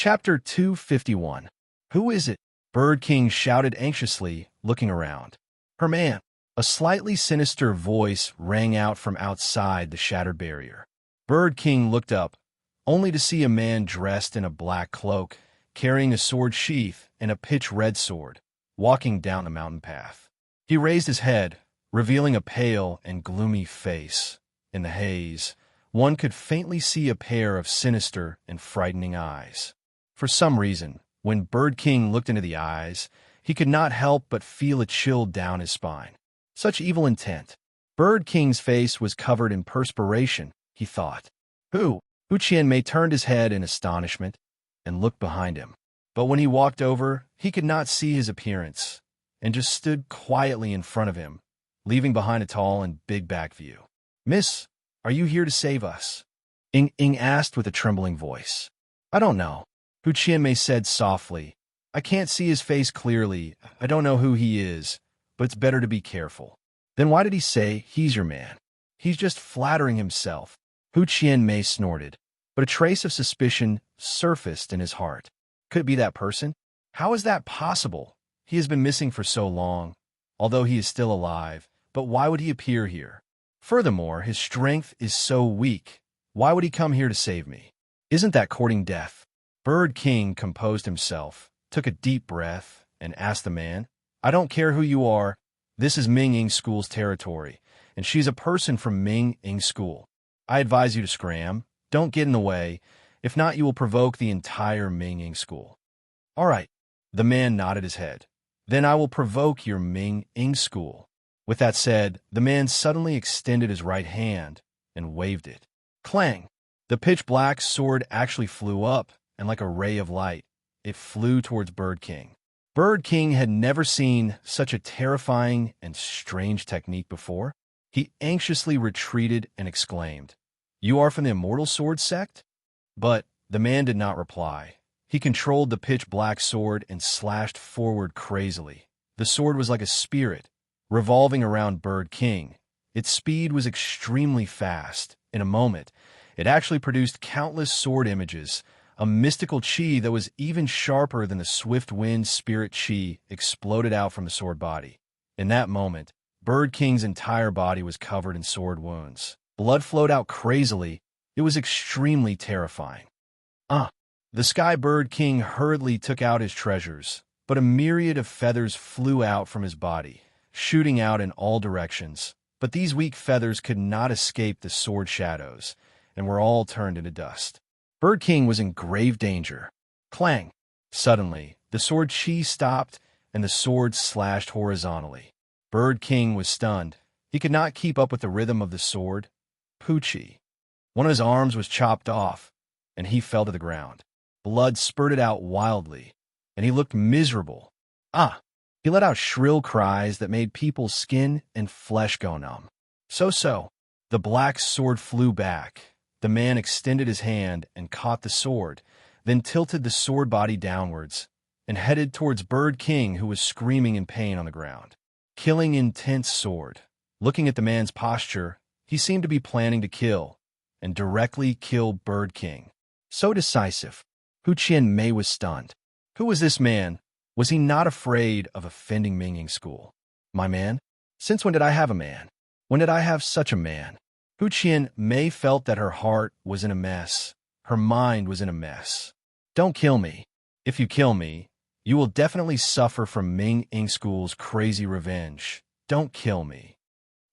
Chapter 251. Who is it? Bird King shouted anxiously, looking around. Her man. A slightly sinister voice rang out from outside the shattered barrier. Bird King looked up, only to see a man dressed in a black cloak, carrying a sword sheath and a pitch-red sword, walking down the mountain path. He raised his head, revealing a pale and gloomy face. In the haze, one could faintly see a pair of sinister and frightening eyes. For some reason, when Bird King looked into the eyes, he could not help but feel a chill down his spine. Such evil intent. Bird King's face was covered in perspiration, he thought. Who? Hu Qianmei turned his head in astonishment and looked behind him. But when he walked over, he could not see his appearance and just stood quietly in front of him, leaving behind a tall and big back view. Miss, are you here to save us? Ying asked with a trembling voice. I don't know, Hu Qianmei said softly. I can't see his face clearly. I don't know who he is, but it's better to be careful. Then why did he say he's your man? He's just flattering himself. Hu Qianmei snorted, but a trace of suspicion surfaced in his heart. Could it be that person? How is that possible? He has been missing for so long, although he is still alive. But why would he appear here? Furthermore, his strength is so weak. Why would he come here to save me? Isn't that courting death? Bird King composed himself, took a deep breath, and asked the man, I don't care who you are. This is Ming Ying School's territory, and she's a person from Ming Ying School. I advise you to scram. Don't get in the way. If not, you will provoke the entire Ming Ying School. All right. The man nodded his head. Then I will provoke your Ming Ying School. With that said, the man suddenly extended his right hand and waved it. Clang! The pitch-black sword actually flew up, and like a ray of light, it flew towards Bird King. Bird King had never seen such a terrifying and strange technique before. He anxiously retreated and exclaimed, You are from the Immortal Sword sect? But the man did not reply. He controlled the pitch-black sword and slashed forward crazily. The sword was like a spirit, revolving around Bird King. Its speed was extremely fast. In a moment, it actually produced countless sword images. A mystical chi that was even sharper than the swift wind spirit chi exploded out from the sword body. In that moment, Bird King's entire body was covered in sword wounds. Blood flowed out crazily. It was extremely terrifying. The Sky Bird King hurriedly took out his treasures, but a myriad of feathers flew out from his body, shooting out in all directions. But these weak feathers could not escape the sword shadows, and were all turned into dust. Bird King was in grave danger. Clang! Suddenly, the sword chi stopped, and the sword slashed horizontally. Bird King was stunned. He could not keep up with the rhythm of the sword. Poochie. One of his arms was chopped off, and he fell to the ground. Blood spurted out wildly, and he looked miserable. He let out shrill cries that made people's skin and flesh go numb. So. The black sword flew back. The man extended his hand and caught the sword, then tilted the sword body downwards, and headed towards Bird King, who was screaming in pain on the ground. Killing intense sword. Looking at the man's posture, he seemed to be planning to kill, and directly kill Bird King. So decisive. Hu Qianmei was stunned. Who was this man? Was he not afraid of offending Ming Ying School? My man? Since when did I have a man? When did I have such a man? Hu Qianmei felt that her heart was in a mess. Her mind was in a mess. Don't kill me. If you kill me, you will definitely suffer from Ming Ying School's crazy revenge. Don't kill me.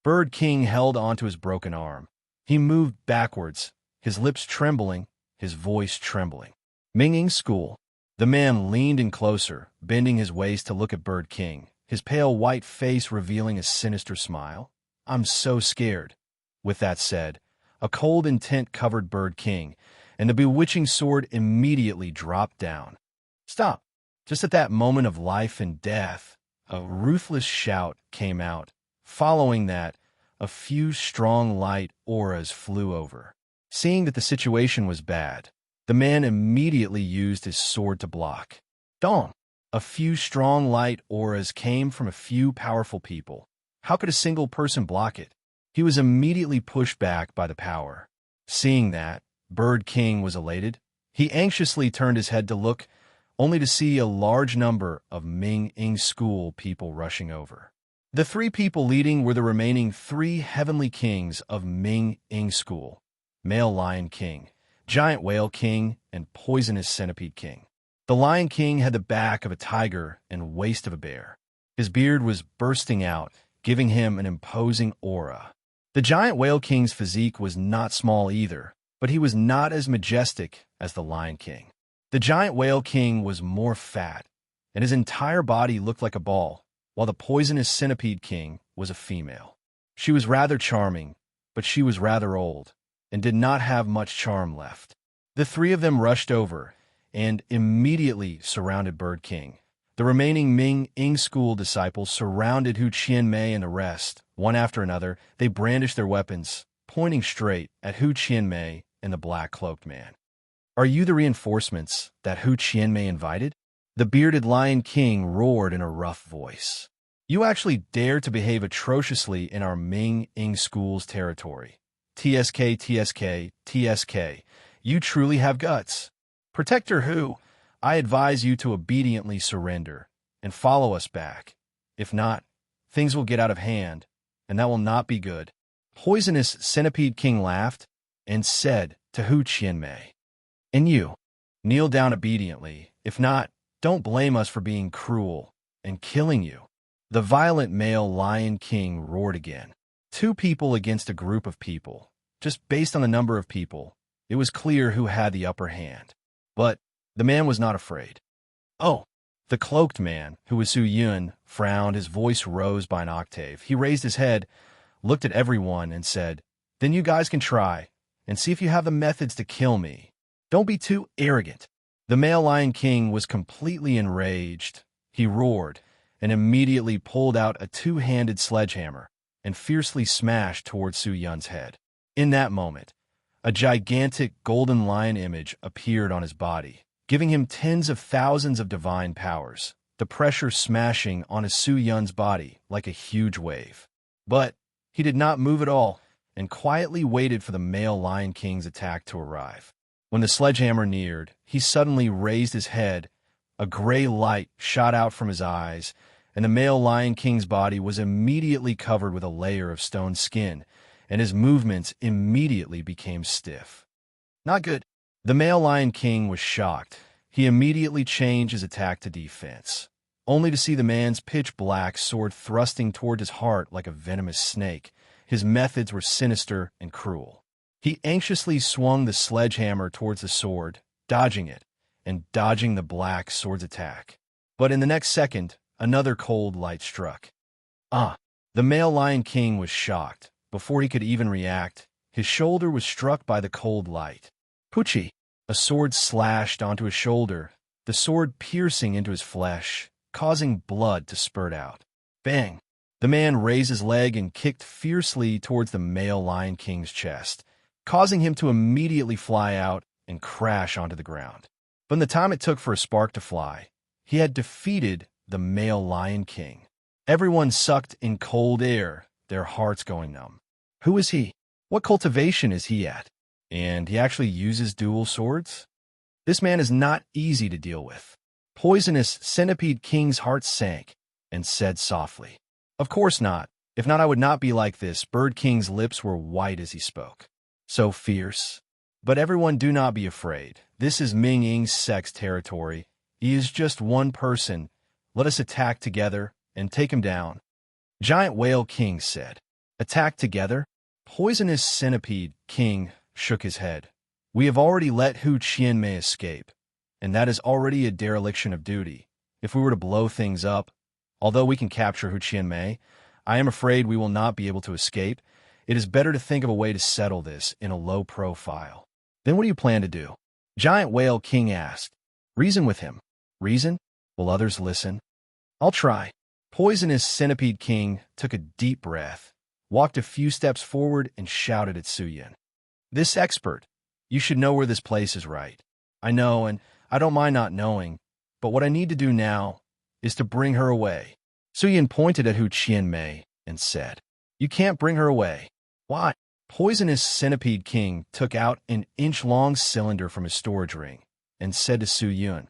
Bird King held onto his broken arm. He moved backwards, his lips trembling, his voice trembling. Ming Ying School. The man leaned in closer, bending his waist to look at Bird King, his pale white face revealing a sinister smile. I'm so scared. With that said, a cold intent covered Bird King, and the bewitching sword immediately dropped down. Stop! Just at that moment of life and death, a ruthless shout came out. Following that, a few strong light auras flew over. Seeing that the situation was bad, the man immediately used his sword to block. Dong! A few strong light auras came from a few powerful people. How could a single person block it? He was immediately pushed back by the power. Seeing that, Bird King was elated. He anxiously turned his head to look, only to see a large number of Ming-ing school people rushing over. The three people leading were the remaining three heavenly kings of Ming-ing school: Male Lion King, Giant Whale King, and Poisonous Centipede King. The Lion King had the back of a tiger and waist of a bear. His beard was bursting out, giving him an imposing aura. The Giant Whale King's physique was not small either, but he was not as majestic as the Lion King. The Giant Whale King was more fat, and his entire body looked like a ball, while the Poisonous Centipede King was a female. She was rather charming, but she was rather old, and did not have much charm left. The three of them rushed over, and immediately surrounded Bird King. The remaining Ming-ing school disciples surrounded Hu Qianmei and the rest. One after another, they brandished their weapons, pointing straight at Hu Qianmei and the black-cloaked man. "Are you the reinforcements that Hu Qianmei invited?" The bearded Lion King roared in a rough voice. "You actually dare to behave atrociously in our Ming-ing school's territory. TSK, TSK, TSK. You truly have guts. Protector Hu, I advise you to obediently surrender and follow us back. If not, things will get out of hand, and that will not be good." Poisonous Centipede King laughed and said to Hu Qianmei, "And you, kneel down obediently. If not, don't blame us for being cruel and killing you." The violent male Lion King roared again. Two people against a group of people. Just based on the number of people, it was clear who had the upper hand. But the man was not afraid. "Oh!" The cloaked man, who was Su Yun, frowned. His voice rose by an octave. He raised his head, looked at everyone, and said, "Then you guys can try, and see if you have the methods to kill me. Don't be too arrogant." The male Lion King was completely enraged. He roared, and immediately pulled out a two-handed sledgehammer and fiercely smashed towards Su Yun's head. In that moment, a gigantic golden lion image appeared on his body, giving him tens of thousands of divine powers, the pressure smashing on his Su Yun's body like a huge wave. But he did not move at all, and quietly waited for the male Lion King's attack to arrive. When the sledgehammer neared, he suddenly raised his head, a gray light shot out from his eyes, and the male Lion King's body was immediately covered with a layer of stone skin, and his movements immediately became stiff. Not good. The male Lion King was shocked. He immediately changed his attack to defense, only to see the man's pitch-black sword thrusting toward his heart like a venomous snake. His methods were sinister and cruel. He anxiously swung the sledgehammer towards the sword, dodging it, and dodging the black sword's attack. But in the next second, another cold light struck. The male Lion King was shocked. Before he could even react, his shoulder was struck by the cold light. Pucci! A sword slashed onto his shoulder, the sword piercing into his flesh, causing blood to spurt out. Bang! The man raised his leg and kicked fiercely towards the male Lion King's chest, causing him to immediately fly out and crash onto the ground. But in the time it took for a spark to fly, he had defeated the male Lion King. Everyone sucked in cold air, their hearts going numb. Who is he? What cultivation is he at? And he actually uses dual swords? This man is not easy to deal with. Poisonous Centipede King's heart sank and said softly, "Of course not. If not, I would not be like this." Bird King's lips were white as he spoke. So fierce. But everyone, do not be afraid. This is Ming-ing's sex territory. He is just one person. Let us attack together and take him down. Giant Whale King said. Attack together? Poisonous Centipede King shook his head. We have already let Hu Qianmei escape, and that is already a dereliction of duty. If we were to blow things up, although we can capture Hu Qianmei, I am afraid we will not be able to escape. It is better to think of a way to settle this in a low profile. Then what do you plan to do? Giant Whale King asked. Reason with him. Reason? Will others listen? I'll try. Poisonous Centipede King took a deep breath, walked a few steps forward, and shouted at Su Yun. This expert, you should know where this place is, right? I know, and I don't mind not knowing, but what I need to do now is to bring her away. Su Yun pointed at Hu Qianmei and said, You can't bring her away. Why? Poisonous Centipede King took out an inch-long cylinder from his storage ring and said to Su Yun,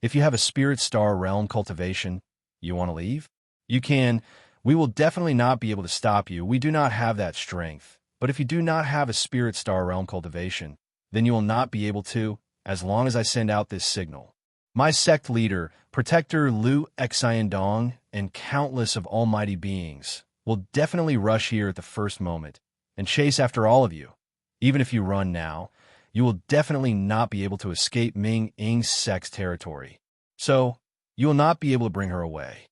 "If you have a Spirit Star Realm cultivation, you want to leave? You can. We will definitely not be able to stop you. We do not have that strength. But if you do not have a Spirit Star Realm cultivation, then you will not be able to, as long as I send out this signal. My sect leader, Protector Lu Xiandong, and countless of almighty beings will definitely rush here at the first moment and chase after all of you. Even if you run now, you will definitely not be able to escape Ming Ing's sect's territory. So, you will not be able to bring her away."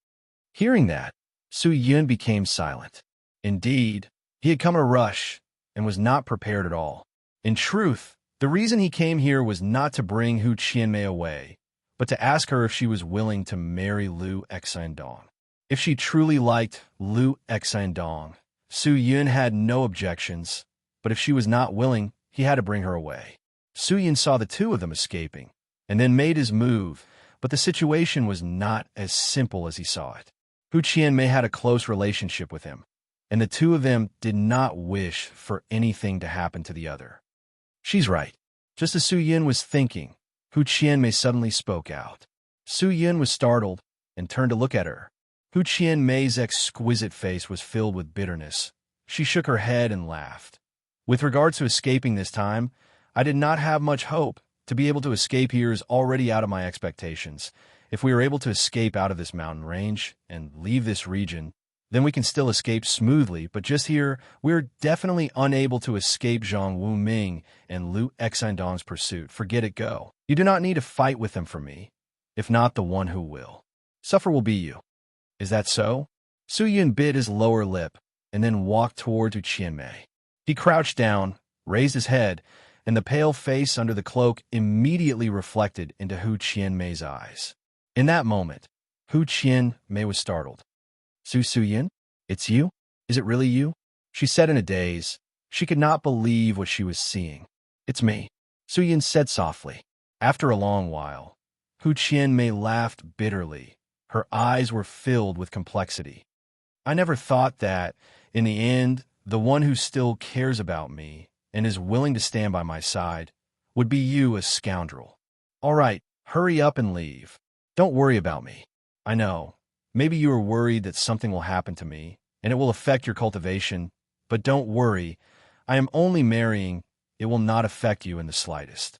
Hearing that, Su Yun became silent. Indeed, he had come in a rush and was not prepared at all. In truth, the reason he came here was not to bring Hu Qianmei away, but to ask her if she was willing to marry Lu Xiandong. If she truly liked Lu Xiandong, Su Yun had no objections, but if she was not willing, he had to bring her away. Su Yun saw the two of them escaping, and then made his move, but the situation was not as simple as he saw it. Hu Qianmei had a close relationship with him, and the two of them did not wish for anything to happen to the other. "She's right." Just as Su Yun was thinking, Hu Qianmei suddenly spoke out. Su Yun was startled and turned to look at her. Hu Qianmei's exquisite face was filled with bitterness. She shook her head and laughed. "With regards to escaping this time, I did not have much hope. To be able to escape here is already out of my expectations. If we are able to escape out of this mountain range and leave this region, then we can still escape smoothly, but just here, we're definitely unable to escape Zhang Wu Ming and Lu Xiandong's pursuit. Forget it, go. You do not need to fight with them for me. If not, the one who will suffer will be you." "Is that so?" Su Yun bit his lower lip and then walked toward Hu Qianmei. He crouched down, raised his head, and the pale face under the cloak immediately reflected into Hu Qianmei's eyes. In that moment, Hu Qianmei was startled. Su Yun, it's you? Is it really you?" she said in a daze. She could not believe what she was seeing. "It's me," Su Yun said softly. After a long while, Hu Qianmei laughed bitterly. Her eyes were filled with complexity. "I never thought that, in the end, the one who still cares about me and is willing to stand by my side would be you, a scoundrel. All right, hurry up and leave. Don't worry about me. I know. Maybe you are worried that something will happen to me, and it will affect your cultivation, but don't worry. I am only marrying. It will not affect you in the slightest."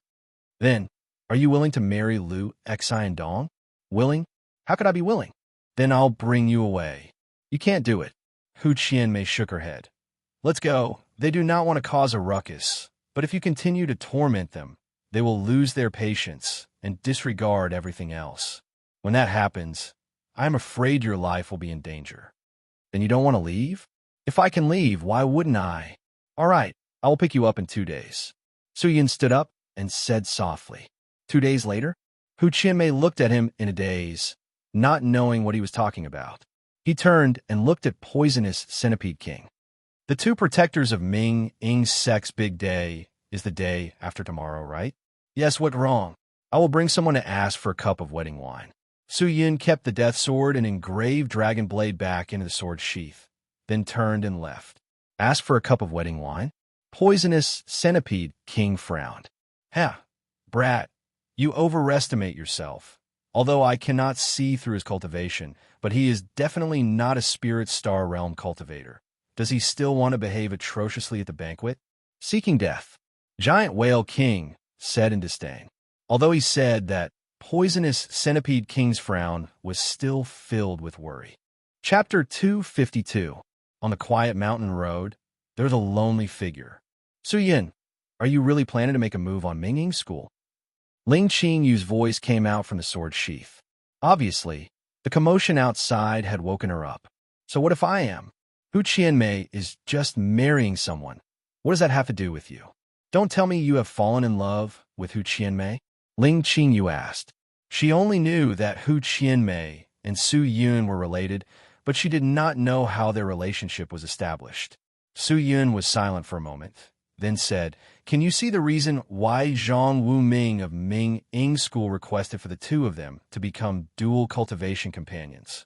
"Then, are you willing to marry Lu Xiandong?" "Willing? How could I be willing?" "Then I'll bring you away." "You can't do it." Hu Qianmei shook her head. "Let's go. They do not want to cause a ruckus, but if you continue to torment them, they will lose their patience and disregard everything else. When that happens, I am afraid your life will be in danger." "Then you don't want to leave?" "If I can leave, why wouldn't I?" "All right, I will pick you up in 2 days." Su Yun stood up and said softly. 2 days later, Hu Qianmei looked at him in a daze, not knowing what he was talking about. He turned and looked at Poisonous Centipede King. "The two protectors of Ming Ing's sect's big day is the day after tomorrow, right?" "Yes, what's wrong?" "I will bring someone to ask for a cup of wedding wine." Su Yun kept the death sword and engraved dragon blade back into the sword sheath, then turned and left. "Ask for a cup of wedding wine?" Poisonous Centipede King frowned. "Ha, brat, you overestimate yourself. Although I cannot see through his cultivation, but he is definitely not a Spirit Star Realm cultivator. Does he still want to behave atrociously at the banquet?" "Seeking death," Giant Whale King said in disdain. Although he said that, Poisonous Centipede King's frown was still filled with worry. Chapter 252. On the quiet mountain road, there's a lonely figure. "Su Yun, are you really planning to make a move on Minging School?" Ling Qingyu's voice came out from the sword sheath. Obviously, the commotion outside had woken her up. "So what if I am? Hu Qianmei is just marrying someone. What does that have to do with you? Don't tell me you have fallen in love with Hu Qianmei?" Ling Qingyu asked. She only knew that Hu Qianmei and Su Yun were related, but she did not know how their relationship was established. Su Yun was silent for a moment, then said, "Can you see the reason why Zhang Wu Ming of Ming Ing School requested for the two of them to become dual cultivation companions?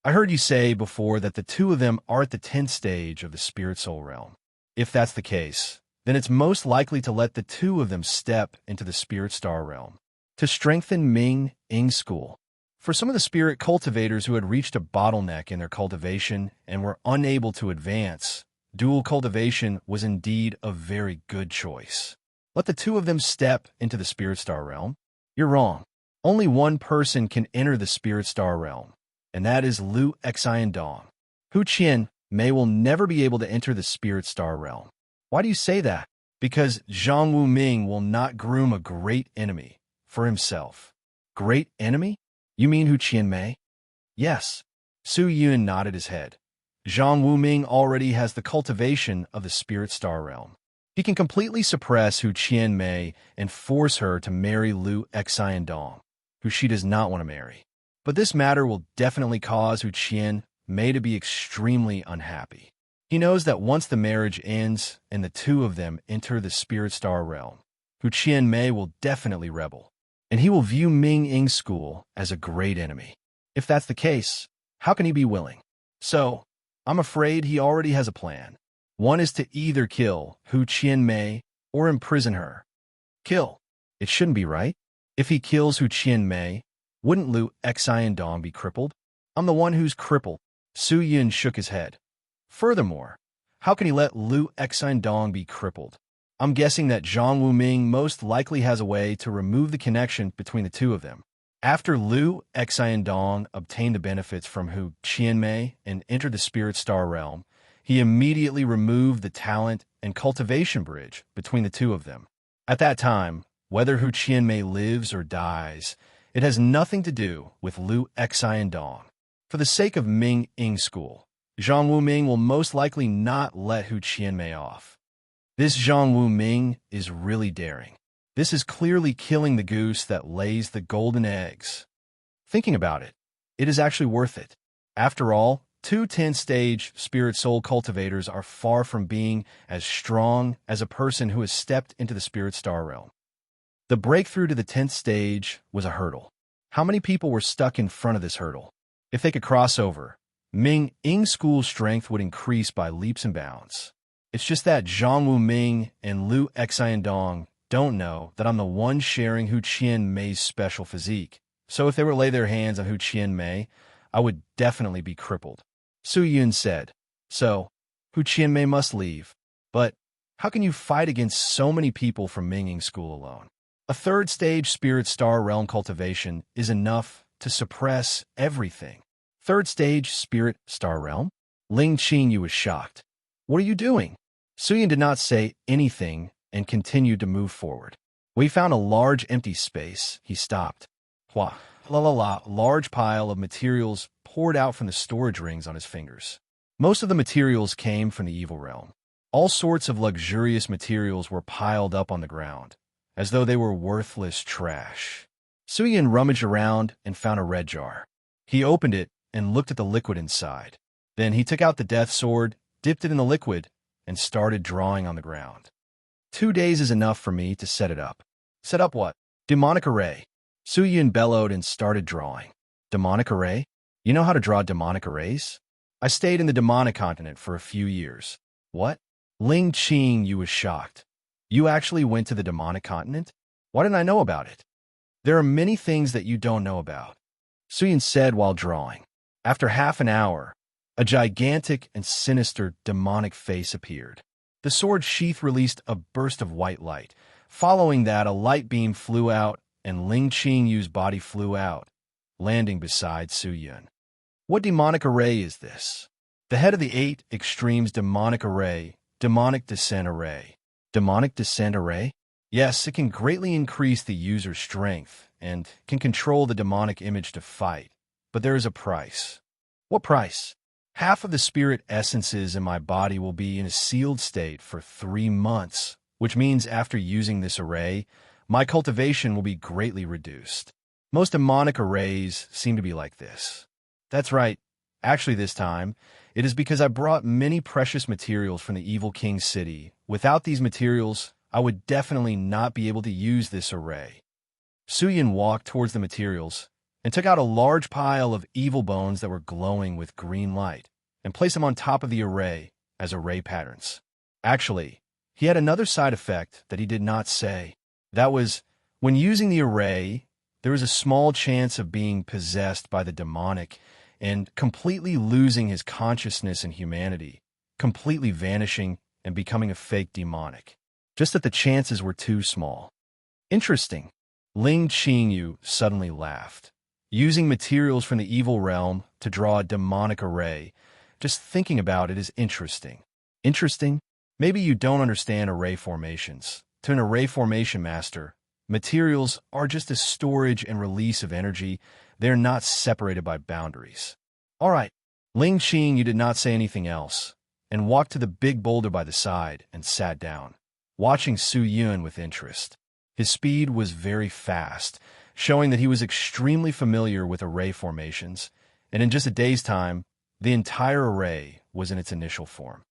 I heard you say before that the two of them are at the 10th stage of the Spirit Soul Realm. If that's the case, then it's most likely to let the two of them step into the spirit star realm to strengthen Ming Ing school. For some of the spirit cultivators who had reached a bottleneck in their cultivation and were unable to advance, dual cultivation was indeed a very good choice. Let the two of them step into the spirit star realm? You're wrong. Only one person can enter the spirit star realm, and that is Lu Xiandong. Hu Qian Mei will never be able to enter the spirit star realm. Why do you say that? Because Zhang Wuming will not groom a great enemy for himself. Great enemy? You mean Hu Qianmei? Yes. Su Yun nodded his head. Zhang Wuming already has the cultivation of the spirit star realm. He can completely suppress Hu Qianmei and force her to marry Lu Xiandong, who she does not want to marry. But this matter will definitely cause Hu Qianmei to be extremely unhappy. He knows that once the marriage ends and the two of them enter the spirit star realm, Hu Qianmei will definitely rebel, and he will view Ming Ing school as a great enemy. If that's the case, how can he be willing? So, I'm afraid he already has a plan. One is to either kill Hu Qianmei or imprison her. Kill. It shouldn't be right. If he kills Hu Qianmei, wouldn't Lu Xiandong be crippled? I'm the one who's crippled. Su Yun shook his head. Furthermore, how can he let Lu Xiandong be crippled? I'm guessing that Zhang Wuming most likely has a way to remove the connection between the two of them. After Lu Xiandong obtained the benefits from Hu Qianmei and entered the spirit star realm, he immediately removed the talent and cultivation bridge between the two of them. At that time, whether Hu Qianmei lives or dies, it has nothing to do with Lu Xiandong. For the sake of Ming Ing school, Zhang Wuming will most likely not let Hu Qianmei off. This Zhang Wuming is really daring. This is clearly killing the goose that lays the golden eggs. Thinking about it, it is actually worth it. After all, 2 10th-stage spirit soul cultivators are far from being as strong as a person who has stepped into the spirit star realm. The breakthrough to the 10th stage was a hurdle. How many people were stuck in front of this hurdle? If they could cross over, Ming Ing school's strength would increase by leaps and bounds. It's just that Zhang Wuming and Lu Xiandong don't know that I'm the one sharing Hu Qianmei's special physique. So if they were to lay their hands on Hu Qianmei, I would definitely be crippled. Su Yun said, So, Hu Qianmei must leave. But how can you fight against so many people from Minging school alone? A 3rd stage spirit star realm cultivation is enough to suppress everything. 3rd stage spirit star realm? Ling Qingyu was shocked. What are you doing? Su Yun did not say anything and continued to move forward. When he found a large empty space, he stopped. Hua, la la la, large pile of materials poured out from the storage rings on his fingers. Most of the materials came from the evil realm. All sorts of luxurious materials were piled up on the ground, as though they were worthless trash. Su Yun rummaged around and found a red jar. He opened it and looked at the liquid inside. Then he took out the death sword, dipped it in the liquid, and started drawing on the ground. 2 days is enough for me to set it up. Set up what? Demonic array. Su Yun bellowed and started drawing. Demonic array? You know how to draw demonic arrays? I stayed in the demonic continent for a few years. What? Ling Qingyu was shocked. You actually went to the demonic continent? Why didn't I know about it? There are many things that you don't know about, Su Yun said while drawing. After half an hour, a gigantic and sinister demonic face appeared. The sword sheath released a burst of white light. Following that, a light beam flew out, and Ling Qingyu's body flew out, landing beside Su Yun. What demonic array is this? The head of the 8 extremes demonic array, demonic descent array. Demonic descent array? Yes, it can greatly increase the user's strength and can control the demonic image to fight, but there is a price. What price? Half of the spirit essences in my body will be in a sealed state for 3 months, which means after using this array, my cultivation will be greatly reduced. Most demonic arrays seem to be like this. That's right. Actually, this time, it is because I brought many precious materials from the Evil King's city. Without these materials, I would definitely not be able to use this array. Su Yun walked towards the materials and took out a large pile of evil bones that were glowing with green light and placed them on top of the array as array patterns. Actually, he had another side effect that he did not say. That was, when using the array, there was a small chance of being possessed by the demonic and completely losing his consciousness and humanity, completely vanishing and becoming a fake demonic. Just that the chances were too small. Interesting. Ling Qingyu suddenly laughed. Using materials from the evil realm to draw a demonic array, just thinking about it is interesting. Interesting? Maybe you don't understand array formations. To an array formation master, materials are just a storage and release of energy. They're not separated by boundaries. All right. Ling Qingyu did not say anything else and walked to the big boulder by the side and sat down, watching Su Yun with interest. His speed was very fast, showing that he was extremely familiar with array formations, and in just a day's time, the entire array was in its initial form.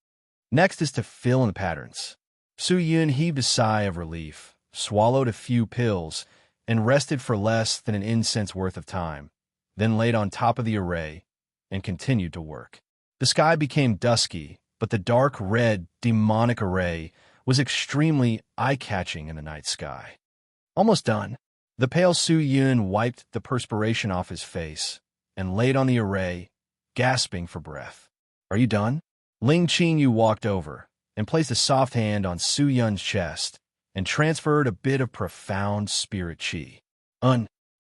Next is to fill in the patterns. Su Yun heaved a sigh of relief, swallowed a few pills, and rested for less than an incense worth of time, then laid on top of the array and continued to work. The sky became dusky, but the dark red, demonic array was extremely eye-catching in the night sky. Almost done. The pale Su Yun wiped the perspiration off his face and laid on the array, gasping for breath. Are you done? Ling Qingyu walked over and placed a soft hand on Su Yun's chest and transferred a bit of profound spirit qi.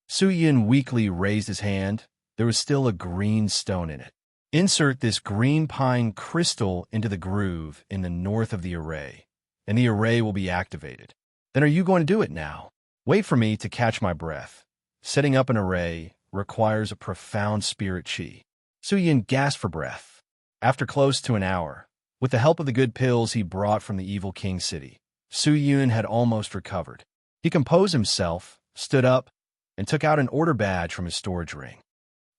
Su Yun weakly raised his hand. There was still a green stone in it. Insert this green pine crystal into the groove in the north of the array, and the array will be activated. Then are you going to do it now? Wait for me to catch my breath. Setting up an array requires a profound spirit qi. Su Yun gasped for breath. After close to an hour, with the help of the good pills he brought from the evil king city, Su Yun had almost recovered. He composed himself, stood up, and took out an order badge from his storage ring.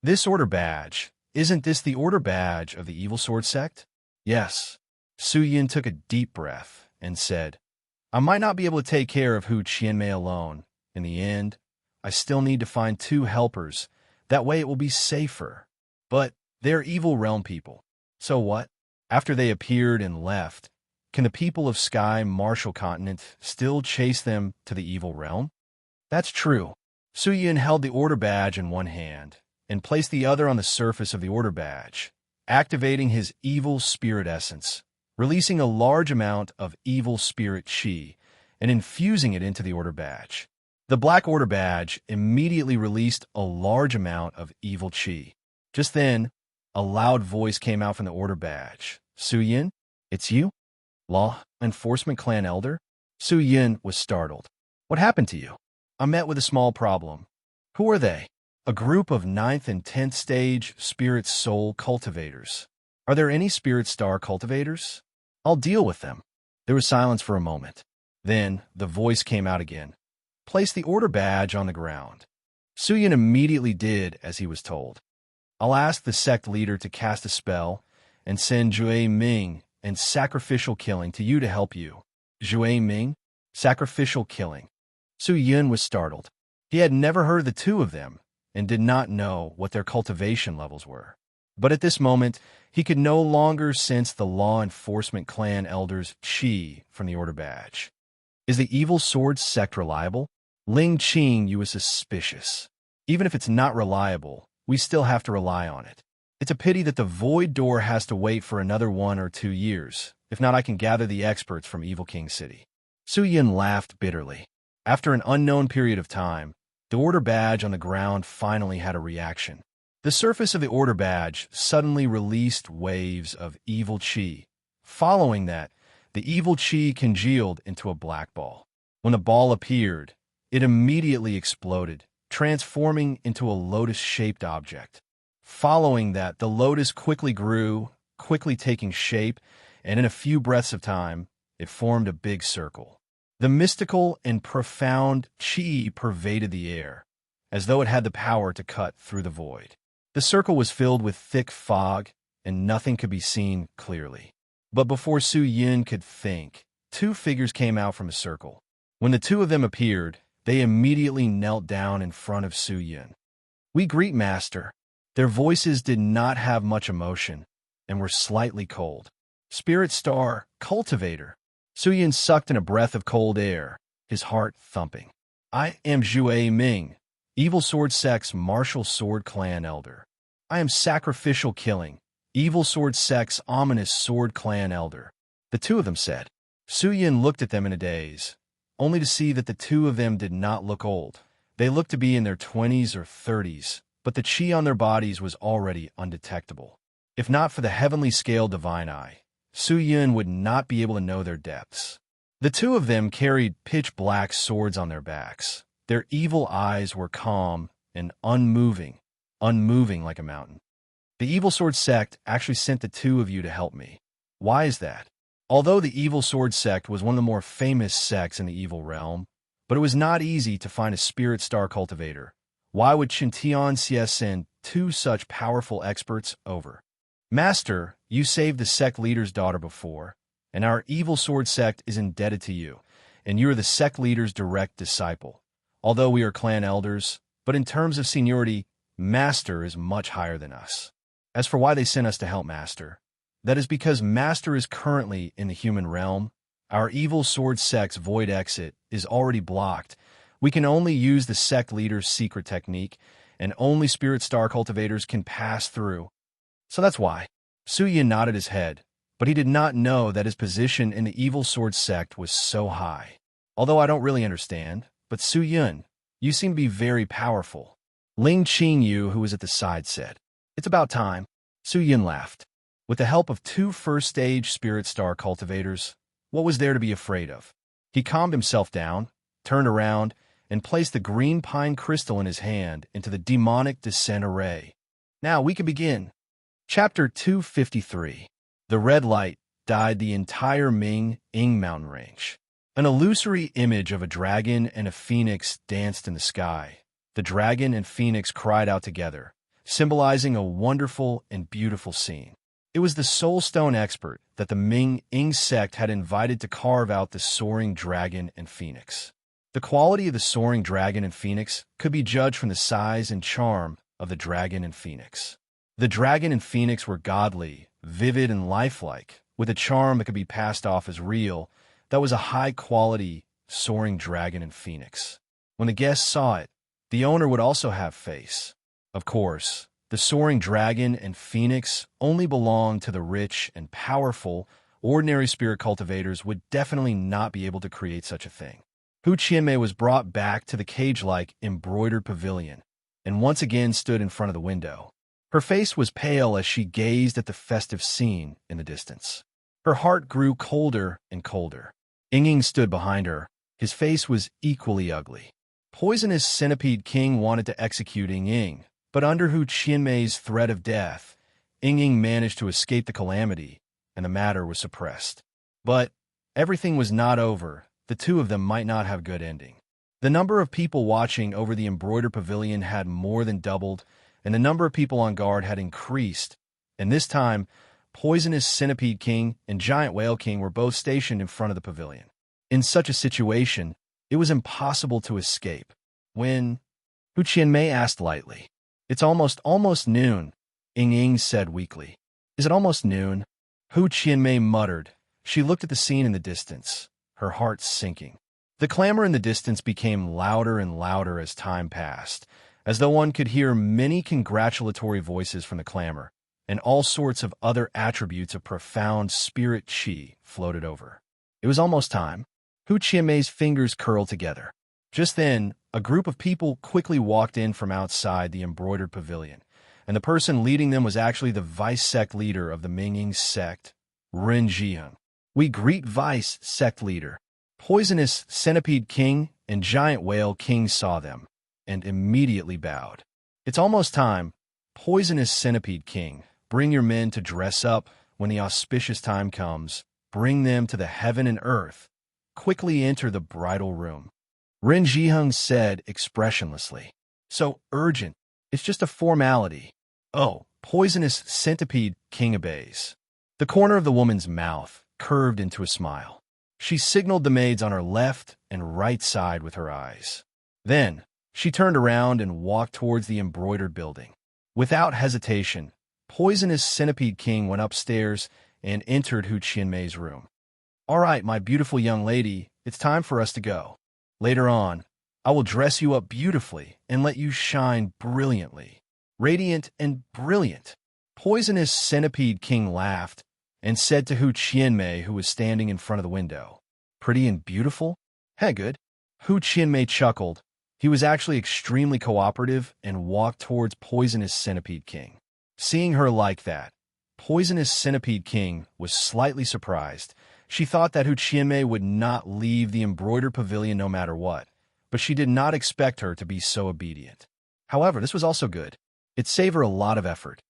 This order badge, isn't this the order badge of the evil sword sect? Yes. Su Yun took a deep breath and said, I might not be able to take care of Hu Qianmei alone. In the end, I still need to find 2 helpers. That way it will be safer. But they're evil realm people. So what? After they appeared and left, can the people of Sky Martial Continent still chase them to the evil realm? That's true. Su Yun held the order badge in one hand and placed the other on the surface of the order badge, activating his evil spirit essence, releasing a large amount of evil spirit qi and infusing it into the order badge. The black order badge immediately released a large amount of evil qi. Just then, a loud voice came out from the order badge. Su Yun, it's you? Law Enforcement Clan Elder? Su Yun was startled. What happened to you? I'm met with a small problem. Who are they? A group of 9th and 10th stage spirit soul cultivators. Are there any spirit star cultivators? I'll deal with them. There was silence for a moment. Then the voice came out again. Place the order badge on the ground. Su Yun immediately did as he was told. I'll ask the sect leader to cast a spell and send Jue Ming and sacrificial killing to you to help you. Jue Ming? Sacrificial killing. Su Yun was startled. He had never heard of the 2 of them and did not know what their cultivation levels were. But at this moment, he could no longer sense the law enforcement clan elder's qi from the order badge. Is the evil sword sect reliable? Ling Qingyu was suspicious. Even if it's not reliable, we still have to rely on it. It's a pity that the void door has to wait for another 1 or 2 years. If not, I can gather the experts from Evil King City. Su Yun laughed bitterly. After an unknown period of time, the order badge on the ground finally had a reaction. The surface of the order badge suddenly released waves of evil qi. Following that, the evil qi congealed into a black ball. When the ball appeared, it immediately exploded, transforming into a lotus-shaped object. Following that, the lotus quickly grew, quickly taking shape, and in a few breaths of time, it formed a big circle. The mystical and profound qi pervaded the air, as though it had the power to cut through the void. The circle was filled with thick fog, and nothing could be seen clearly. But before Su Yun could think, 2 figures came out from the circle. When the 2 of them appeared, they immediately knelt down in front of Su Yun. We greet Master. Their voices did not have much emotion and were slightly cold. Spirit Star, Cultivator. Suyin sucked in a breath of cold air, his heart thumping. I am Zhue Ming, Evil Sword Sect's Martial Sword Clan Elder. I am Sacrificial Killing, Evil Sword Sect's Ominous Sword Clan Elder. The two of them said. Suyin looked at them in a daze, only to see that the two of them did not look old. They looked to be in their 20s or 30s, but the chi on their bodies was already undetectable. If not for the heavenly scale divine eye, Suyin would not be able to know their depths. The two of them carried pitch-black swords on their backs. Their evil eyes were calm and unmoving like a mountain. The Evil Sword Sect actually sent the two of you to help me. Why is that? Although the Evil Sword Sect was one of the more famous sects in the evil realm, but it was not easy to find a Spirit Star cultivator. Why would Chintian Xie send two such powerful experts over? Master, you saved the sect leader's daughter before, and our Evil Sword Sect is indebted to you, and you are the sect leader's direct disciple. Although we are clan elders, but in terms of seniority, Master is much higher than us. As for why they sent us to help Master, that is because Master is currently in the human realm. Our Evil Sword Sect's void exit is already blocked. We can only use the sect leader's secret technique, and only Spirit Star cultivators can pass through. So that's why. Suyin nodded his head, but he did not know that his position in the Evil Sword Sect was so high. Although I don't really understand, but Suyin, you seem to be very powerful. Ling Qingyu, who was at the side, said. It's about time. Suyin laughed. With the help of two first-stage Spirit Star cultivators, what was there to be afraid of? He calmed himself down, turned around, and placed the green pine crystal in his hand into the demonic descent array. Now we can begin. Chapter 253. The red light dyed the entire Ming-Ing mountain range. An illusory image of a dragon and a phoenix danced in the sky. The dragon and phoenix cried out together, symbolizing a wonderful and beautiful scene. It was the soulstone expert that the Ming-Ing sect had invited to carve out the soaring dragon and phoenix. The quality of the soaring dragon and phoenix could be judged from the size and charm of the dragon and phoenix. The dragon and phoenix were godly, vivid, and lifelike, with a charm that could be passed off as real. That was a high-quality, soaring dragon and phoenix. When the guests saw it, the owner would also have face. Of course, the soaring dragon and phoenix only belonged to the rich and powerful. Ordinary spirit cultivators would definitely not be able to create such a thing. Hu Qianmei was brought back to the cage-like embroidered pavilion, and once again stood in front of the window. Her face was pale as she gazed at the festive scene in the distance. Her heart grew colder and colder. Ying stood behind her. His face was equally ugly. Poisonous Centipede King wanted to execute Ying, but under Hu Qianmei's threat of death, Ying managed to escape the calamity, and the matter was suppressed. But everything was not over. The two of them might not have a good ending. The number of people watching over the embroidered pavilion had more than doubled, and the number of people on guard had increased, and this time, Poisonous Centipede King and Giant Whale King were both stationed in front of the pavilion. In such a situation, it was impossible to escape. When Hu Qianmei asked lightly, "It's almost noon," Ying said weakly. "Is it almost noon?" Hu Qianmei muttered. She looked at the scene in the distance, her heart sinking. The clamor in the distance became louder and louder as time passed, as though one could hear many congratulatory voices from the clamor, and all sorts of other attributes of profound spirit qi floated over. It was almost time. Hu Qianmei's fingers curled together. Just then, a group of people quickly walked in from outside the embroidered pavilion, and the person leading them was actually the vice-sect leader of the Ming-Ing sect, Ren Zhiheng. "We greet vice-sect leader." Poisonous Centipede King and Giant Whale King saw them, and immediately bowed. "It's almost time. Poisonous Centipede King, bring your men to dress up when the auspicious time comes. Bring them to the heaven and earth. Quickly enter the bridal room." Ren Zhiheng said expressionlessly. "So urgent. It's just a formality." "Oh," Poisonous Centipede King obeys. The corner of the woman's mouth curved into a smile. She signaled the maids on her left and right side with her eyes. Then, she turned around and walked towards the embroidered building. Without hesitation, Poisonous Centipede King went upstairs and entered Hu Qianmei's room. "All right, my beautiful young lady, it's time for us to go. Later on, I will dress you up beautifully and let you shine brilliantly. Radiant and brilliant." Poisonous Centipede King laughed and said to Hu Qianmei, who was standing in front of the window, "Pretty and beautiful? Hey, good." Hu Qianmei chuckled. He was actually extremely cooperative and walked towards Poisonous Centipede King. Seeing her like that, Poisonous Centipede King was slightly surprised. She thought that Hu Qianmei would not leave the embroidered pavilion no matter what, but she did not expect her to be so obedient. However, this was also good. It saved her a lot of effort.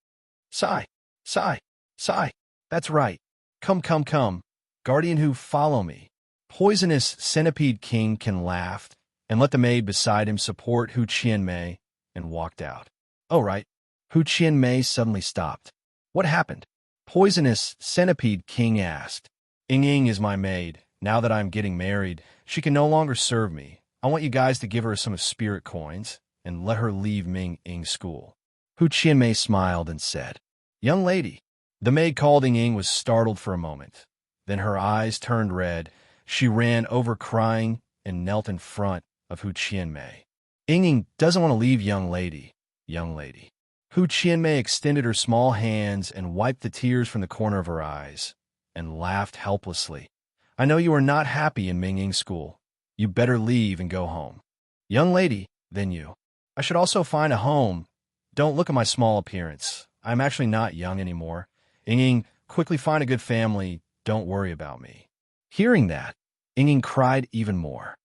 "Sigh, sigh, sigh. That's right. Come, come, come. Guardian Hu, follow me." Poisonous Centipede King laughed and let the maid beside him support Hu Qianmei and walked out. "Oh, right." Hu Qianmei suddenly stopped. "What happened?" Poisonous Centipede King asked. "Ying is my maid. Now that I'm getting married, she can no longer serve me. I want you guys to give her some of spirit coins and let her leave Ming Ying school." Hu Qianmei smiled and said, "Young lady." The maid called Ying was startled for a moment. Then her eyes turned red. She ran over crying and knelt in front of Hu Qianmei. "Ying doesn't want to leave, young lady. Young lady." Hu Qianmei extended her small hands and wiped the tears from the corner of her eyes and laughed helplessly. "I know you are not happy in Ming Ying school. You better leave and go home." "Young lady, then you. I should also find a home. Don't look at my small appearance. I'm actually not young anymore. Ying, quickly find a good family. Don't worry about me." Hearing that, Ying cried even more.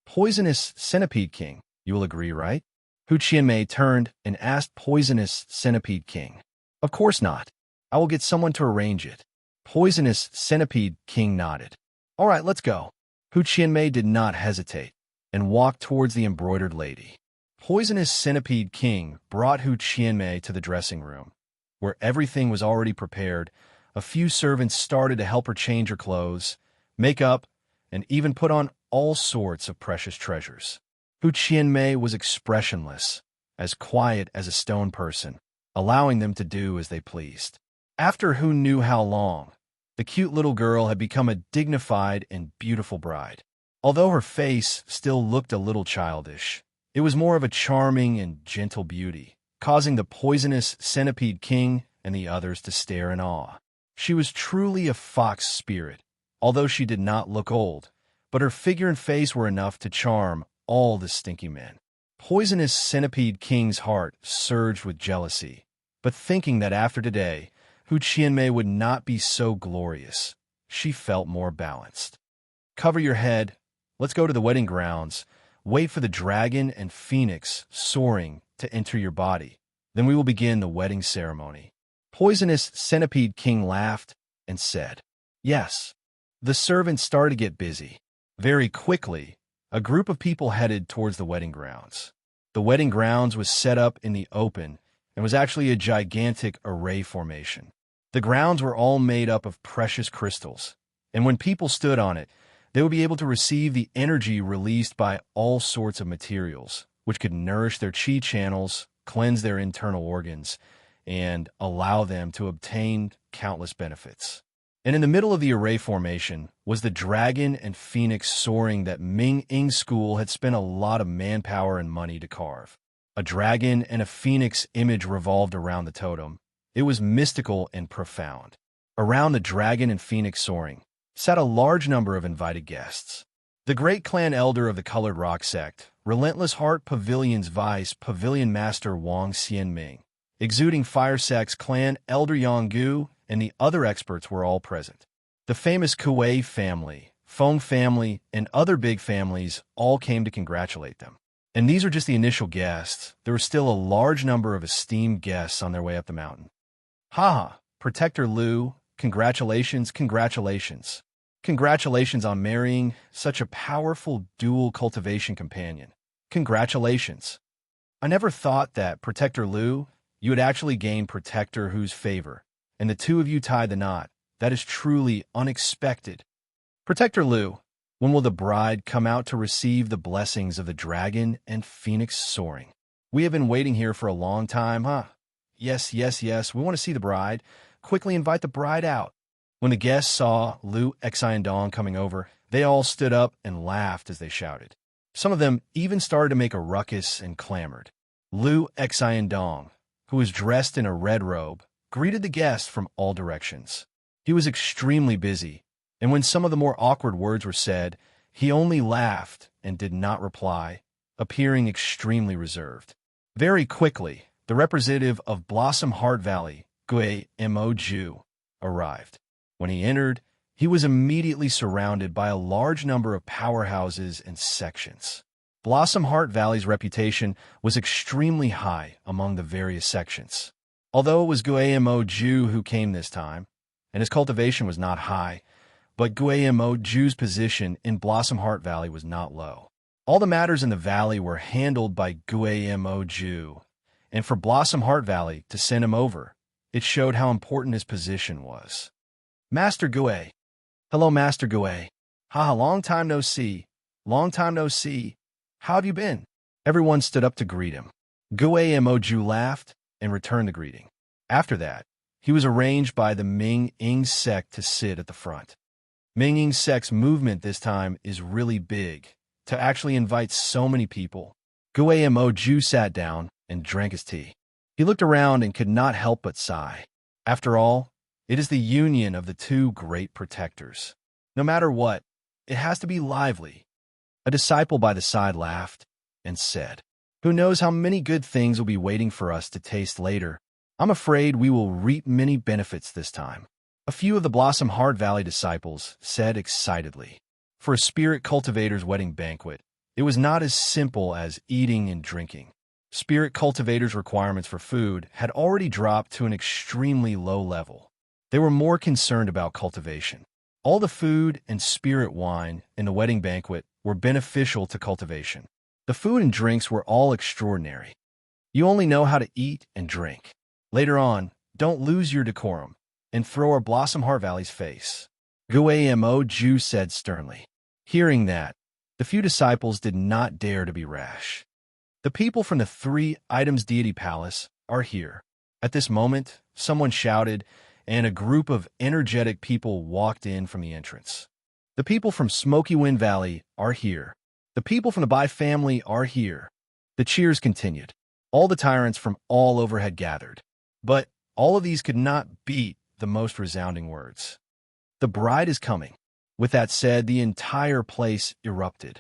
Poisonous Centipede King, you will agree, right? Hu Qianmei turned and asked Poisonous Centipede King. "Of course not. I will get someone to arrange it." Poisonous Centipede King nodded. "All right, let's go." Hu Qianmei did not hesitate and walked towards the embroidered lady. Poisonous Centipede King brought Hu Qianmei to the dressing room, where everything was already prepared. A few servants started to help her change her clothes, make up, and even put on all sorts of precious treasures. Hu Qianmei was expressionless, as quiet as a stone person, allowing them to do as they pleased. After who knew how long, the cute little girl had become a dignified and beautiful bride. Although her face still looked a little childish, it was more of a charming and gentle beauty, causing the Poisonous Centipede King and the others to stare in awe. She was truly a fox spirit, although she did not look old, but her figure and face were enough to charm all the stinky men. Poisonous Centipede King's heart surged with jealousy, but thinking that after today, Hu Qianmei would not be so glorious, she felt more balanced. "Cover your head. Let's go to the wedding grounds. Wait for the dragon and phoenix soaring to enter your body. Then we will begin the wedding ceremony." Poisonous Centipede King laughed and said, "Yes." The servants started to get busy. Very quickly, a group of people headed towards the wedding grounds. The wedding grounds was set up in the open and was actually a gigantic array formation. The grounds were all made up of precious crystals, and when people stood on it, they would be able to receive the energy released by all sorts of materials, which could nourish their chi channels, cleanse their internal organs, and allow them to obtain countless benefits. And in the middle of the array formation was the dragon and phoenix soaring that Ming Ying School had spent a lot of manpower and money to carve. A dragon and a phoenix image revolved around the totem. It was mystical and profound. Around the dragon and phoenix soaring sat a large number of invited guests. The great clan elder of the Colored Rock sect, Relentless Heart Pavilion's vice pavilion master Wang Xianming, Exuding Fire Sect's clan elder Yanggu, and the other experts were all present. The famous Kuei family, Feng family, and other big families all came to congratulate them. And these are just the initial guests. There were still a large number of esteemed guests on their way up the mountain. Haha, Protector Lu, congratulations, congratulations. Congratulations on marrying such a powerful dual cultivation companion. Congratulations. I never thought that, Protector Lu, you would actually gain Protector Hu's favor, and the two of you tied the knot. That is truly unexpected. Protector Lu, when will the bride come out to receive the blessings of the dragon and phoenix soaring? We have been waiting here for a long time, huh? Yes, yes, yes, we want to see the bride. Quickly invite the bride out. When the guests saw Liu Xiandong coming over, they all stood up and laughed as they shouted. Some of them even started to make a ruckus and clamored. Liu Xiandong, who was dressed in a red robe, greeted the guests from all directions. He was extremely busy, and when some of the more awkward words were said, he only laughed and did not reply, appearing extremely reserved. Very quickly, the representative of Blossom Heart Valley, Gui Mo, arrived. When he entered, he was immediately surrounded by a large number of powerhouses and sections. Blossom Heart Valley's reputation was extremely high among the various sections. Although it was Gui Mo who came this time, and his cultivation was not high, but Gui Mo's position in Blossom Heart Valley was not low. All the matters in the valley were handled by Gui Mo, and for Blossom Heart Valley to send him over, it showed how important his position was. Master Gui. Hello, Master Gui. Haha, long time no see. Long time no see. How have you been? Everyone stood up to greet him. Gui Mo laughed and returned the greeting. After that, he was arranged by the Ming-Ing sect to sit at the front. Ming-Ing sect's movement this time is really big, to actually invite so many people. Gui Mo sat down and drank his tea. He looked around and could not help but sigh. After all, it is the union of the two great protectors. No matter what, it has to be lively. A disciple by the side laughed and said, "Who knows how many good things will be waiting for us to taste later? I'm afraid we will reap many benefits this time." A few of the Blossom Heart Valley disciples said excitedly. For a spirit cultivator's wedding banquet, it was not as simple as eating and drinking. Spirit cultivators' requirements for food had already dropped to an extremely low level. They were more concerned about cultivation. All the food and spirit wine in the wedding banquet were beneficial to cultivation. The food and drinks were all extraordinary. You only know how to eat and drink. Later on, don't lose your decorum and throw our Blossom Heart Valley's face. Gui Mo said sternly. Hearing that, the few disciples did not dare to be rash. The people from the 3 Items Deity Palace are here. At this moment, someone shouted, and a group of energetic people walked in from the entrance. The people from Smoky Wind Valley are here. The people from the Bai family are here. The cheers continued. All the tyrants from all over had gathered. But all of these could not beat the most resounding words. The bride is coming. With that said, the entire place erupted.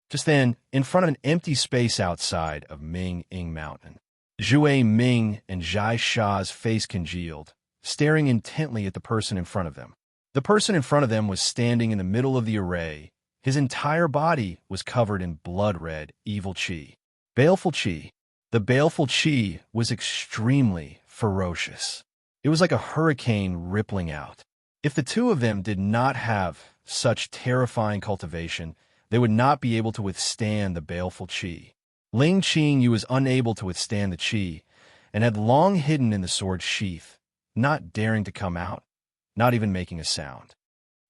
Just then, in front of an empty space outside of Ming-Ing Mountain, Zhui Ming and Zhai Sha's face congealed, staring intently at the person in front of them. The person in front of them was standing in the middle of the array. His entire body was covered in blood-red, evil qi. Baleful qi. The baleful qi was extremely ferocious. It was like a hurricane rippling out. If the two of them did not have such terrifying cultivation, they would not be able to withstand the baleful qi. Ling Qingyu was unable to withstand the qi, and had long hidden in the sword's sheath, not daring to come out, not even making a sound.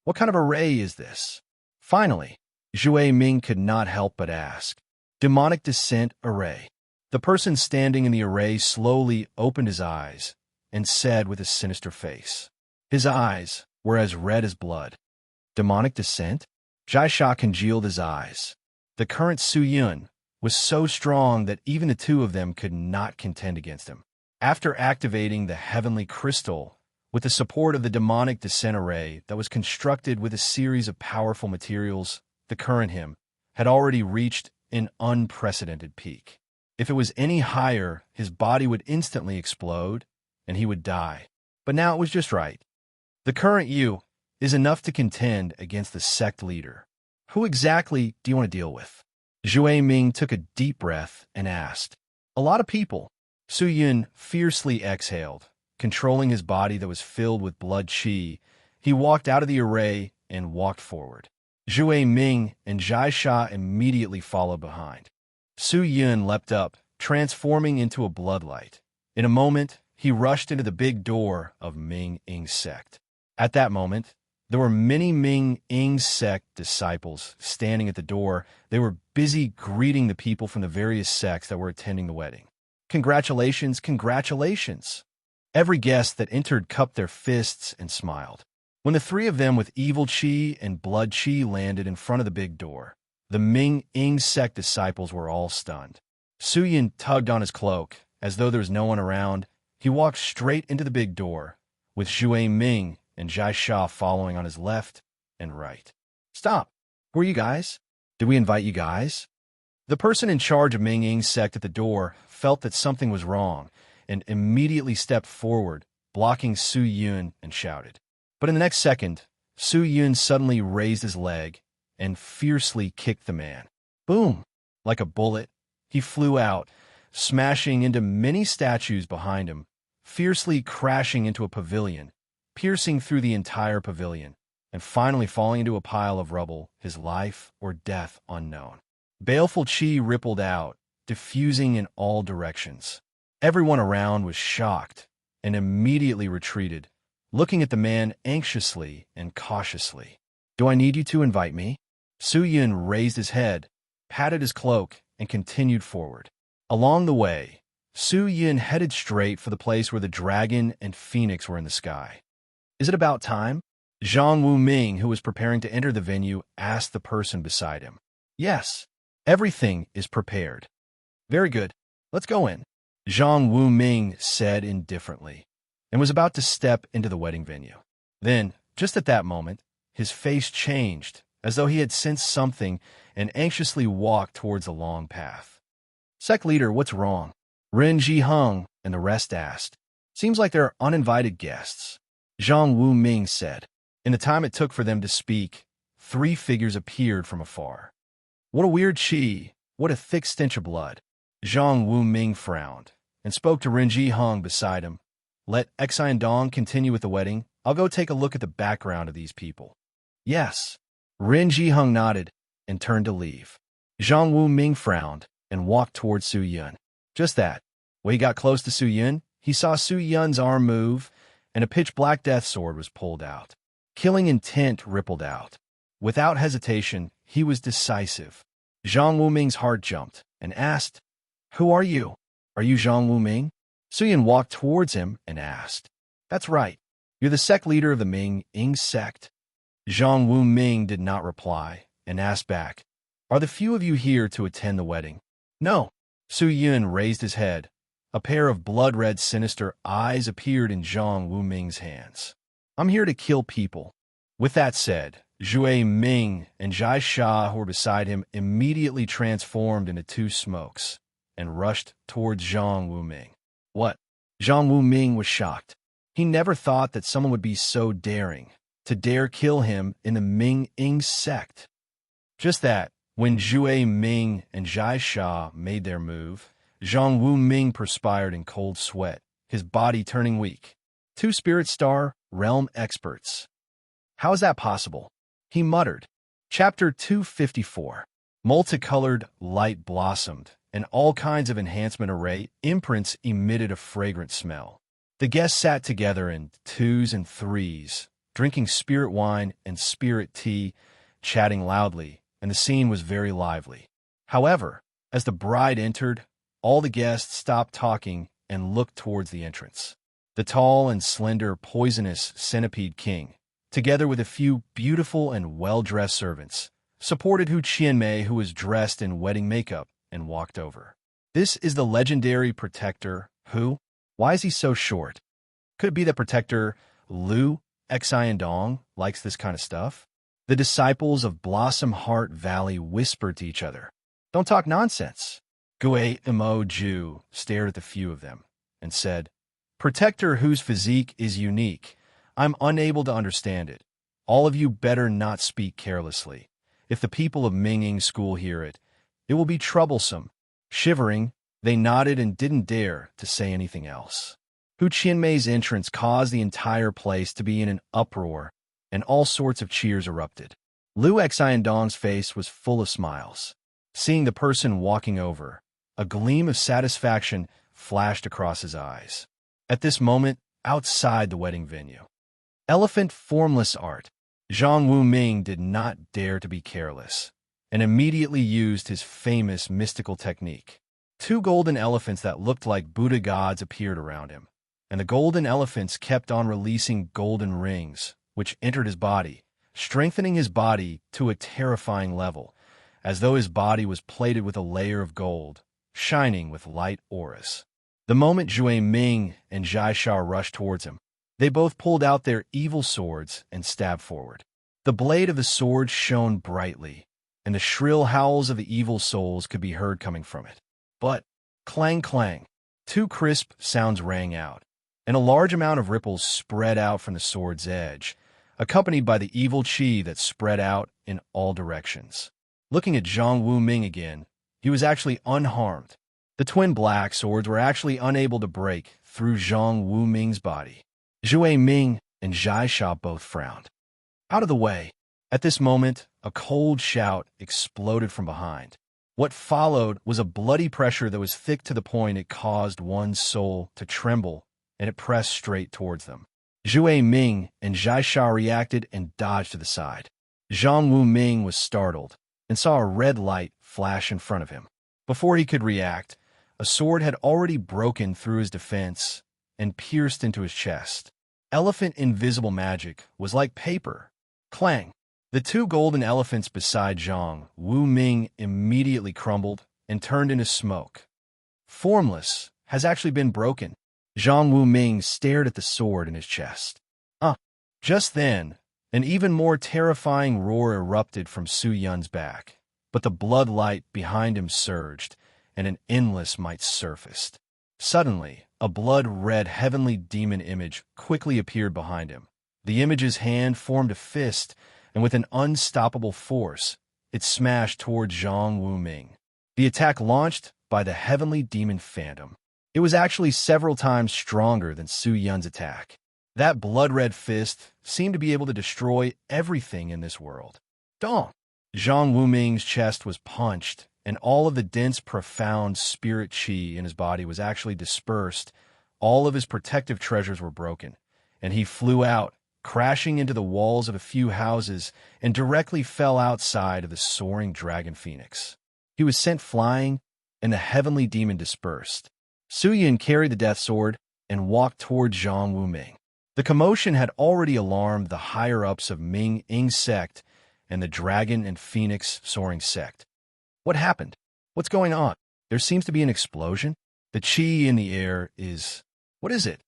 What kind of array is this? Finally, Zhui Ming could not help but ask. Demonic Descent Array. The person standing in the array slowly opened his eyes and said with a sinister face. His eyes were as red as blood. Demonic Descent? Zhai Sha congealed his eyes. The current Su Yun was so strong that even the two of them could not contend against him. After activating the heavenly crystal, with the support of the demonic descent array that was constructed with a series of powerful materials, the current him had already reached an unprecedented peak. If it was any higher, his body would instantly explode, and he would die. But now it was just right. The current you is enough to contend against the sect leader. Who exactly do you want to deal with? Zhui Ming took a deep breath and asked. A lot of people. Su Yun fiercely exhaled. Controlling his body that was filled with blood qi, he walked out of the array and walked forward. Zhui Ming and Zhai Sha immediately followed behind. Su Yun leapt up, transforming into a bloodlight. In a moment, he rushed into the big door of Ming-Ing sect. At that moment, there were many Ming-Ing sect disciples standing at the door. They were busy greeting the people from the various sects that were attending the wedding. Congratulations, congratulations! Every guest that entered cupped their fists and smiled. When the three of them with evil chi and blood chi landed in front of the big door, the Ming sect disciples were all stunned. Su Yun tugged on his cloak. As though there was no one around, he walked straight into the big door, with Zhue Ming and Jai Sha following on his left and right. Stop! Who are you guys? Did we invite you guys? The person in charge of Ming sect at the door felt that something was wrong and immediately stepped forward, blocking Su Yun, and shouted. But in the next second, Su Yun suddenly raised his leg and fiercely kicked the man. Boom! Like a bullet, he flew out, smashing into many statues behind him, fiercely crashing into a pavilion, piercing through the entire pavilion, and finally falling into a pile of rubble, his life or death unknown. Baleful chi rippled out, diffusing in all directions. Everyone around was shocked and immediately retreated, looking at the man anxiously and cautiously. Do I need you to invite me? Su Yun raised his head, patted his cloak, and continued forward. Along the way, Su Yun headed straight for the place where the dragon and phoenix were in the sky. Is it about time? Zhang Wuming, who was preparing to enter the venue, asked the person beside him. Yes, everything is prepared. Very good. Let's go in, Zhang Wuming said indifferently, and was about to step into the wedding venue. Then, just at that moment, his face changed, as though he had sensed something, and anxiously walked towards the long path. Sect leader, what's wrong? Ren Jiheng and the rest asked. Seems like there are uninvited guests, Zhang Wuming said. In the time it took for them to speak, 3 figures appeared from afar. What a weird chi, what a thick stench of blood. Zhang Wuming frowned and spoke to Ren Jiheng beside him. Let Xi and Dong continue with the wedding. I'll go take a look at the background of these people. Yes. Ren Jiheng nodded and turned to leave. Zhang Wuming frowned and walked towards Su Yun. Just that. When he got close to Su Yun, he saw Su Yun's arm move, and a pitch-black death sword was pulled out. Killing intent rippled out. Without hesitation, he was decisive. Zhang Wuming's heart jumped and asked, Who are you? Are you Zhang Wuming? Su Yun walked towards him and asked, That's right. You're the sect leader of the Ming sect. Zhang Wuming did not reply and asked back, Are the few of you here to attend the wedding? No. Su Yun raised his head. A pair of blood-red sinister eyes appeared in Zhang Wuming's hands. I'm here to kill people. With that said, Zhue Ming and Jai Sha, who were beside him, immediately transformed into 2 smokes and rushed towards Zhang Wuming. What? Zhang Wuming was shocked. He never thought that someone would be so daring, to dare kill him in the Ming sect. Just that, when Zhue Ming and Jai Sha made their move, Zhang Wuming perspired in cold sweat, his body turning weak. 2 Spirit Star realm experts. How is that possible? He muttered. Chapter 254. Multicolored light blossomed, and all kinds of enhancement array imprints emitted a fragrant smell. The guests sat together in 2s and 3s, drinking spirit wine and spirit tea, chatting loudly, and the scene was very lively. However, as the bride entered, all the guests stopped talking and looked towards the entrance. The tall and slender poisonous centipede king, together with a few beautiful and well-dressed servants, supported Hu Qianmei, who was dressed in wedding makeup, and walked over. This is the legendary protector, Hu. Why is he so short? Could it be that Protector Lu Xiandong likes this kind of stuff? The disciples of Blossom Heart Valley whispered to each other. Don't talk nonsense. Gui Mo Ju stared at the few of them and said, Protector whose physique is unique. I'm unable to understand it. All of you better not speak carelessly. If the people of Minging School hear it, it will be troublesome. Shivering, they nodded and didn't dare to say anything else. Hu Qianmei's entrance caused the entire place to be in an uproar, and all sorts of cheers erupted. Lu Xiandong's face was full of smiles. Seeing the person walking over, a gleam of satisfaction flashed across his eyes. At this moment, outside the wedding venue, elephant formless art, Zhang Wuming did not dare to be careless, and immediately used his famous mystical technique. 2 golden elephants that looked like Buddha gods appeared around him, and the golden elephants kept on releasing golden rings, which entered his body, strengthening his body to a terrifying level, as though his body was plated with a layer of gold, shining with light auras. The moment Zhui Ming and Zhai Sha rushed towards him, they both pulled out their evil swords and stabbed forward. The blade of the sword shone brightly, and the shrill howls of the evil souls could be heard coming from it. But, clang clang, two crisp sounds rang out, and a large amount of ripples spread out from the sword's edge, accompanied by the evil qi that spread out in all directions. Looking at Zhang Wu Ming again, he was actually unharmed. The twin black swords were actually unable to break through Zhang Wu Ming's body. Zhui Ming and Zhai Sha both frowned. Out of the way. At this moment, a cold shout exploded from behind. What followed was a bloody pressure that was thick to the point it caused one's soul to tremble, and it pressed straight towards them. Zhui Ming and Zhai Sha reacted and dodged to the side. Zhang Wu Ming was startled and saw a red light flash in front of him. Before he could react, a sword had already broken through his defense and pierced into his chest. Elephant invisible magic was like paper. Clang! The two golden elephants beside Zhang Wu Ming immediately crumbled and turned into smoke. Formless has actually been broken. Zhang Wu Ming stared at the sword in his chest. Just then, an even more terrifying roar erupted from Su Yun's back, but the blood light behind him surged, and an endless might surfaced. Suddenly, a blood-red heavenly demon image quickly appeared behind him. The image's hand formed a fist, and with an unstoppable force, it smashed toward Zhang Wu Ming. The attack launched by the heavenly demon phantom. It was actually several times stronger than Su Yun's attack. That blood-red fist seemed to be able to destroy everything in this world. Dong! Zhang Wu Ming's chest was punched, and all of the dense, profound spirit qi in his body was actually dispersed. All of his protective treasures were broken, and he flew out, crashing into the walls of a few houses, and directly fell outside of the soaring dragon phoenix. He was sent flying, and the heavenly demon dispersed. Su Yun carried the death sword and walked toward Zhang Wu Ming. The commotion had already alarmed the higher-ups of Ming Ying's sect and the dragon and phoenix soaring sect. What happened? What's going on? There seems to be an explosion. The qi in the air is... What is it?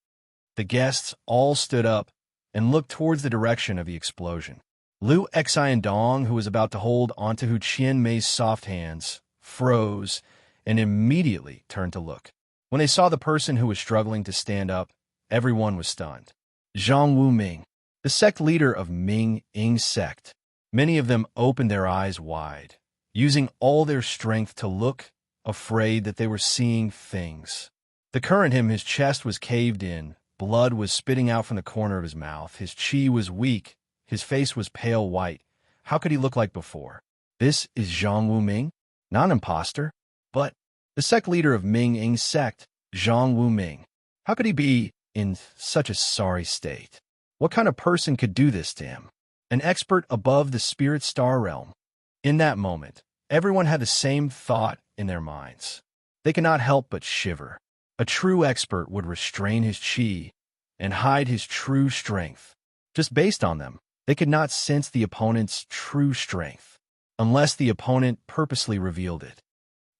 The guests all stood up and looked towards the direction of the explosion. Liu Xiandong, who was about to hold onto Hu Qianmei's soft hands, froze and immediately turned to look. When they saw the person who was struggling to stand up, everyone was stunned. Zhang Wu Ming, the sect leader of Ming Ying's sect. Many of them opened their eyes wide, using all their strength to look, afraid that they were seeing things. The current him, his chest was caved in, blood was spitting out from the corner of his mouth, his qi was weak, his face was pale white. How could he look like before? This is Zhang Wu Ming? Not an imposter, but the sect leader of Ming Ying's sect, Zhang Wu Ming. How could he be in such a sorry state? What kind of person could do this to him? An expert above the spirit star realm. In that moment, everyone had the same thought in their minds. They could not help but shiver. A true expert would restrain his qi and hide his true strength. Just based on them, they could not sense the opponent's true strength, unless the opponent purposely revealed it.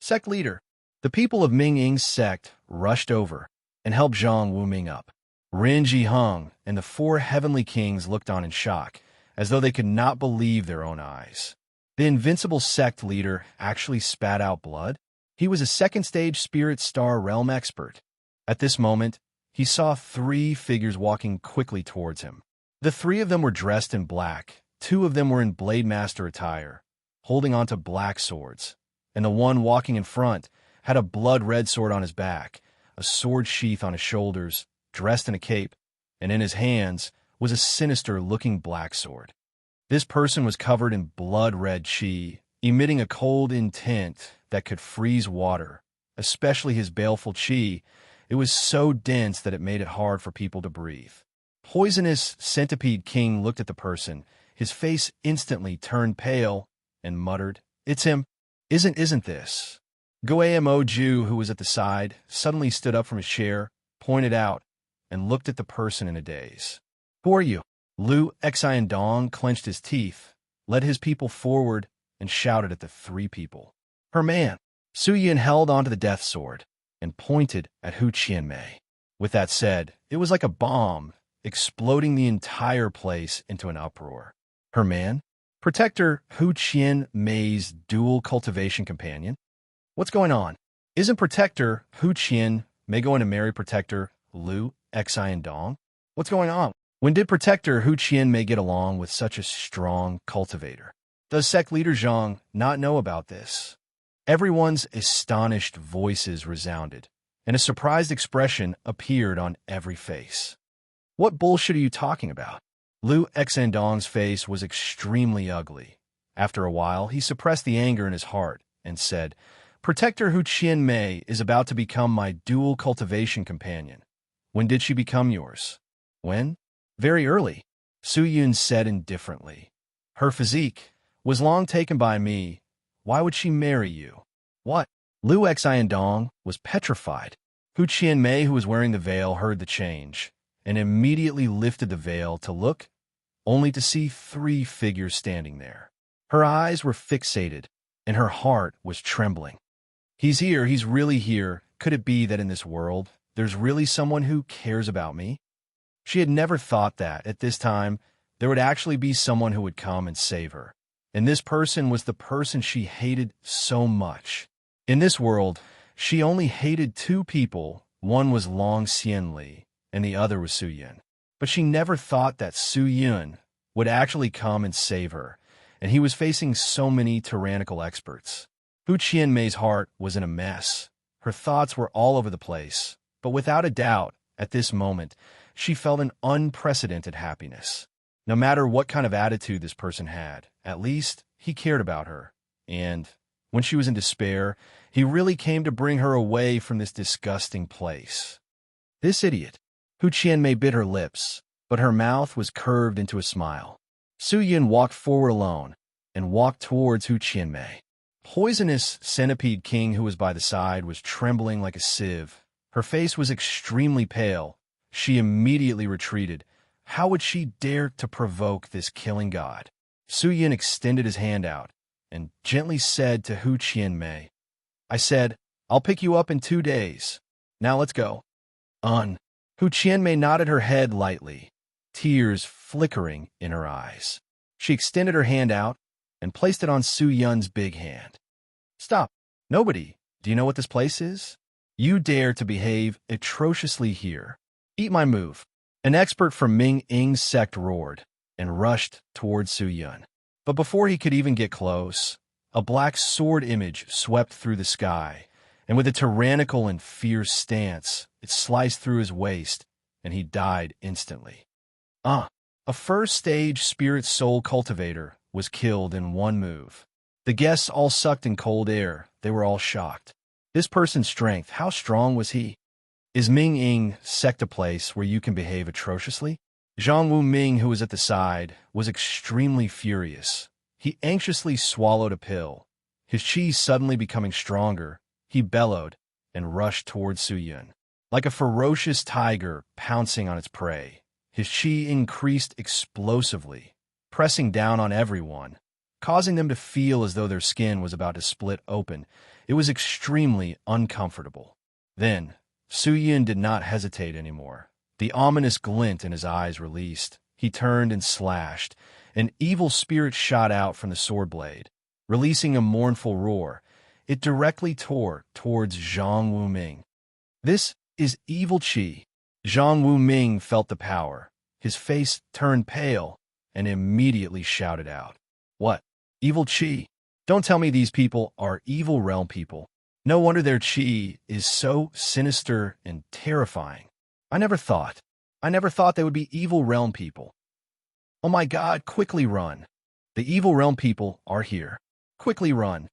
Sect leader. The people of Ming Ying's sect rushed over and helped Zhang Wu Ming up. Rin Jiheng and the four heavenly kings looked on in shock, as though they could not believe their own eyes. The invincible sect leader actually spat out blood. He was a second-stage spirit star realm expert. At this moment, he saw three figures walking quickly towards him. The three of them were dressed in black. Two of them were in Blade Master attire, holding onto black swords, and the one walking in front had a blood-red sword on his back, a sword sheath on his shoulders, dressed in a cape, and in his hands was a sinister-looking black sword. This person was covered in blood-red qi, emitting a cold intent that could freeze water, especially his baleful qi. It was so dense that it made it hard for people to breathe. Poisonous Centipede King looked at the person. His face instantly turned pale and muttered, "It's him. Isn't this?" Guamo Ju, who was at the side, suddenly stood up from his chair, pointed out, and looked at the person in a daze. "Who are you?" Lu Xiandong clenched his teeth, led his people forward, and shouted at the three people. Her man, Su Yin, held onto the death sword and pointed at Hu Qianmei. With that said, it was like a bomb, exploding the entire place into an uproar. Her man, Protector Hu Qianmei's dual cultivation companion? What's going on? Isn't Protector Hu Qianmei going to marry Protector Lu Xiandong? What's going on? When did Protector Hu Qianmei get along with such a strong cultivator? Does sect leader Zhang not know about this? Everyone's astonished voices resounded, and a surprised expression appeared on every face. What bullshit are you talking about? Lu Xiandong's face was extremely ugly. After a while, he suppressed the anger in his heart and said, Protector Hu Qianmei is about to become my dual cultivation companion. When did she become yours? When? Very early, Su Yun said indifferently. Her physique was long taken by me. Why would she marry you? What? Lu Xiandong was petrified. Hu Qianmei, who was wearing the veil, heard the change and immediately lifted the veil to look, only to see three figures standing there. Her eyes were fixated, and her heart was trembling. He's here, he's really here. Could it be that in this world, there's really someone who cares about me? She had never thought that, at this time, there would actually be someone who would come and save her. And this person was the person she hated so much. In this world, she only hated two people. One was Long Xianli, and the other was Su Yun. But she never thought that Su Yun would actually come and save her, and he was facing so many tyrannical experts. Hu Qianmei's heart was in a mess. Her thoughts were all over the place, but without a doubt, at this moment, she felt an unprecedented happiness. No matter what kind of attitude this person had, at least he cared about her. And when she was in despair, he really came to bring her away from this disgusting place. This idiot. Hu Qianmei bit her lips, but her mouth was curved into a smile. Su Yun walked forward alone and walked towards Hu Qianmei. Poisonous Centipede King, who was by the side, was trembling like a sieve. Her face was extremely pale. She immediately retreated. How would she dare to provoke this killing god? Su Yun extended his hand out and gently said to Hu Qianmei, I said, I'll pick you up in 2 days. Now let's go. Hu Qianmei nodded her head lightly, tears flickering in her eyes. She extended her hand out and placed it on Su Yun's big hand. Stop. Nobody. Do you know what this place is? You dare to behave atrociously here. Eat my move. An expert from Ming Ying's sect roared and rushed towards Su Yun. But before he could even get close, a black sword image swept through the sky, and with a tyrannical and fierce stance, it sliced through his waist, and he died instantly. A first-stage spirit soul cultivator was killed in one move. The guests all sucked in cold air. They were all shocked. This person's strength, how strong was he? Is Ming Ying sect a place where you can behave atrociously? Zhang Wu Ming, who was at the side, was extremely furious. He anxiously swallowed a pill. His chi suddenly becoming stronger, he bellowed and rushed towards Su Yun. Like a ferocious tiger pouncing on its prey, his chi increased explosively, pressing down on everyone, causing them to feel as though their skin was about to split open. It was extremely uncomfortable. Then, Su Yun did not hesitate anymore. The ominous glint in his eyes released. He turned and slashed. An evil spirit shot out from the sword blade. Releasing a mournful roar, it directly tore towards Zhang Wu Ming. This is evil chi. Zhang Wu Ming felt the power. His face turned pale and immediately shouted out, What? Evil chi? Don't tell me these people are evil realm people. No wonder their chi is so sinister and terrifying. I never thought they would be evil realm people. Oh my God, quickly run. The evil realm people are here. Quickly run.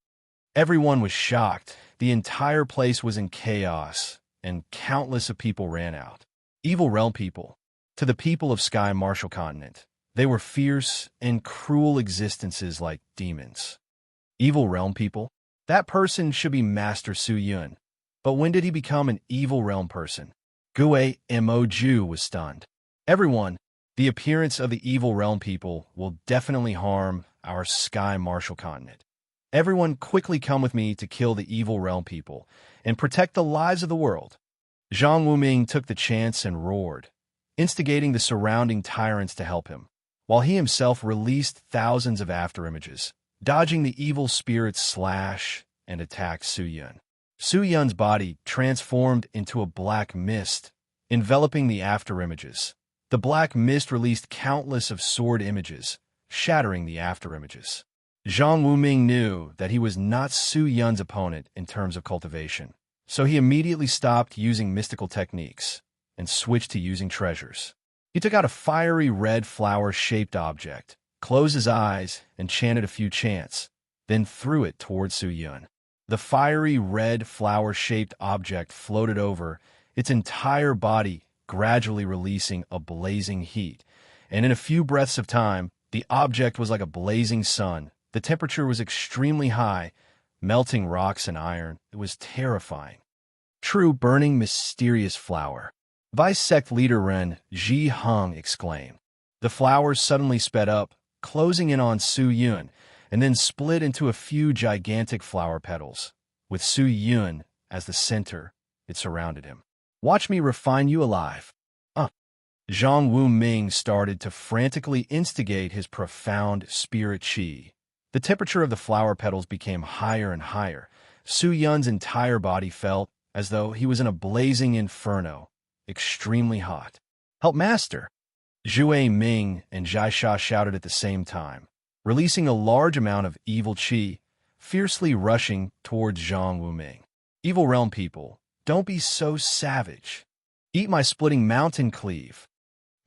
Everyone was shocked. The entire place was in chaos, and countless of people ran out. Evil realm people. To the people of Sky Martial Continent, they were fierce and cruel existences like demons. Evil realm people? That person should be Master Su Yun. But when did he become an evil realm person? Gue Mo Ju was stunned. Everyone, The appearance of the evil realm people will definitely harm our sky martial continent. Everyone quickly come with me to kill the evil realm people and protect the lives of the world. Zhang Wuming took the chance and roared, instigating the surrounding tyrants to help him, while he himself released thousands of afterimages, dodging the evil spirit's slash and attacked Su Yun. Su Yun's body transformed into a black mist, enveloping the afterimages. The black mist released countless of sword images, shattering the afterimages. Zhang Wuming knew that he was not Su Yun's opponent in terms of cultivation, so he immediately stopped using mystical techniques and switched to using treasures. He took out a fiery red flower-shaped object, closed his eyes, and chanted a few chants, then threw it towards Su Yun. The fiery red flower-shaped object floated over, its entire body gradually releasing a blazing heat, and in a few breaths of time, the object was like a blazing sun. The temperature was extremely high, melting rocks and iron. It was terrifying. True burning mysterious flower. Vice sect leader Ren Ji Hung exclaimed. The flowers suddenly sped up, closing in on Su Yun, and then split into a few gigantic flower petals. With Su Yun as the center, it surrounded him. Watch me refine you alive. Zhang Wuming started to frantically instigate his profound spirit qi. The temperature of the flower petals became higher and higher. Su Yun's entire body felt as though he was in a blazing inferno, extremely hot. Help master! Zhue Ming and Jaisha shouted at the same time, releasing a large amount of evil qi, fiercely rushing towards Zhang Wuming. Evil realm people, don't be so savage. Eat my splitting mountain cleave.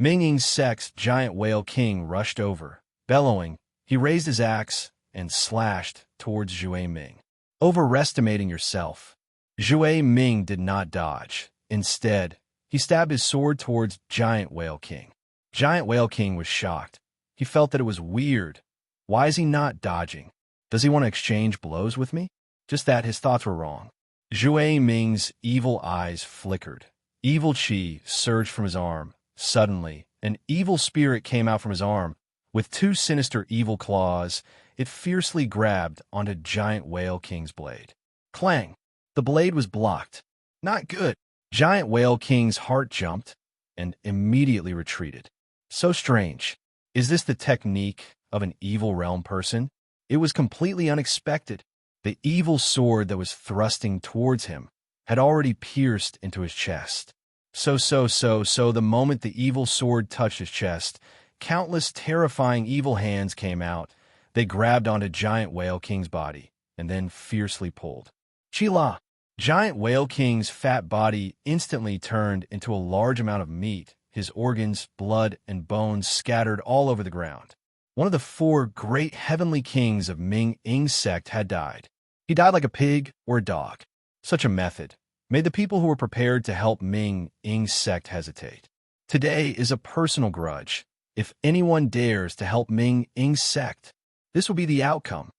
Ming Ying's sect's giant whale king rushed over. Bellowing, he raised his axe and slashed towards Zhue Ming. Overestimating yourself. Zhue Ming did not dodge. Instead, he stabbed his sword towards Giant Whale King. Giant Whale King was shocked. He felt that it was weird. Why is he not dodging? Does he want to exchange blows with me? Just that his thoughts were wrong. Zhue Ming's evil eyes flickered. Evil qi surged from his arm. Suddenly, an evil spirit came out from his arm. With two sinister evil claws, it fiercely grabbed onto Giant Whale King's blade. Clang! The blade was blocked. Not good. Giant Whale King's heart jumped and immediately retreated. So strange. Is this the technique of an evil realm person? It was completely unexpected. The evil sword that was thrusting towards him had already pierced into his chest. So the moment the evil sword touched his chest, countless terrifying evil hands came out. They grabbed onto Giant Whale King's body and then fiercely pulled. Chila! Giant Whale King's fat body instantly turned into a large amount of meat. His organs, blood, and bones scattered all over the ground. One of the four great heavenly kings of Ming Ying's sect had died. He died like a pig or a dog. Such a method made the people who were prepared to help Ming Ying's sect hesitate. Today is a personal grudge. If anyone dares to help Ming Ying's sect, this will be the outcome.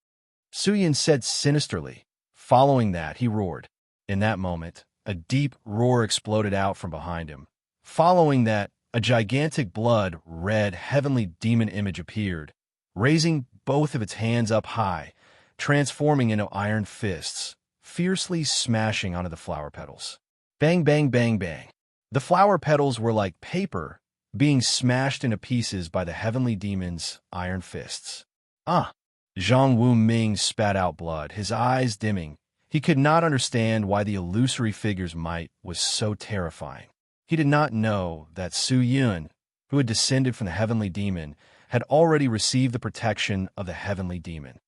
Su Yun said sinisterly. Following that, he roared. In that moment, a deep roar exploded out from behind him. Following that, a gigantic blood-red heavenly demon image appeared, raising both of its hands up high, transforming into iron fists, fiercely smashing onto the flower petals. Bang, bang, bang, bang. The flower petals were like paper, being smashed into pieces by the heavenly demon's iron fists. Zhang Wuming spat out blood, his eyes dimming. He could not understand why the illusory figure's might was so terrifying. He did not know that Su Yun, who had descended from the heavenly demon, had already received the protection of the heavenly demon.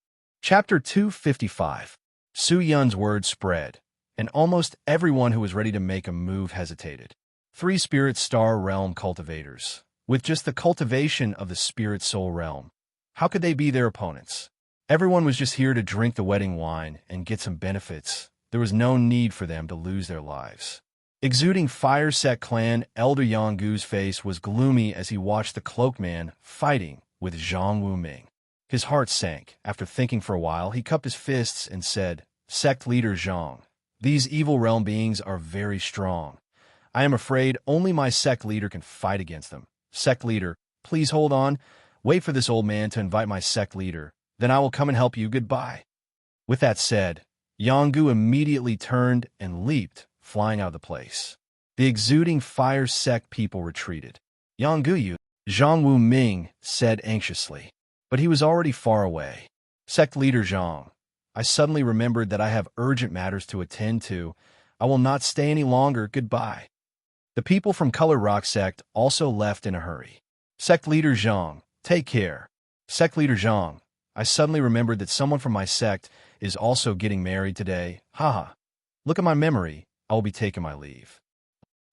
Chapter 255. Su Yun's word spread, and almost everyone who was ready to make a move hesitated. 3 Spirit Star Realm cultivators, with just the cultivation of the Spirit Soul Realm. How could they be their opponents? Everyone was just here to drink the wedding wine and get some benefits. There was no need for them to lose their lives. Exuding Fire Sect Clan, Elder Yonggu's face was gloomy as he watched the Cloakman fighting with Zhang Wuming. His heart sank. After thinking for a while, he cupped his fists and said, Sect Leader Zhang, these evil realm beings are very strong. I am afraid only my sect leader can fight against them. Sect Leader, Please hold on. Wait for this old man to invite my sect leader. Then I will come and help you. Goodbye." With that said, Yanggu immediately turned and leaped, flying out of the place. The exuding fire sect people retreated. "Yanggu, you," Zhang Wu Ming said anxiously. But he was already far away. "Sect leader Zhang, I suddenly remembered that I have urgent matters to attend to. I will not stay any longer. Goodbye." The people from Color Rock sect also left in a hurry. "Sect leader Zhang, take care." "Sect leader Zhang, I suddenly remembered that someone from my sect is also getting married today. Haha. Look at my memory. I will be taking my leave."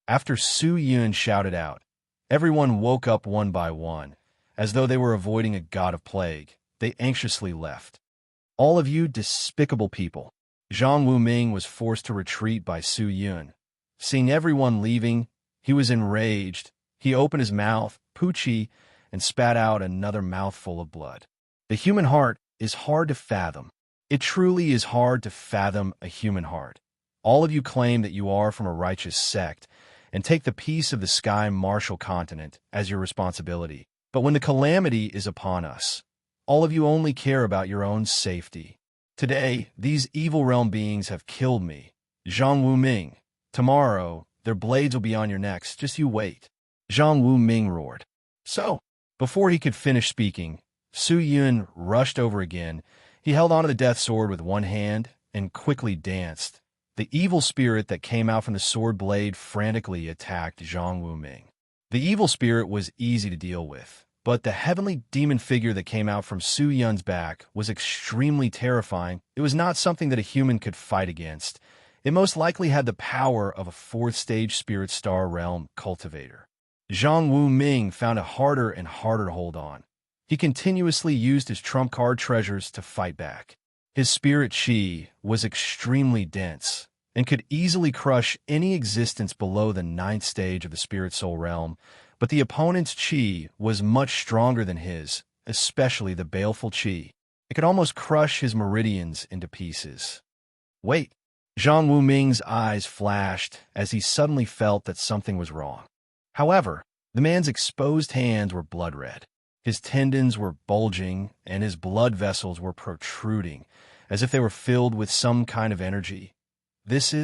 After Su Yun shouted out, everyone woke up one by one, as though they were avoiding a god of plague. They anxiously left. "All of you despicable people." Zhang Wuming was forced to retreat by Su Yun. Seeing everyone leaving, he was enraged. He opened his mouth, Poochie, and spat out another mouthful of blood. The human heart is hard to fathom. It truly is hard to fathom a human heart. All of you claim that you are from a righteous sect and take the peace of the Sky Martial Continent as your responsibility. But when the calamity is upon us, all of you only care about your own safety. Today, these evil realm beings have killed me. Zhang Wuming. Tomorrow, their blades will be on your necks. Just you wait. Zhang Wuming roared. So, before he could finish speaking, Su Yun rushed over again. He held onto the death sword with one hand and quickly danced. The evil spirit that came out from the sword blade frantically attacked Zhang Wuming. The evil spirit was easy to deal with, but the heavenly demon figure that came out from Su Yun's back was extremely terrifying. It was not something that a human could fight against. It most likely had the power of a fourth-stage spirit star realm cultivator. Zhang Wuming found it harder and harder to hold on. He continuously used his trump card treasures to fight back. His spirit chi was extremely dense and could easily crush any existence below the 9th stage of the spirit soul realm, but the opponent's chi was much stronger than his, especially the baleful chi. It could almost crush his meridians into pieces. Wait! Zhang Wuming's eyes flashed as he suddenly felt that something was wrong. However, the man's exposed hands were blood red. His tendons were bulging, and his blood vessels were protruding, as if they were filled with some kind of energy. This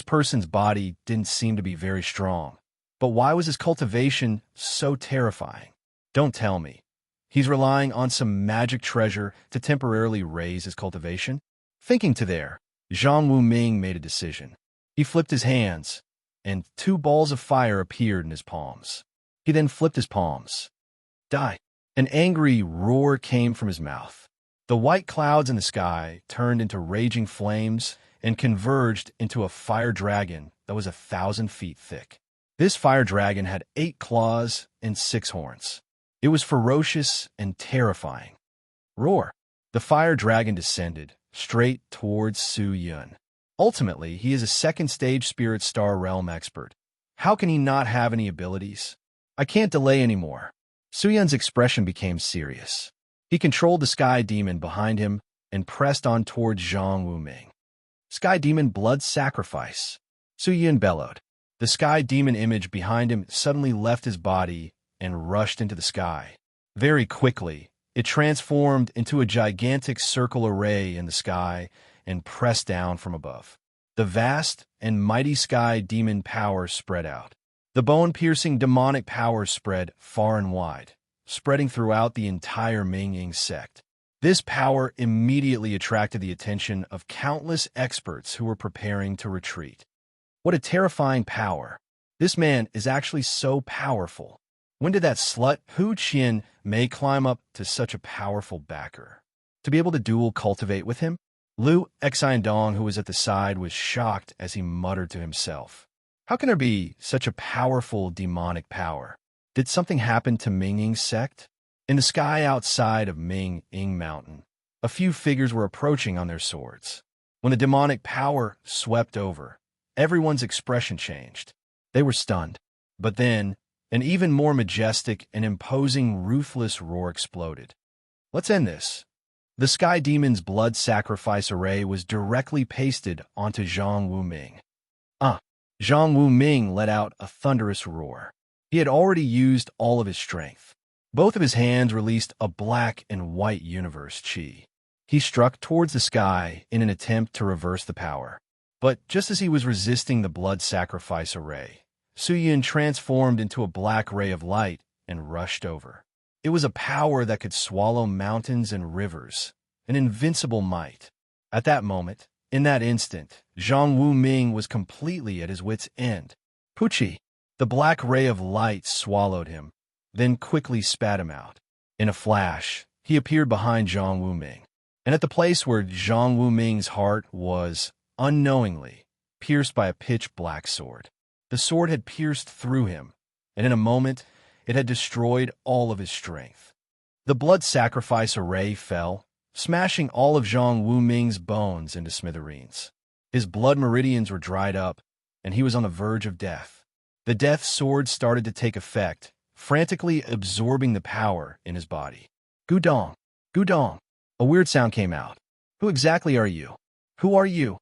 person's body didn't seem to be very strong. But why was his cultivation so terrifying? Don't tell me. He's relying on some magic treasure to temporarily raise his cultivation? Thinking to there, Zhang Wuming made a decision. He flipped his hands, and 2 balls of fire appeared in his palms. He then flipped his palms. Die! An angry roar came from his mouth. The white clouds in the sky turned into raging flames and converged into a fire dragon that was 1,000 feet thick. This fire dragon had 8 claws and 6 horns. It was ferocious and terrifying. Roar! The fire dragon descended straight towards Su Yun. Ultimately, he is a 2nd-stage spirit star realm expert. How can he not have any abilities? I can't delay anymore. Su Yun's expression became serious. He controlled the sky demon behind him and pressed on towards Zhang Wuming. Sky demon blood sacrifice. Su Yun bellowed. The sky demon image behind him suddenly left his body and rushed into the sky. Very quickly, it transformed into a gigantic circle array in the sky and pressed down from above. The vast and mighty sky demon power spread out. The bone-piercing demonic power spread far and wide, spreading throughout the entire Ming-Ying sect. This power immediately attracted the attention of countless experts who were preparing to retreat. What a terrifying power. This man is actually so powerful. When did that slut Hu Qian Mei climb up to such a powerful backer? To be able to dual cultivate with him? Lu Xiandong, who was at the side, was shocked as he muttered to himself. How can there be such a powerful demonic power? Did something happen to Ming-Ying's sect? In the sky outside of Ming-Ying Mountain, a few figures were approaching on their swords. When the demonic power swept over, everyone's expression changed. They were stunned. But then, an even more majestic and imposing ruthless roar exploded. Let's end this. The Sky Demon's blood sacrifice array was directly pasted onto Zhang Wuming. Zhang Wuming let out a thunderous roar. He had already used all of his strength. Both of his hands released a black and white universe chi. He struck towards the sky in an attempt to reverse the power. But just as he was resisting the blood sacrifice array, Su-Yun transformed into a black ray of light and rushed over. It was a power that could swallow mountains and rivers, an invincible might. At that moment, in that instant, Zhang Wu-Ming was completely at his wit's end. Puchi! The black ray of light swallowed him, then quickly spat him out. In a flash, he appeared behind Zhang Wu-Ming, and at the place where Zhang Wu-Ming's heart was, unknowingly, pierced by a pitch-black sword. The sword had pierced through him, and in a moment, it had destroyed all of his strength. The blood sacrifice array fell, smashing all of Zhang Wu-Ming's bones into smithereens. His blood meridians were dried up, and he was on the verge of death. The death sword started to take effect, frantically absorbing the power in his body. Gudong! Gudong! A weird sound came out. Who exactly are you? Who are you?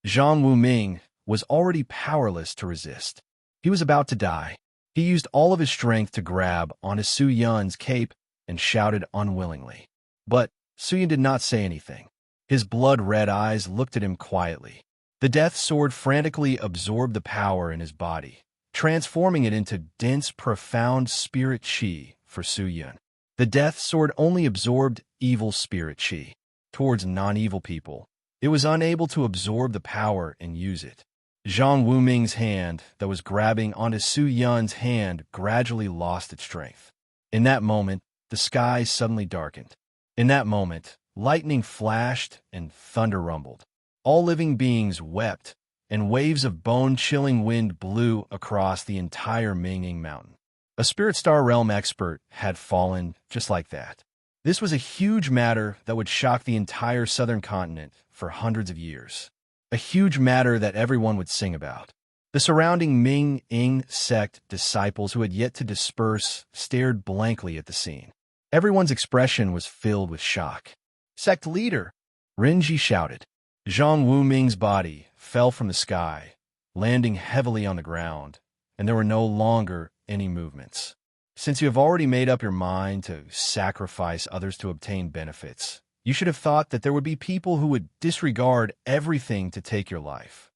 Zhang Wu-Ming was already powerless to resist. He was about to die. He used all of his strength to grab onto Su-Yun's cape and shouted unwillingly. But Su-Yun did not say anything. His blood-red eyes looked at him quietly. The death sword frantically absorbed the power in his body, transforming it into dense, profound spirit chi for Su-Yun. The death sword only absorbed evil spirit chi. Towards non-evil people, it was unable to absorb the power and use it. Zhang Wu-Ming's hand that was grabbing onto Su-Yun's hand gradually lost its strength. In that moment, the sky suddenly darkened. In that moment, lightning flashed and thunder rumbled. All living beings wept, and waves of bone-chilling wind blew across the entire Minging Mountain. A Spirit Star Realm expert had fallen just like that. This was a huge matter that would shock the entire southern continent for hundreds of years. A huge matter that everyone would sing about. The surrounding Ming-Ing sect disciples who had yet to disperse stared blankly at the scene. Everyone's expression was filled with shock. Sect leader! Renji shouted. Zhang Wu-Ming's body fell from the sky, landing heavily on the ground, and there were no longer any movements. Since you have already made up your mind to sacrifice others to obtain benefits, you should have thought that there would be people who would disregard everything to take your life.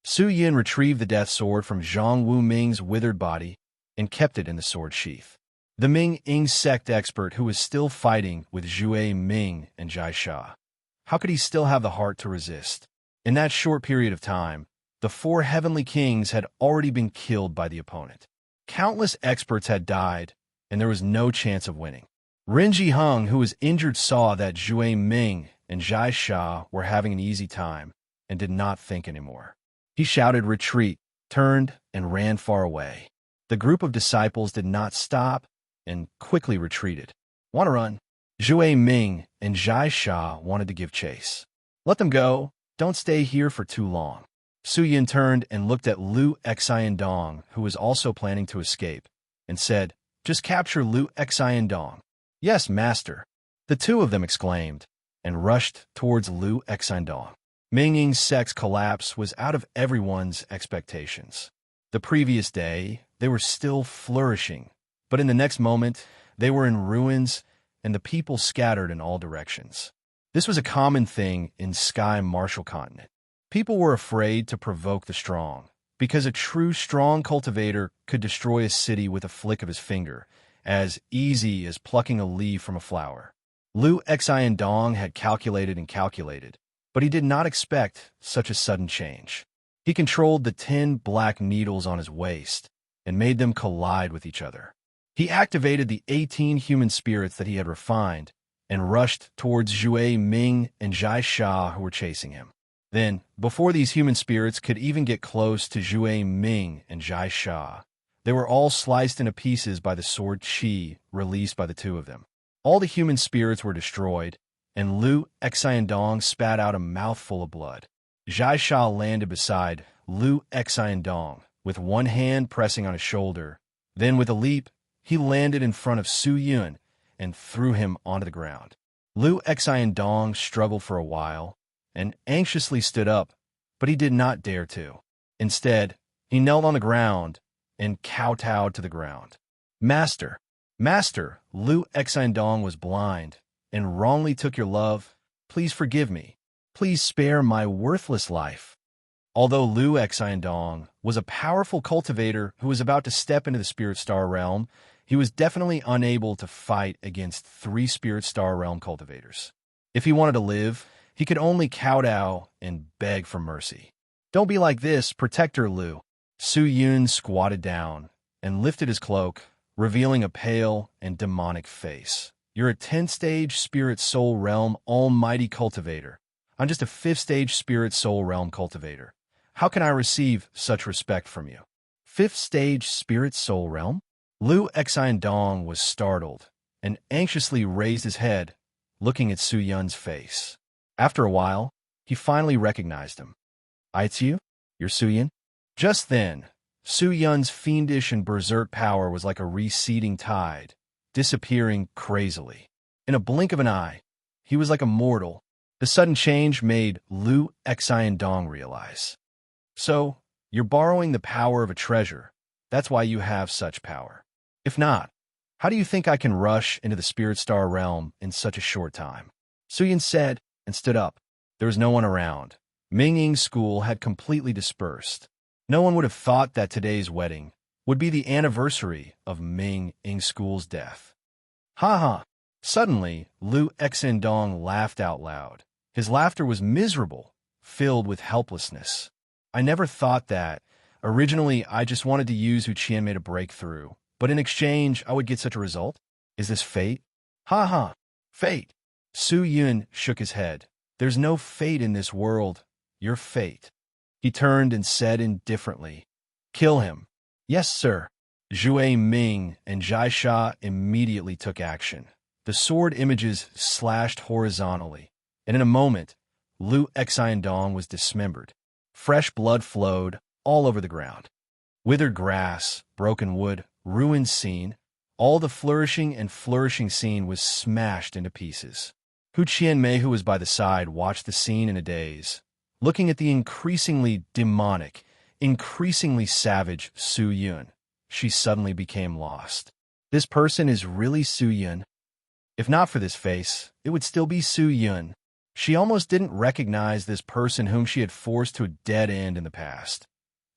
Su-Yun retrieved the death sword from Zhang Wu-Ming's withered body and kept it in the sword sheath. The Ming-Ing sect expert who was still fighting with Zhue Ming and Jai Sha. How could he still have the heart to resist? In that short period of time, the 4 heavenly kings had already been killed by the opponent. Countless experts had died, and there was no chance of winning. Renji Hung, who was injured, saw that Zhue Ming and Jai Sha were having an easy time and did not think anymore. He shouted retreat, turned, and ran far away. The group of disciples did not stop and quickly retreated. Want to run? Zhue Ming and Jai Sha wanted to give chase. Let them go. Don't stay here for too long. Su-Yun turned and looked at Liu Xiandong, who was also planning to escape, and said, "Just capture Liu Xiandong." "Yes, master," the two of them exclaimed, and rushed towards Liu Xiandong. Ming-Ying's sect's collapse was out of everyone's expectations. The previous day, they were still flourishing, but in the next moment, they were in ruins and the people scattered in all directions. This was a common thing in Sky Martial Continent. People were afraid to provoke the strong, because a true strong cultivator could destroy a city with a flick of his finger, as easy as plucking a leaf from a flower. Liu Xiandong had calculated and calculated, but he did not expect such a sudden change. He controlled the 10 black needles on his waist and made them collide with each other. He activated the 18 human spirits that he had refined and rushed towards Zhue Ming and Jai Sha, who were chasing him. Then, before these human spirits could even get close to Zhue Ming and Jai Sha, they were all sliced into pieces by the sword chi released by the two of them. All the human spirits were destroyed, and Liu Xiandong spat out a mouthful of blood. Jai Sha landed beside Liu Xiandong, with one hand pressing on his shoulder. Then, with a leap, he landed in front of Su-Yun and threw him onto the ground. Liu Xiandong struggled for a while and anxiously stood up, but he did not dare to. Instead, he knelt on the ground and kowtowed to the ground. "Master! Master, Liu Exindong was blind and wrongly took your love. Please forgive me. Please spare my worthless life. Although Liu Exindong was a powerful cultivator who was about to step into the Spirit Star realm, he was definitely unable to fight against 3 Spirit Star realm cultivators. If he wanted to live, he could only kowtow and beg for mercy. Don't be like this, Protector Liu. Su Yun squatted down and lifted his cloak, revealing a pale and demonic face. You're a 10th-stage Spirit Soul Realm Almighty Cultivator. I'm just a 5th-stage Spirit Soul Realm Cultivator. How can I receive such respect from you? 5th-stage Spirit Soul Realm? Liu Exindong was startled and anxiously raised his head, looking at Su Yun's face. After a while, he finally recognized him. It's you? You're Su Yun? Just then, Su Yun's fiendish and berserk power was like a receding tide, disappearing crazily. In a blink of an eye, he was like a mortal. The sudden change made Liu Exindong realize. So, you're borrowing the power of a treasure. That's why you have such power. If not, how do you think I can rush into the Spirit Star realm in such a short time? Su Yun said and stood up. There was no one around. Ming Ying's school had completely dispersed. No one would have thought that today's wedding would be the anniversary of Ming Ying's school's death. Ha ha! Suddenly, Liu Exindong laughed out loud. His laughter was miserable, filled with helplessness. I never thought that. Originally, I just wanted to use Hu Qianmei to break through, but in exchange, I would get such a result? Is this fate? Ha ha! Fate! Su Yun shook his head. There's no fate in this world. You're fate. He turned and said indifferently, Kill him. Yes, sir. Zhue Ming and Jai Sha immediately took action. The sword images slashed horizontally, and in a moment, Liu Exindong was dismembered. Fresh blood flowed all over the ground. Withered grass, broken wood, ruined scene, all the flourishing scene was smashed into pieces. Hu Qianmei, who was by the side, watched the scene in a daze. Looking at the increasingly demonic, increasingly savage Su Yun, she suddenly became lost. This person is really Su Yun. If not for this face, it would still be Su Yun. She almost didn't recognize this person whom she had forced to a dead end in the past.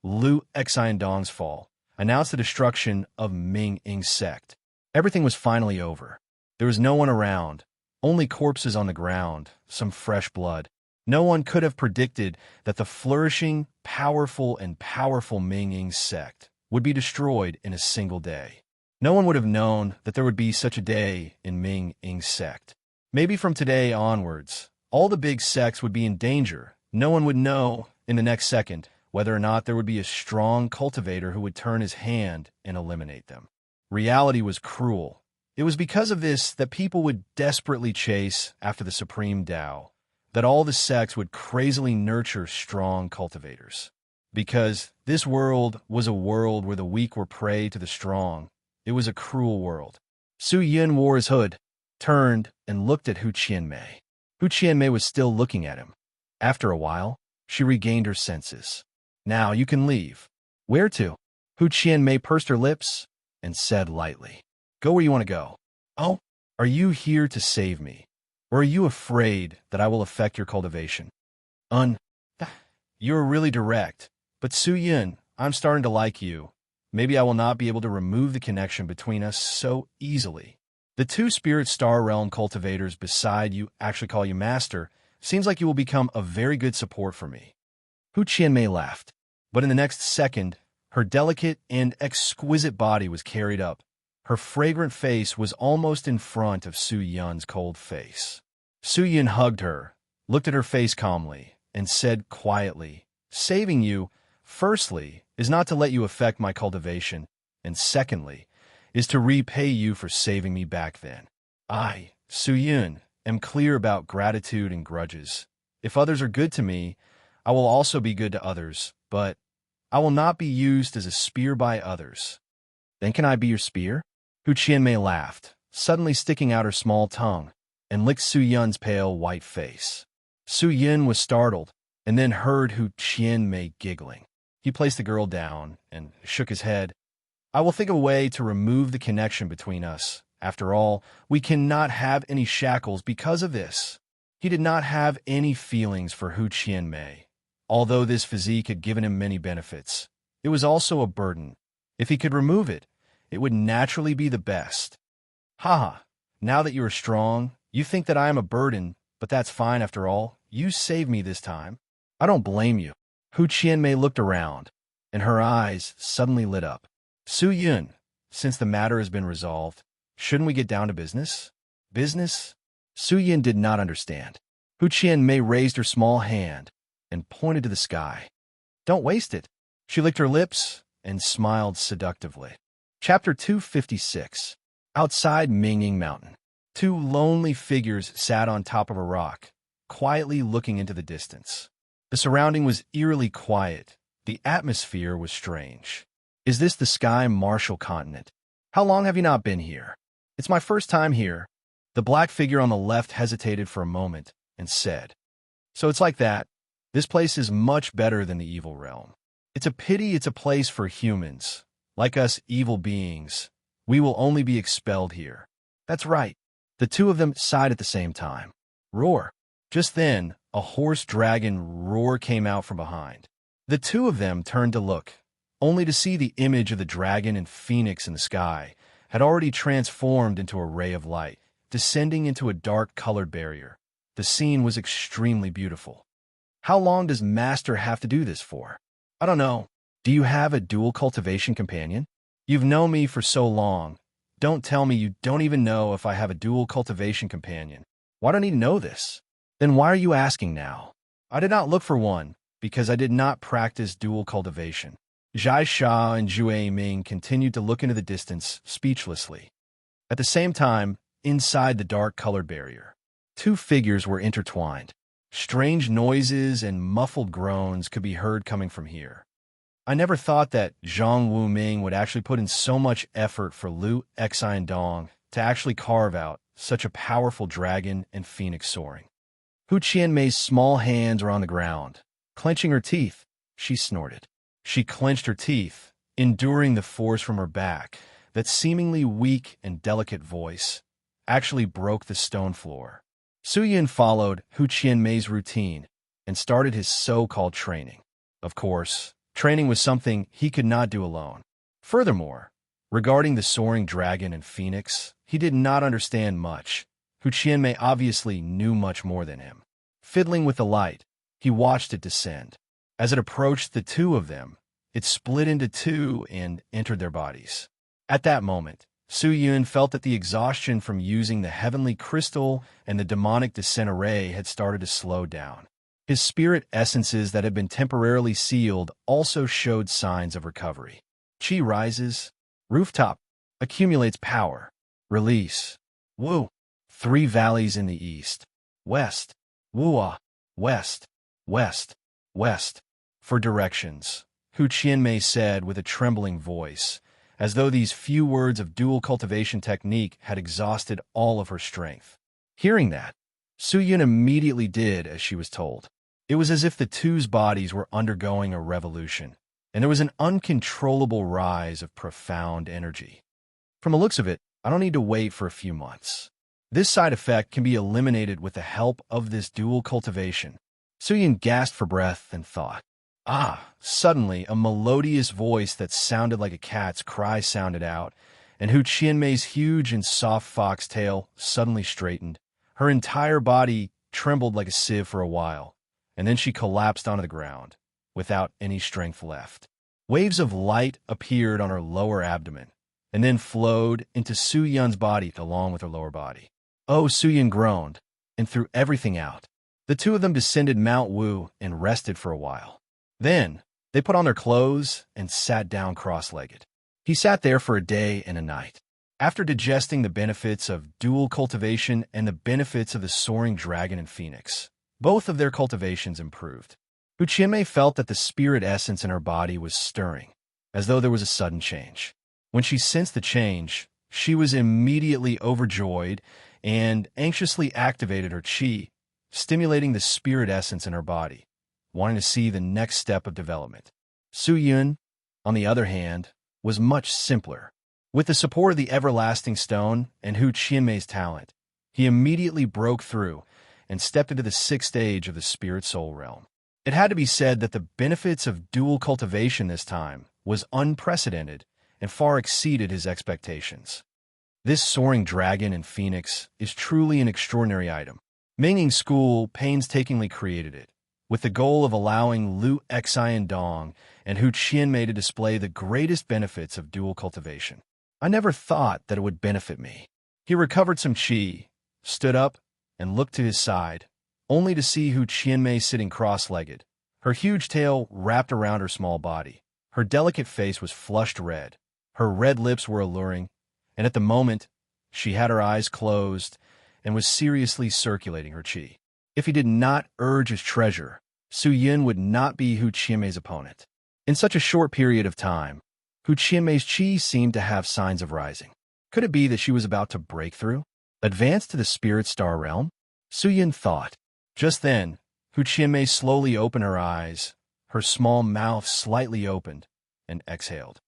Liu Exindong's fall announced the destruction of Ming Ying's sect. Everything was finally over. There was no one around, only corpses on the ground, some fresh blood. No one could have predicted that the flourishing, powerful Ming Ying's sect would be destroyed in a single day. No one would have known that there would be such a day in Ming Ying's sect. Maybe from today onwards, all the big sects would be in danger. No one would know in the next second whether or not there would be a strong cultivator who would turn his hand and eliminate them. Reality was cruel. It was because of this that people would desperately chase after the Supreme Tao, that all the sects would crazily nurture strong cultivators. Because this world was a world where the weak were prey to the strong. It was a cruel world. Su Yun wore his hood, turned, and looked at Hu Qianmei. Hu Qianmei was still looking at him. After a while, she regained her senses. Now you can leave. Where to? Hu Qianmei pursed her lips and said lightly, Go where you want to go. Oh, are you here to save me? Or are you afraid that I will affect your cultivation? You're really direct. But Su Yun, I'm starting to like you. Maybe I will not be able to remove the connection between us so easily. The 2 Spirit Star Realm cultivators beside you actually call you Master. Seems like you will become a very good support for me. Hu Qianmei laughed, but in the next second, her delicate and exquisite body was carried up. Her fragrant face was almost in front of Su Yun's cold face. Su Yun hugged her, looked at her face calmly, and said quietly, Saving you, firstly, is not to let you affect my cultivation, and secondly, is to repay you for saving me back then. I, Su Yun, am clear about gratitude and grudges. If others are good to me, I will also be good to others, but I will not be used as a spear by others. Then can I be your spear? Hu Qianmei laughed, suddenly sticking out her small tongue, and licked Su Yun's pale white face. Su Yun was startled, and then heard Hu Qianmei giggling. He placed the girl down and shook his head. I will think of a way to remove the connection between us. After all, we cannot have any shackles because of this. He did not have any feelings for Hu Qianmei. Although this physique had given him many benefits, it was also a burden. If he could remove it, it would naturally be the best. Haha, now that you are strong, you think that I am a burden, but that's fine after all. You saved me this time. I don't blame you. Hu Qianmei looked around, and her eyes suddenly lit up. Su Yun, since the matter has been resolved, shouldn't we get down to business? Business? Su Yun did not understand. Hu Qianmei raised her small hand and pointed to the sky. Don't waste it. She licked her lips and smiled seductively. Chapter 256. Outside Mingying Mountain. Two lonely figures sat on top of a rock, quietly looking into the distance. The surrounding was eerily quiet. The atmosphere was strange. Is this the Sky Martial Continent? How long have you not been here? It's my first time here. The black figure on the left hesitated for a moment and said, So it's like that. This place is much better than the evil realm. It's a pity it's a place for humans. Like us evil beings, we will only be expelled here. That's right. The two of them sighed at the same time. Roar. Just then, a hoarse dragon roar came out from behind. The two of them turned to look, only to see the image of the dragon and phoenix in the sky had already transformed into a ray of light, descending into a dark-colored barrier. The scene was extremely beautiful. How long does Master have to do this for? I don't know. Do you have a dual cultivation companion? You've known me for so long. Don't tell me you don't even know if I have a dual cultivation companion. Why don't you know this? Then why are you asking now? I did not look for one, because I did not practice dual cultivation. Zhai Sha and Zhu Ming continued to look into the distance, speechlessly. At the same time, inside the dark-colored barrier, two figures were intertwined. Strange noises and muffled groans could be heard coming from here. I never thought that Zhang Wuming would actually put in so much effort for Liu Xiandong to actually carve out such a powerful dragon and phoenix soaring. Hu Qianmei's small hands were on the ground. Clenching her teeth, she snorted. She clenched her teeth, enduring the force from her back. That seemingly weak and delicate voice actually broke the stone floor. Su Yun followed Hu Qianmei's routine and started his so-called training. Of course, training was something he could not do alone. Furthermore, regarding the soaring dragon and phoenix, he did not understand much. Hu Qianmei obviously knew much more than him. Fiddling with the light, he watched it descend. As it approached the two of them, it split into two and entered their bodies. At that moment, Su Yun felt that the exhaustion from using the heavenly crystal and the demonic descent array had started to slow down. His spirit essences that had been temporarily sealed also showed signs of recovery. Qi rises. Rooftop. Accumulates power. Release. Wu. 3 valleys in the east. West. Wua. West. West. West. For directions, Hu Qianmei said with a trembling voice, as though these few words of dual cultivation technique had exhausted all of her strength. Hearing that, Su Yun immediately did as she was told. It was as if the two's bodies were undergoing a revolution, and there was an uncontrollable rise of profound energy. From the looks of it, I don't need to wait for a few months. This side effect can be eliminated with the help of this dual cultivation. Su Yun gasped for breath and thought. Suddenly, a melodious voice that sounded like a cat's cry sounded out, and Hu Qianmei's huge and soft fox tail suddenly straightened. Her entire body trembled like a sieve for a while, and then she collapsed onto the ground, without any strength left. Waves of light appeared on her lower abdomen, and then flowed into Su Yun's body along with her lower body. Oh, Su Yun groaned, and threw everything out. The two of them descended Mount Wu and rested for a while. Then, they put on their clothes and sat down cross-legged. He sat there for a day and a night. After digesting the benefits of dual cultivation and the benefits of the soaring dragon and phoenix, both of their cultivations improved. Hu Qianmei felt that the spirit essence in her body was stirring, as though there was a sudden change. When she sensed the change, she was immediately overjoyed and anxiously activated her qi, stimulating the spirit essence in her body, wanting to see the next step of development. Su Yun, on the other hand, was much simpler. With the support of the everlasting stone and Hu Qianmei's talent, he immediately broke through and stepped into the sixth stage of the spirit-soul realm. It had to be said that the benefits of dual cultivation this time was unprecedented and far exceeded his expectations. This soaring dragon and phoenix is truly an extraordinary item. Minging School painstakingly created it, with the goal of allowing Lu Xian Dong and Hu Qianmei to display the greatest benefits of dual cultivation. I never thought that it would benefit me. He recovered some qi, stood up, and looked to his side, only to see Hu Qianmei sitting cross-legged, her huge tail wrapped around her small body. Her delicate face was flushed red, her red lips were alluring, and at the moment, she had her eyes closed and was seriously circulating her qi. If he did not urge his treasure, Su Yun would not be Hu Qianmei's opponent. In such a short period of time, Hu Qianmei's qi seemed to have signs of rising. Could it be that she was about to break through? Advance to the spirit star realm? Su Yun thought. Just then, Hu Qianmei slowly opened her eyes, her small mouth slightly opened, and exhaled.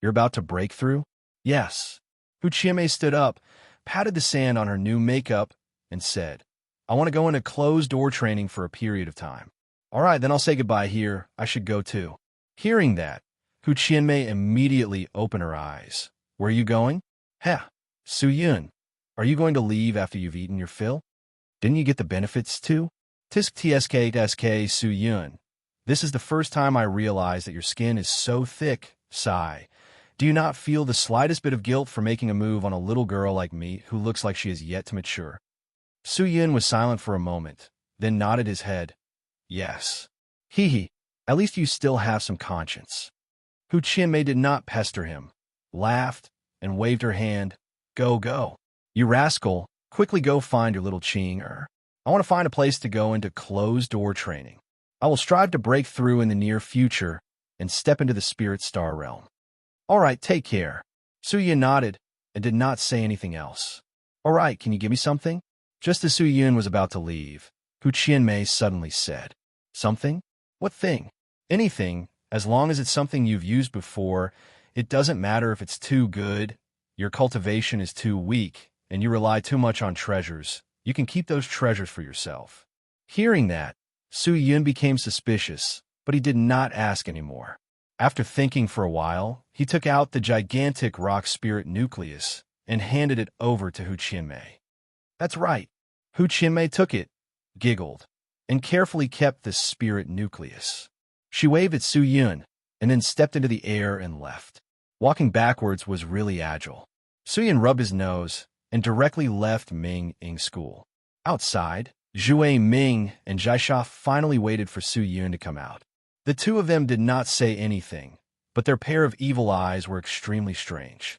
You're about to break through? Yes. Hu Qianmei stood up, patted the sand on her new makeup, and said, I want to go into closed-door training for a period of time. All right, then I'll say goodbye here. I should go too. Hearing that, Hu Qianmei immediately opened her eyes. Where are you going? Heh, Su Yun, are you going to leave after you've eaten your fill? Didn't you get the benefits too? Tisk tsk Su Yun. This is the first time I realize that your skin is so thick, sigh. Do you not feel the slightest bit of guilt for making a move on a little girl like me who looks like she is yet to mature? Su Yun was silent for a moment, then nodded his head. Yes. Hee, at least you still have some conscience. Hu Qianmei did not pester him, laughed, and waved her hand. Go, go. You rascal, quickly go find your little Qing-er. I want to find a place to go into closed-door training. I will strive to break through in the near future and step into the spirit star realm. All right, take care. Su Yun nodded and did not say anything else. All right, can you give me something? Just as Su Yun was about to leave, Hu Qianmei suddenly said, Something? What thing? Anything, as long as it's something you've used before. It doesn't matter if it's too good, your cultivation is too weak, and you rely too much on treasures. You can keep those treasures for yourself. Hearing that, Su Yun became suspicious, but he did not ask anymore. After thinking for a while, he took out the gigantic rock spirit nucleus and handed it over to Hu Qianmei. That's right. Hu Qianmei took it, giggled, and carefully kept the spirit nucleus. She waved at Su Yun and then stepped into the air and left. Walking backwards was really agile. Su Yun rubbed his nose and directly left Minging School. Outside, Zhue Ming and Jaisha finally waited for Su Yun to come out. The two of them did not say anything, but their pair of evil eyes were extremely strange.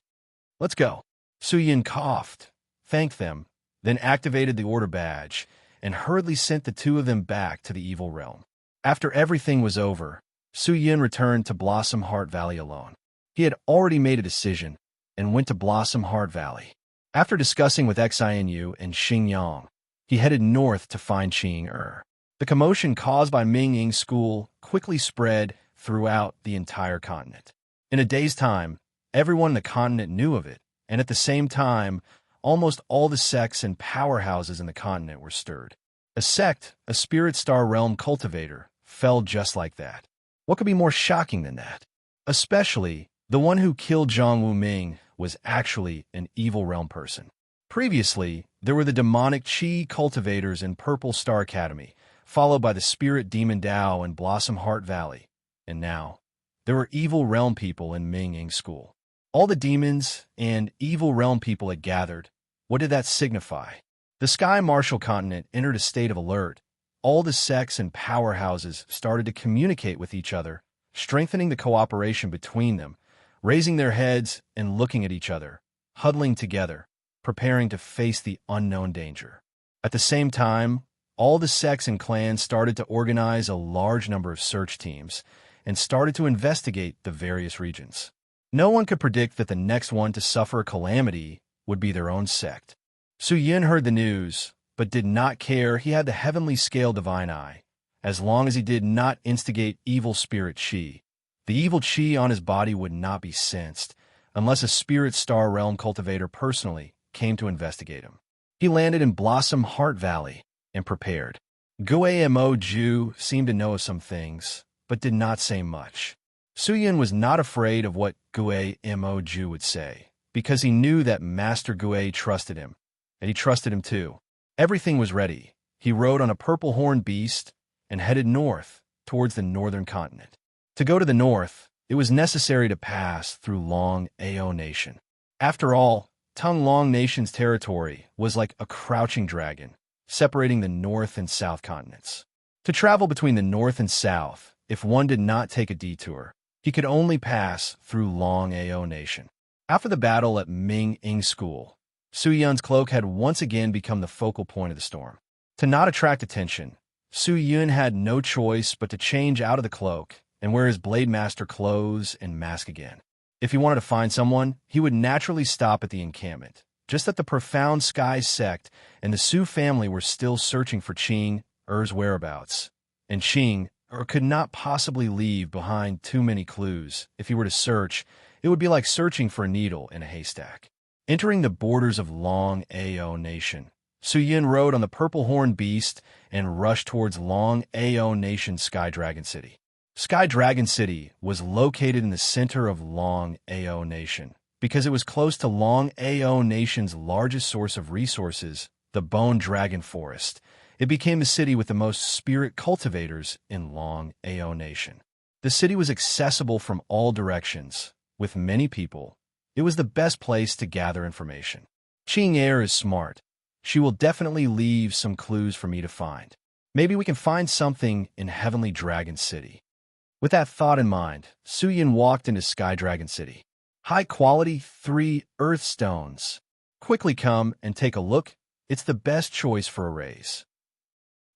Let's go. Su Yun coughed, thanked them, then activated the order badge, and hurriedly sent the two of them back to the evil realm. After everything was over, Su Yun returned to Blossom Heart Valley alone. He had already made a decision and went to Blossom Heart Valley. After discussing with Xianyu and Xingyang, he headed north to find Qing-er. The commotion caused by Minging School quickly spread throughout the entire continent. In a day's time, everyone in the continent knew of it, and at the same time, almost all the sects and powerhouses in the continent were stirred. A sect, a spirit star realm cultivator, fell just like that. What could be more shocking than that? Especially, the one who killed Zhang Wuming was actually an evil realm person. Previously, there were the demonic Qi cultivators in Purple Star Academy, followed by the Spirit Demon Dao in Blossom Heart Valley. And now, there were evil realm people in Minging School. All the demons and evil realm people had gathered. What did that signify? The Sky Martial continent entered a state of alert. All the sects and powerhouses started to communicate with each other, strengthening the cooperation between them, raising their heads and looking at each other, huddling together, preparing to face the unknown danger. At the same time, all the sects and clans started to organize a large number of search teams and started to investigate the various regions. No one could predict that the next one to suffer a calamity would be their own sect. Su Yun heard the news, but did not care. He had the heavenly scale divine eye. As long as he did not instigate evil spirit Qi, The evil chi on his body would not be sensed unless a spirit star realm cultivator personally came to investigate him. He landed in Blossom Heart Valley and prepared. Guamo Ju seemed to know some things, but did not say much. Suyun was not afraid of what Guamo Ju would say, because he knew that Master Gue trusted him, and he trusted him too. Everything was ready. He rode on a purple-horned beast and headed north towards the northern continent. To go to the north, it was necessary to pass through Long Ao Nation. After all, Tung Long Nation's territory was like a crouching dragon, separating the north and south continents. To travel between the north and south, if one did not take a detour, he could only pass through Long Ao Nation. After the battle at Ming Ing School, Su Yun's cloak had once again become the focal point of the storm. To not attract attention, Su Yun had no choice but to change out of the cloak and wear his Blade Master clothes and mask again. If he wanted to find someone, he would naturally stop at the encampment, just that the profound Sky sect and the Su family were still searching for Qing Er's whereabouts, and Qing Er could not possibly leave behind too many clues. If he were to search, it would be like searching for a needle in a haystack. Entering the borders of Long Ao Nation, Su Yun rode on the purple-horned beast and rushed towards Long Ao Nation Sky Dragon City. Sky Dragon City was located in the center of Long Ao Nation because it was close to Long Ao Nation's largest source of resources, the Bone Dragon Forest. It became the city with the most spirit cultivators in Long Ao Nation. The city was accessible from all directions. With many people, it was the best place to gather information. Qing Er is smart. She will definitely leave some clues for me to find. Maybe we can find something in Heavenly Dragon City. With that thought in mind, Su Yun walked into Sky Dragon City. High-quality 3 Earth Stones. Quickly come and take a look. It's the best choice for a raise.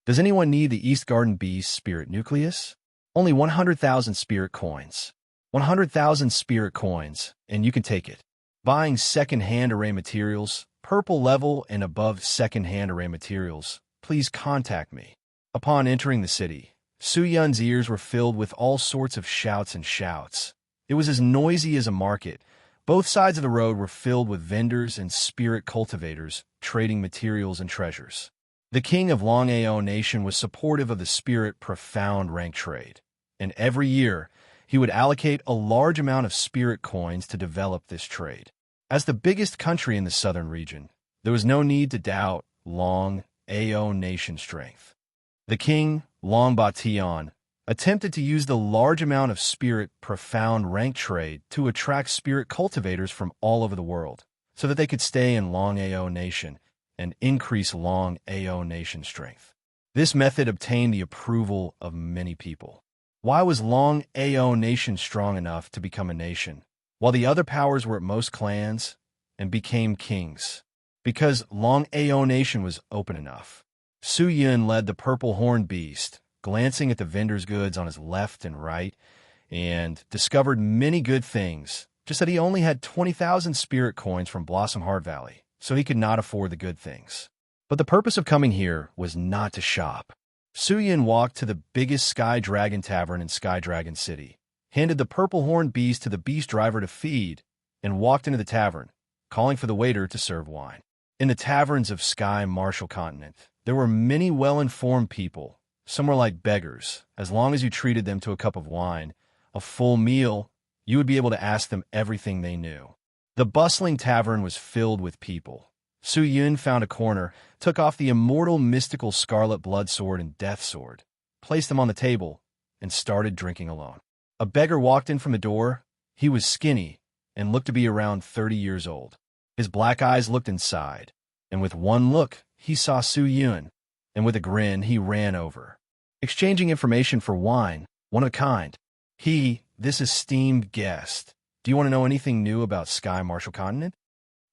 Does anyone need the East Garden Beast Spirit Nucleus? Only 100,000 Spirit Coins. 100,000 Spirit Coins, and you can take it. Buying second-hand array materials, purple level and above second-hand array materials, please contact me. Upon entering the city, Su Yun's ears were filled with all sorts of shouts and shouts. It was as noisy as a market. Both sides of the road were filled with vendors and spirit cultivators trading materials and treasures. The king of Long Ao Nation was supportive of the spirit profound rank trade, and every year he would allocate a large amount of spirit coins to develop this trade. As the biggest country in the southern region, there was no need to doubt Long Ao Nation strength. The king, Long Bation, attempted to use the large amount of spirit profound rank trade to attract spirit cultivators from all over the world, so that they could stay in Long Ao Nation and increase Long Ao Nation strength. This method obtained the approval of many people. Why was Long Ao Nation strong enough to become a nation, while the other powers were at most clans and became kings? Because Long Ao Nation was open enough. Su Yun led the purple-horned beast, glancing at the vendor's goods on his left and right, and discovered many good things, just that he only had 20,000 spirit coins from Blossom Heart Valley, so he could not afford the good things. But the purpose of coming here was not to shop. Su Yun walked to the biggest Sky Dragon Tavern in Sky Dragon City, handed the purple-horned beast to the beast driver to feed, and walked into the tavern, calling for the waiter to serve wine. In the taverns of Sky Martial Continent, there were many well-informed people. Some were like beggars. As long as you treated them to a cup of wine, a full meal, you would be able to ask them everything they knew. The bustling tavern was filled with people. Su Yun found a corner, took off the immortal mystical scarlet blood sword and death sword, placed them on the table, and started drinking alone. A beggar walked in from the door. He was skinny and looked to be around 30 years old. His black eyes looked inside, and with one look, he saw Su Yun, and with a grin, he ran over. Exchanging information for wine, one of a kind. This esteemed guest, do you want to know anything new about Sky Martial Continent?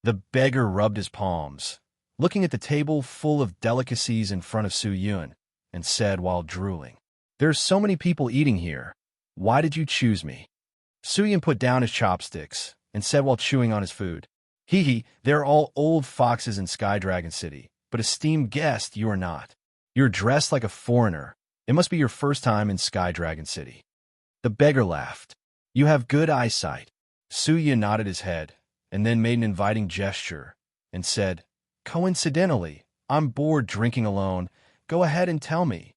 The beggar rubbed his palms, looking at the table full of delicacies in front of Su Yun, and said while drooling, "There's so many people eating here. Why did you choose me?" Su Yun put down his chopsticks and said while chewing on his food, They're all old foxes in Sky Dragon City, but esteemed guest, you are not. You're dressed like a foreigner. It must be your first time in Sky Dragon City." The beggar laughed. You have good eyesight. Suya nodded his head, and then made an inviting gesture, and said, "Coincidentally, I'm bored drinking alone. Go ahead and tell me."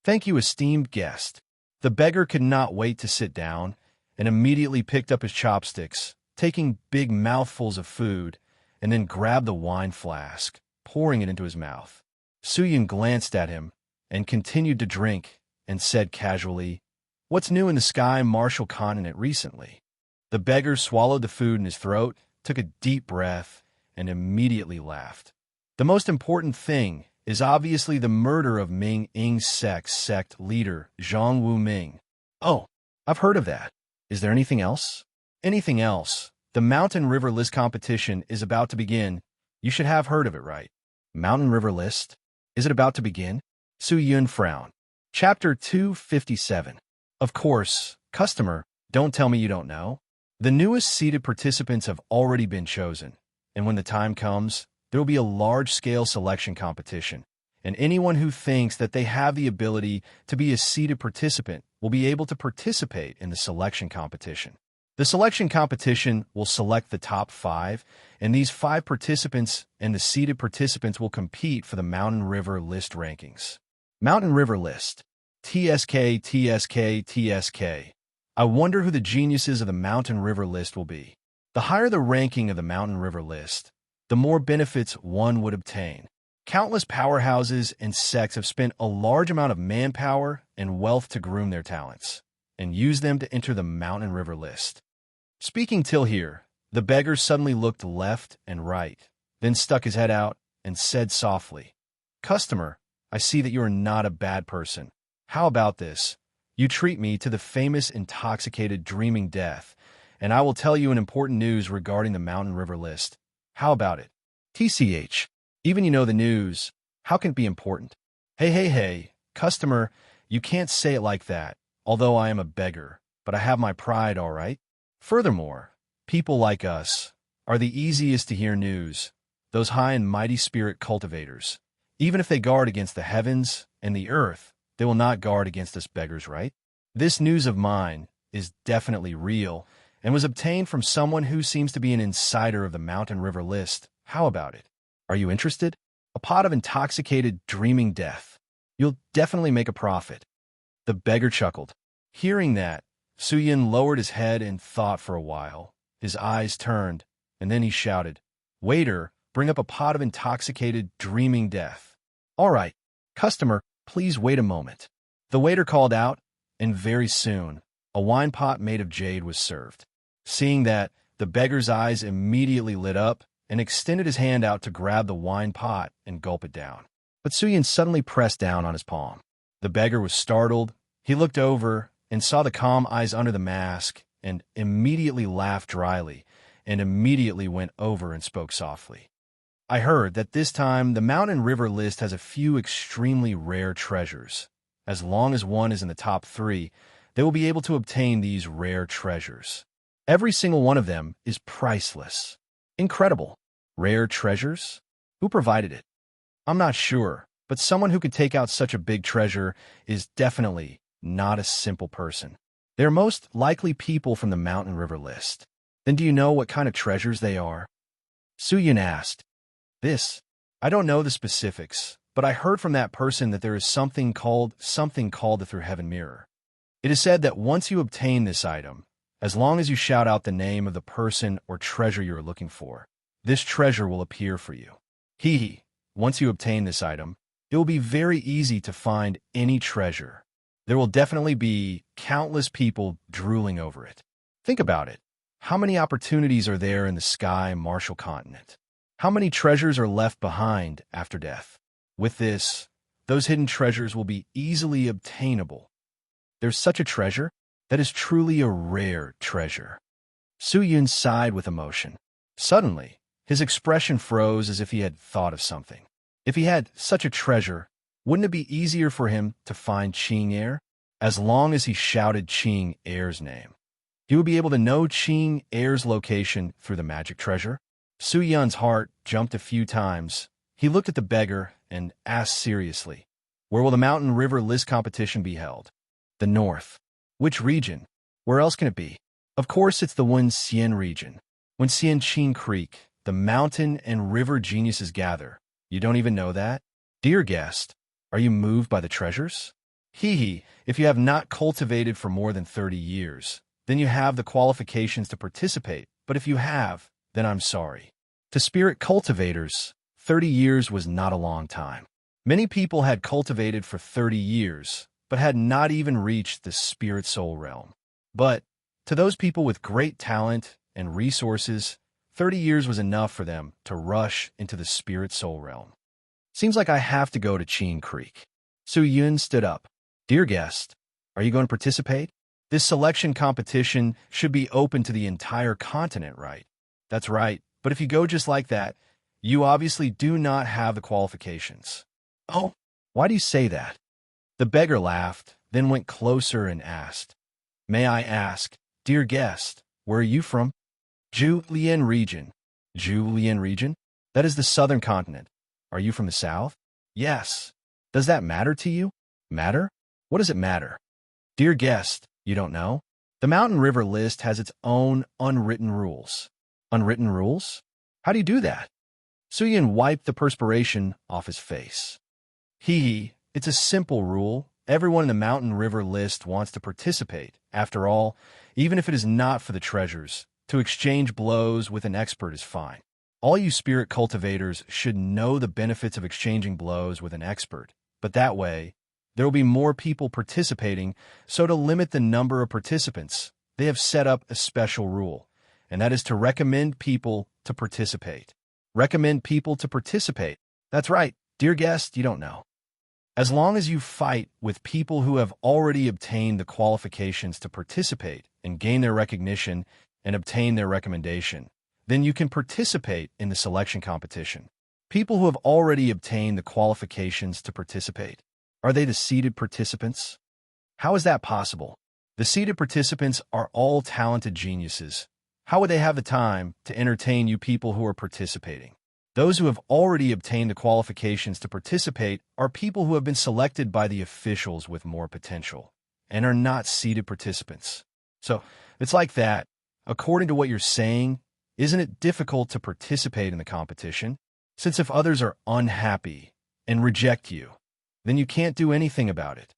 "Thank you, esteemed guest." The beggar could not wait to sit down, and immediately picked up his chopsticks, taking big mouthfuls of food, and then grabbed the wine flask, pouring it into his mouth. Suyin glanced at him, and continued to drink, and said casually, "What's new in the sky martial continent recently?" The beggar swallowed the food in his throat, took a deep breath, and immediately laughed. "The most important thing is obviously the murder of Ming Ing's sect leader, Zhang Wu Ming." "Oh, I've heard of that. Is there anything else?" "Anything else? The Mountain River List competition is about to begin. You should have heard of it, right?" "Mountain River List? Is it about to begin?" Su Yun frowned. Chapter 257. Of course, customer, don't tell me you don't know. The newest seeded participants have already been chosen, and when the time comes, there will be a large-scale selection competition, and anyone who thinks that they have the ability to be a seeded participant will be able to participate in the selection competition. The selection competition will select the top 5, and these 5 participants and the seeded participants will compete for the Mountain River List rankings. Mountain River List. TSK, TSK, TSK. I wonder who the geniuses of the Mountain River List will be. The higher the ranking of the Mountain River List, the more benefits one would obtain. Countless powerhouses and sects have spent a large amount of manpower and wealth to groom their talents, and use them to enter the Mountain River List. Speaking till here, the beggar suddenly looked left and right, then stuck his head out and said softly, "Customer, I see that you are not a bad person. How about this? You treat me to the famous intoxicated dreaming death, and I will tell you an important news regarding the Mountain River List. How about it?" TCH. Even you know the news. How can it be important? Hey, customer, you can't say it like that, although I am a beggar, but I have my pride, all right? Furthermore, people like us are the easiest to hear news, those high and mighty spirit cultivators. Even if they guard against the heavens and the earth, they will not guard against us beggars, right? This news of mine is definitely real, and was obtained from someone who seems to be an insider of the Mountain River List. How about it? Are you interested? A pot of intoxicated dreaming death. You'll definitely make a profit. The beggar chuckled. Hearing that, Suyin lowered his head and thought for a while. His eyes turned, and then he shouted, "Waiter, bring up a pot of intoxicated dreaming death." "All right, customer, please wait a moment." The waiter called out, and very soon, a wine pot made of jade was served. Seeing that, the beggar's eyes immediately lit up and extended his hand out to grab the wine pot and gulp it down. But Suyin suddenly pressed down on his palm. The beggar was startled. He looked over and saw the calm eyes under the mask and immediately laughed dryly and immediately went over and spoke softly. "I heard that this time the Mountain River List has a few extremely rare treasures. As long as one is in the top 3, they will be able to obtain these rare treasures. Every single one of them is priceless. Incredible. Rare treasures? Who provided it? I'm not sure, but someone who could take out such a big treasure is definitely not a simple person. They're most likely people from the Mountain River List. Then do you know what kind of treasures they are?" Suyin asked. I don't know the specifics, but I heard from that person that there is something called the Through Heaven Mirror. It is said that once you obtain this item, as long as you shout out the name of the person or treasure you are looking for, this treasure will appear for you. Once you obtain this item, it will be very easy to find any treasure. There will definitely be countless people drooling over it. Think about it. How many opportunities are there in the sky martial continent? How many treasures are left behind after death? With this, those hidden treasures will be easily obtainable. There's such a treasure that is truly a rare treasure. Suyin sighed with emotion. Suddenly, his expression froze as if he had thought of something. If he had such a treasure, wouldn't it be easier for him to find Qing Air? As long as he shouted Qing Air's name, he would be able to know Qing Air's location through the magic treasure. Su Yun's heart jumped a few times. He looked at the beggar and asked seriously, "Where will the Mountain River List competition be held?" "The north." "Which region? Where else can it be?" Of course, it's the Wen-Xian region. When Xian Creek, the mountain and river geniuses gather. You don't even know that? Dear guest, are you moved by the treasures? Hee, if you have not cultivated for more than 30 years, then you have the qualifications to participate, but if you have, then I'm sorry. To spirit cultivators, 30 years was not a long time. Many people had cultivated for 30 years, but had not even reached the spirit soul realm. But to those people with great talent and resources, 30 years was enough for them to rush into the spirit soul realm. Seems like I have to go to Qian Creek. Su Yun stood up. Dear guest, are you going to participate? This selection competition should be open to the entire continent, right? That's right, but if you go just like that, you obviously do not have the qualifications. Oh, why do you say that? The beggar laughed, then went closer and asked, May I ask, dear guest, where are you from? Julian region. Julian region? That is the southern continent. Are you from the south? Yes. Does that matter to you? Matter? What does it matter? Dear guest, you don't know? The mountain river list has its own unwritten rules. Unwritten rules? How do you do that? Suyin wiped the perspiration off his face. It's a simple rule. Everyone in the mountain river list wants to participate. After all, even if it is not for the treasures, to exchange blows with an expert is fine. All you spirit cultivators should know the benefits of exchanging blows with an expert, but that way, there will be more people participating, so to limit the number of participants, they have set up a special rule, and that is to recommend people to participate. Recommend people to participate. That's right, dear guest, you don't know. As long as you fight with people who have already obtained the qualifications to participate and gain their recognition and obtain their recommendation, then you can participate in the selection competition. People who have already obtained the qualifications to participate. Are they the seated participants? How is that possible? The seated participants are all talented geniuses. How would they have the time to entertain you people who are participating? Those who have already obtained the qualifications to participate are people who have been selected by the officials with more potential and are not seated participants. So it's like that. According to what you're saying, isn't it difficult to participate in the competition? Since if others are unhappy and reject you, then you can't do anything about it.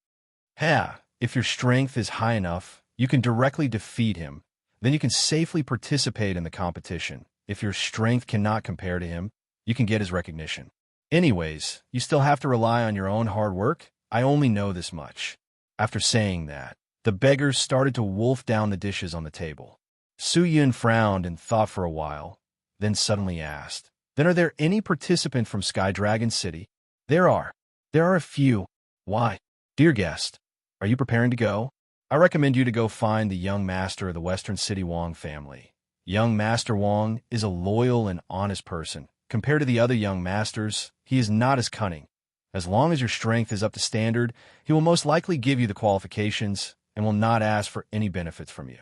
If your strength is high enough, you can directly defeat him. Then you can safely participate in the competition. If your strength cannot compare to him, you can get his recognition. Anyways, you still have to rely on your own hard work. I only know this much. After saying that, the beggars started to wolf down the dishes on the table. Su Yun frowned and thought for a while, then suddenly asked, Then are there any participant from Sky Dragon City? There are. There are a few. Why? Dear guest, are you preparing to go? I recommend you to go find the young master of the Western City Wong family. Young Master Wong is a loyal and honest person. Compared to the other young masters, he is not as cunning. As long as your strength is up to standard, he will most likely give you the qualifications and will not ask for any benefits from you.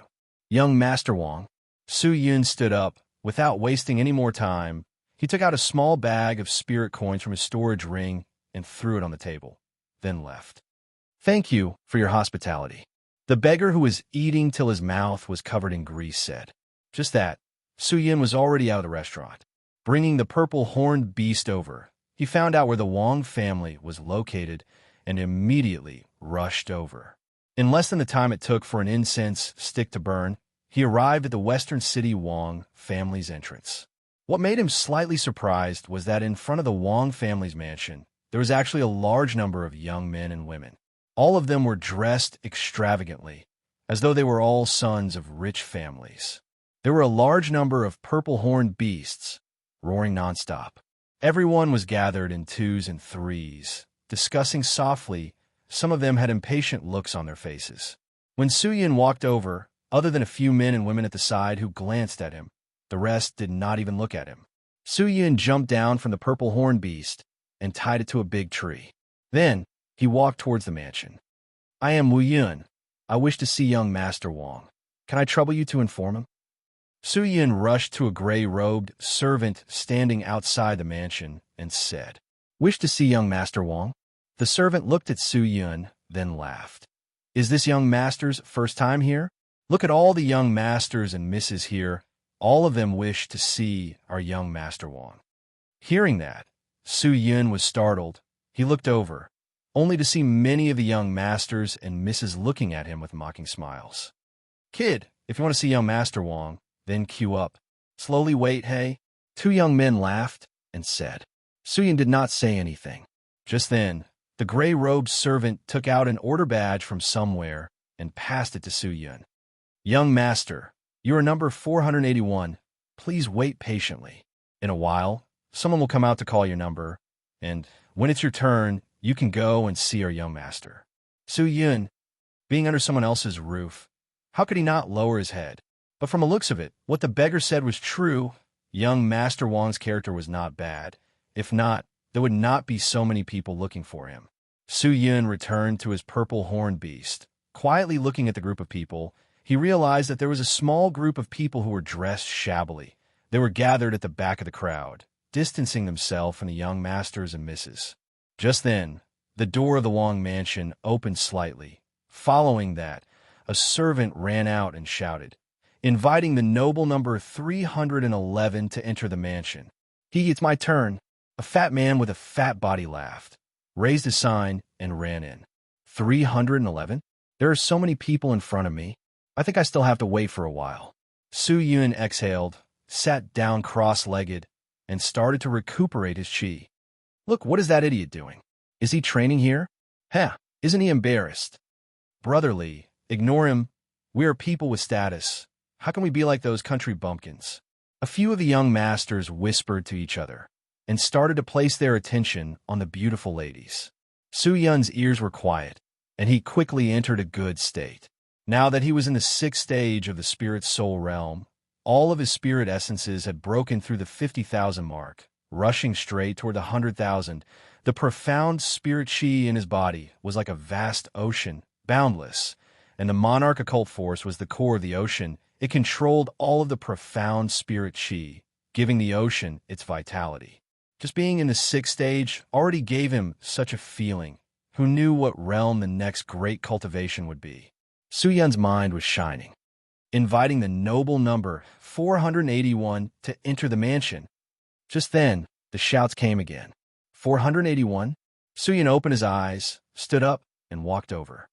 Young Master Wong. Su Yun stood up. Without wasting any more time, he took out a small bag of spirit coins from his storage ring and threw it on the table, then left. Thank you for your hospitality. The beggar who was eating till his mouth was covered in grease said. Just that, Su Yun was already out of the restaurant. Bringing the purple-horned beast over, he found out where the Wong family was located and immediately rushed over. In less than the time it took for an incense stick to burn, he arrived at the Western City Wong family's entrance. What made him slightly surprised was that in front of the Wong family's mansion, there was actually a large number of young men and women. All of them were dressed extravagantly, as though they were all sons of rich families. There were a large number of purple-horned beasts, roaring nonstop. Everyone was gathered in twos and threes, discussing softly. Some of them had impatient looks on their faces. When Su Yun walked over, other than a few men and women at the side who glanced at him, the rest did not even look at him. Su Yun jumped down from the purple-horned beast and tied it to a big tree. Then, he walked towards the mansion. I am Wu Yun. I wish to see young Master Wong. Can I trouble you to inform him? Su Yun rushed to a gray-robed servant standing outside the mansion and said, Wish to see young Master Wong? The servant looked at Su Yun, then laughed. Is this young master's first time here? Look at all the young masters and misses here. All of them wish to see our young Master Wang. Hearing that, Su Yun was startled. He looked over, only to see many of the young masters and misses looking at him with mocking smiles. Kid, if you want to see young Master Wang, then queue up. Slowly wait, hey? Two young men laughed and said. Su Yun did not say anything. Just then, the gray-robed servant took out an order badge from somewhere and passed it to Su Yun. Young master, you are number 481. Please wait patiently. In a while, someone will come out to call your number, and when it's your turn, you can go and see our young master. Su Yun, being under someone else's roof, how could he not lower his head? But from the looks of it, what the beggar said was true. Young Master Wang's character was not bad. If not, there would not be so many people looking for him. Su Yun returned to his purple horned beast. Quietly looking at the group of people, he realized that there was a small group of people who were dressed shabbily. They were gathered at the back of the crowd, distancing themselves from the young masters and misses. Just then, the door of the Wang mansion opened slightly. Following that, a servant ran out and shouted, inviting the noble number 311 to enter the mansion. It's my turn. A fat man with a fat body laughed, raised a sign, and ran in. 311? There are so many people in front of me. I think I still have to wait for a while. Su Yun exhaled, sat down cross-legged, and started to recuperate his chi. Look, what is that idiot doing? Is he training here? Isn't he embarrassed? Brotherly, ignore him. We are people with status. How can we be like those country bumpkins? A few of the young masters whispered to each other and started to place their attention on the beautiful ladies. Su Yun's ears were quiet, and he quickly entered a good state. Now that he was in the 6th stage of the spirit soul realm, all of his spirit essences had broken through the 50,000 mark, rushing straight toward the 100,000. The profound spirit chi in his body was like a vast ocean, boundless, and the monarch occult force was the core of the ocean. It controlled all of the profound spirit chi, giving the ocean its vitality. Just being in the 6th stage already gave him such a feeling. Who knew what realm the next great cultivation would be? Su Yun's mind was shining, inviting the noble number 481 to enter the mansion. Just then, the shouts came again. 481? Su Yun opened his eyes, stood up, and walked over.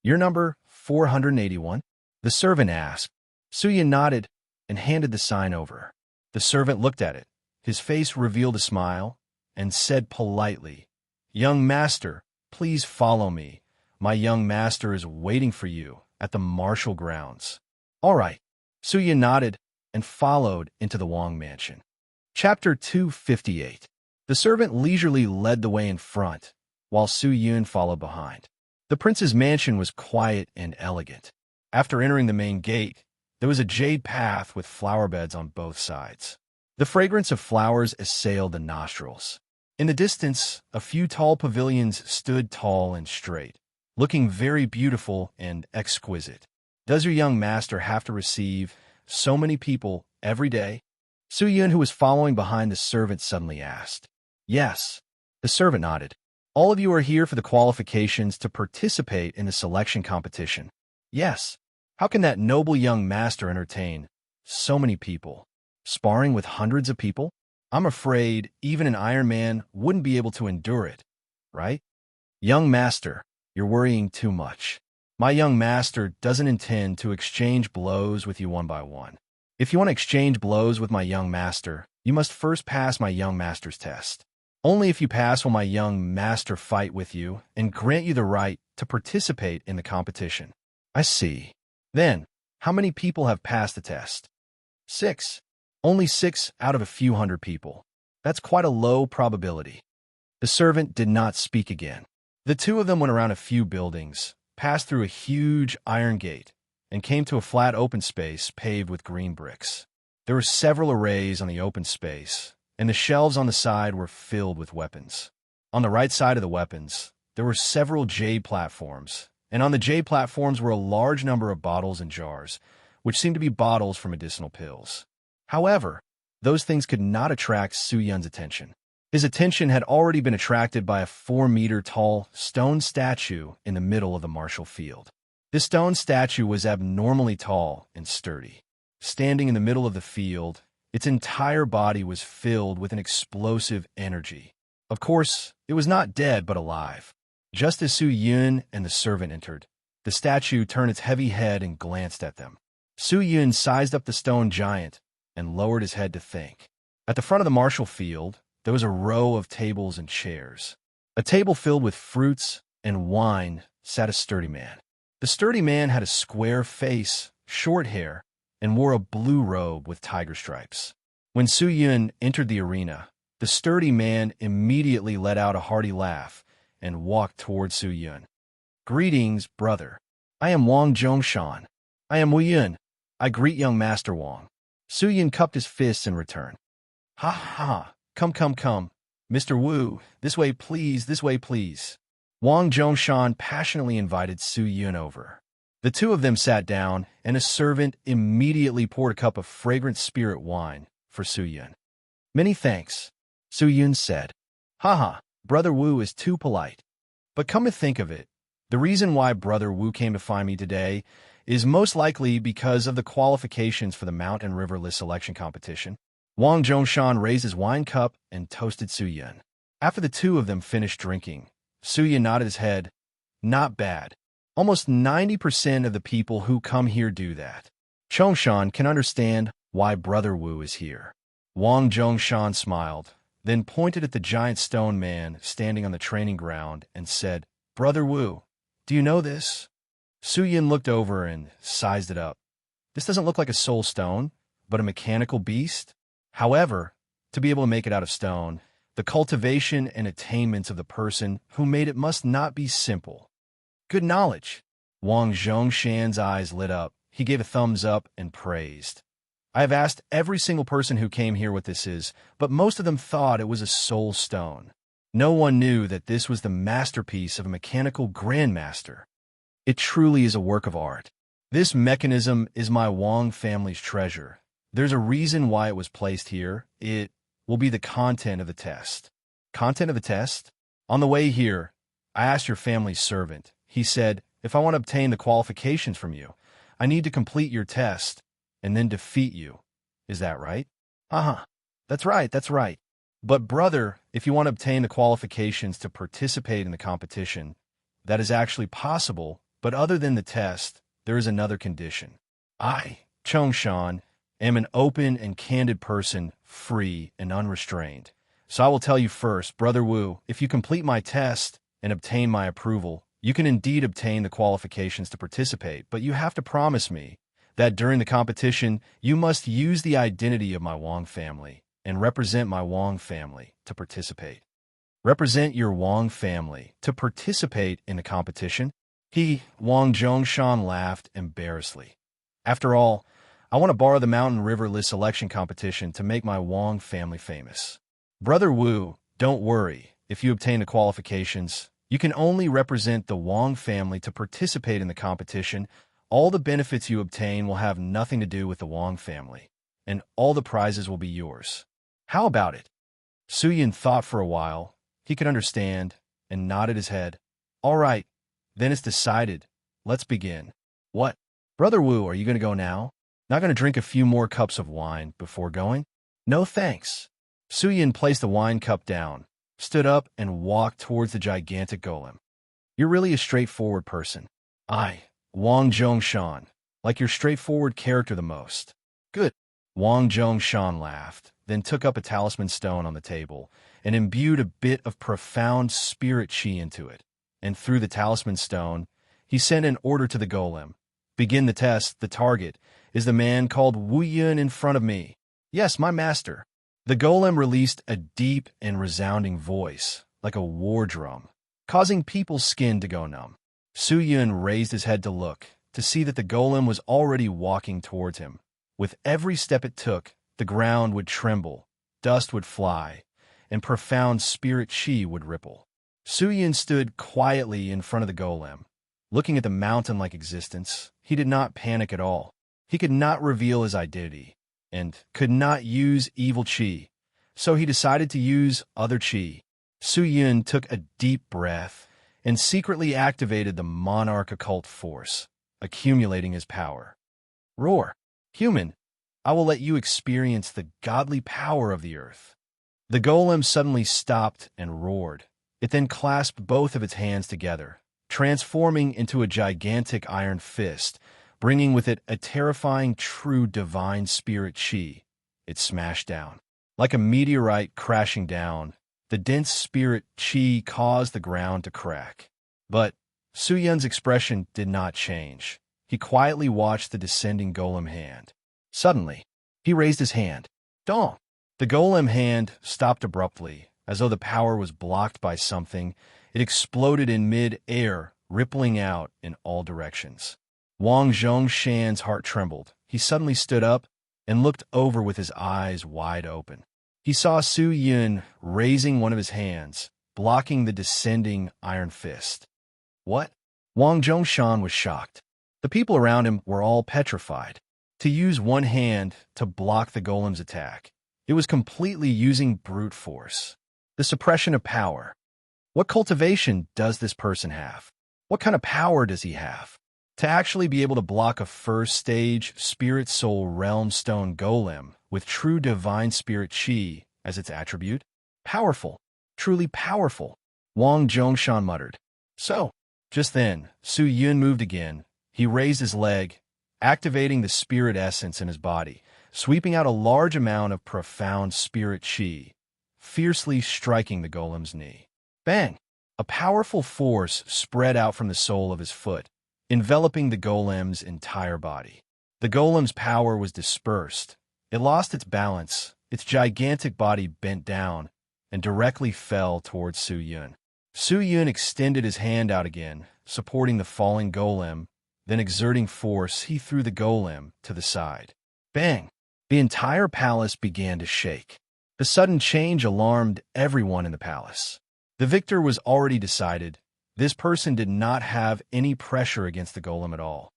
Your number 481? The servant asked. Su Yun nodded and handed the sign over. The servant looked at it. His face revealed a smile and said politely, Young master, please follow me. My young master is waiting for you at the martial grounds. All right. Su Yun nodded and followed into the Wang mansion. Chapter 258. The servant leisurely led the way in front, while Su Yun followed behind. The prince's mansion was quiet and elegant. After entering the main gate, there was a jade path with flower beds on both sides. The fragrance of flowers assailed the nostrils. In the distance, a few tall pavilions stood tall and straight, looking very beautiful and exquisite. Does your young master have to receive so many people every day? Su Yun, who was following behind the servant, suddenly asked. Yes. The servant nodded. All of you are here for the qualifications to participate in the selection competition. Yes. How can that noble young master entertain so many people? Sparring with hundreds of people? I'm afraid even an Iron Man wouldn't be able to endure it, right? Young master, you're worrying too much. My young master doesn't intend to exchange blows with you one by one. If you want to exchange blows with my young master, you must first pass my young master's test. Only if you pass will my young master fight with you and grant you the right to participate in the competition. I see. Then, how many people have passed the test? 6. Only 6 out of a few hundred people. That's quite a low probability. The servant did not speak again. The two of them went around a few buildings, passed through a huge iron gate, and came to a flat open space paved with green bricks. There were several arrays on the open space, and the shelves on the side were filled with weapons. On the right side of the weapons, there were several jade platforms, and on the jade platforms were a large number of bottles and jars, which seemed to be bottles for medicinal pills. However, those things could not attract Su Yun's attention. His attention had already been attracted by a 4-meter-tall stone statue in the middle of the martial field. The stone statue was abnormally tall and sturdy. Standing in the middle of the field, its entire body was filled with an explosive energy. Of course, it was not dead but alive. Just as Su Yun and the servant entered, the statue turned its heavy head and glanced at them. Su Yun sized up the stone giant and lowered his head to think. At the front of the martial field, there was a row of tables and chairs. A table filled with fruits and wine sat a sturdy man. The sturdy man had a square face, short hair, and wore a blue robe with tiger stripes. When Su Yun entered the arena, the sturdy man immediately let out a hearty laugh and walked toward Su Yun. "Greetings, brother. I am Wang Zhongshan. I am Wu Yun. I greet young Master Wang." Su Yun cupped his fists in return. "Ha ha, come. Mr. Wu, this way please, this way please." Wang Zhongshan passionately invited Su Yun over. The two of them sat down, and a servant immediately poured a cup of fragrant spirit wine for Su Yun. "Many thanks," Su Yun said. "Haha, Brother Wu is too polite. But come to think of it, the reason why Brother Wu came to find me today is most likely because of the qualifications for the Mount and River List selection competition." Wang Zhongshan raised his wine cup and toasted Su Yun. After the two of them finished drinking, Su Yun nodded his head. "Not bad. Almost 90% of the people who come here do that. Zhongshan can understand why Brother Wu is here." Wang Zhongshan smiled, then pointed at the giant stone man standing on the training ground and said, "Brother Wu, do you know this?" Su Yun looked over and sized it up. "This doesn't look like a soul stone, but a mechanical beast. However, to be able to make it out of stone, the cultivation and attainments of the person who made it must not be simple." "Good knowledge." Wang Zhongshan's eyes lit up. He gave a thumbs up and praised. "I have asked every single person who came here what this is, but most of them thought it was a soul stone. No one knew that this was the masterpiece of a mechanical grandmaster. It truly is a work of art. This mechanism is my Wang family's treasure. There's a reason why it was placed here. It will be the content of the test." "Content of the test?" "On the way here, I asked your family's servant. He said, if I want to obtain the qualifications from you, I need to complete your test and then defeat you. Is that right?" "Uh-huh. That's right. But brother, if you want to obtain the qualifications to participate in the competition, that is actually possible, but other than the test, there is another condition. I, Zhongshan, am an open and candid person, free and unrestrained. So I will tell you first, Brother Wu, if you complete my test and obtain my approval, you can indeed obtain the qualifications to participate, but you have to promise me that during the competition, you must use the identity of my Wang family and represent my Wang family to participate." "Represent your Wang family to participate in the competition?" Wang Zhongshan laughed embarrassedly. "After all, I want to borrow the Mountain River List selection competition to make my Wang family famous." "Brother Wu, don't worry. If you obtain the qualifications, you can only represent the Wang family to participate in the competition. All the benefits you obtain will have nothing to do with the Wang family, and all the prizes will be yours. How about it?" Su Yun thought for a while. He could understand and nodded his head. "All right, then it's decided. Let's begin." "What? Brother Wu, are you going to go now? Not going to drink a few more cups of wine before going?" "No thanks." Su Yun placed the wine cup down, stood up, and walked towards the gigantic golem. "You're really a straightforward person." "I, Wang Zhongshan, like your straightforward character the most." "Good." Wang Zhongshan laughed, then took up a talisman stone on the table and imbued a bit of profound spirit chi into it. And through the talisman stone, he sent an order to the golem. "Begin the test. The target is the man called Wu Yun in front of me." "Yes, my master." The golem released a deep and resounding voice, like a war drum, causing people's skin to go numb. Su Yun raised his head to look, to see that the golem was already walking towards him. With every step it took, the ground would tremble, dust would fly, and profound spirit chi would ripple. Su Yun stood quietly in front of the golem, looking at the mountain-like existence. He did not panic at all. He could not reveal his identity, and could not use evil chi, so he decided to use other chi. Su Yun took a deep breath and secretly activated the monarch occult force. accumulating his power. Roar! Human, I will let you experience the godly power of the earth. The golem suddenly stopped and roared. It then clasped both of its hands together, transforming into a gigantic iron fist, bringing with it a terrifying true divine spirit chi. It smashed down. Like a meteorite crashing down, the dense spirit chi caused the ground to crack. But Su Yun's expression did not change. He quietly watched the descending golem hand. Suddenly, he raised his hand. Dong! The golem hand stopped abruptly, as though the power was blocked by something. It exploded in mid-air, rippling out in all directions. Wang Zhongshan's heart trembled. He suddenly stood up and looked over with his eyes wide open. He saw Su Yun raising one of his hands, blocking the descending iron fist. What? Wang Zhongshan was shocked. The people around him were all petrified. To use one hand to block the golem's attack, it was completely using brute force. The suppression of power. What cultivation does this person have? What kind of power does he have? To actually be able to block a first-stage Spirit Soul Realm Stone Golem with true Divine Spirit Chi as its attribute? Powerful. Truly powerful. Wang Zhongshan muttered. So, just then, Su Yun moved again. He raised his leg, activating the spirit essence in his body, sweeping out a large amount of profound spirit chi, fiercely striking the golem's knee. Bang! A powerful force spread out from the sole of his foot, enveloping the golem's entire body. The golem's power was dispersed. It lost its balance. Its gigantic body bent down and directly fell towards Su Yun. Su Yun extended his hand out again, supporting the falling golem. Then exerting force, he threw the golem to the side. Bang! The entire palace began to shake. The sudden change alarmed everyone in the palace. The victor was already decided. This person did not have any pressure against the golem at all.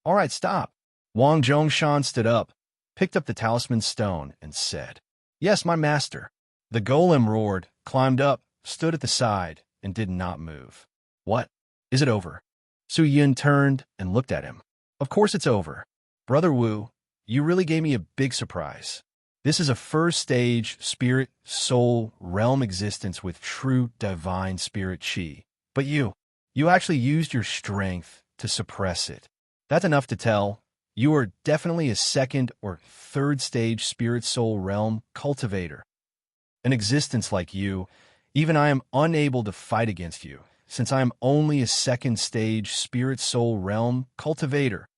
All right, stop. Wang Zhongshan stood up, picked up the talisman stone, and said, Yes, my master. The golem roared, climbed up, stood at the side, and did not move. What? Is it over? Su Yun turned and looked at him. Of course it's over. Brother Wu, you really gave me a big surprise. This is a first-stage spirit, soul, realm existence with true divine spirit chi. But you actually used your strength to suppress it. That's enough to tell. You are definitely a second or third-stage spirit, soul, realm cultivator. An existence like you, even I am unable to fight against you, since I am only a second-stage spirit, soul, realm cultivator.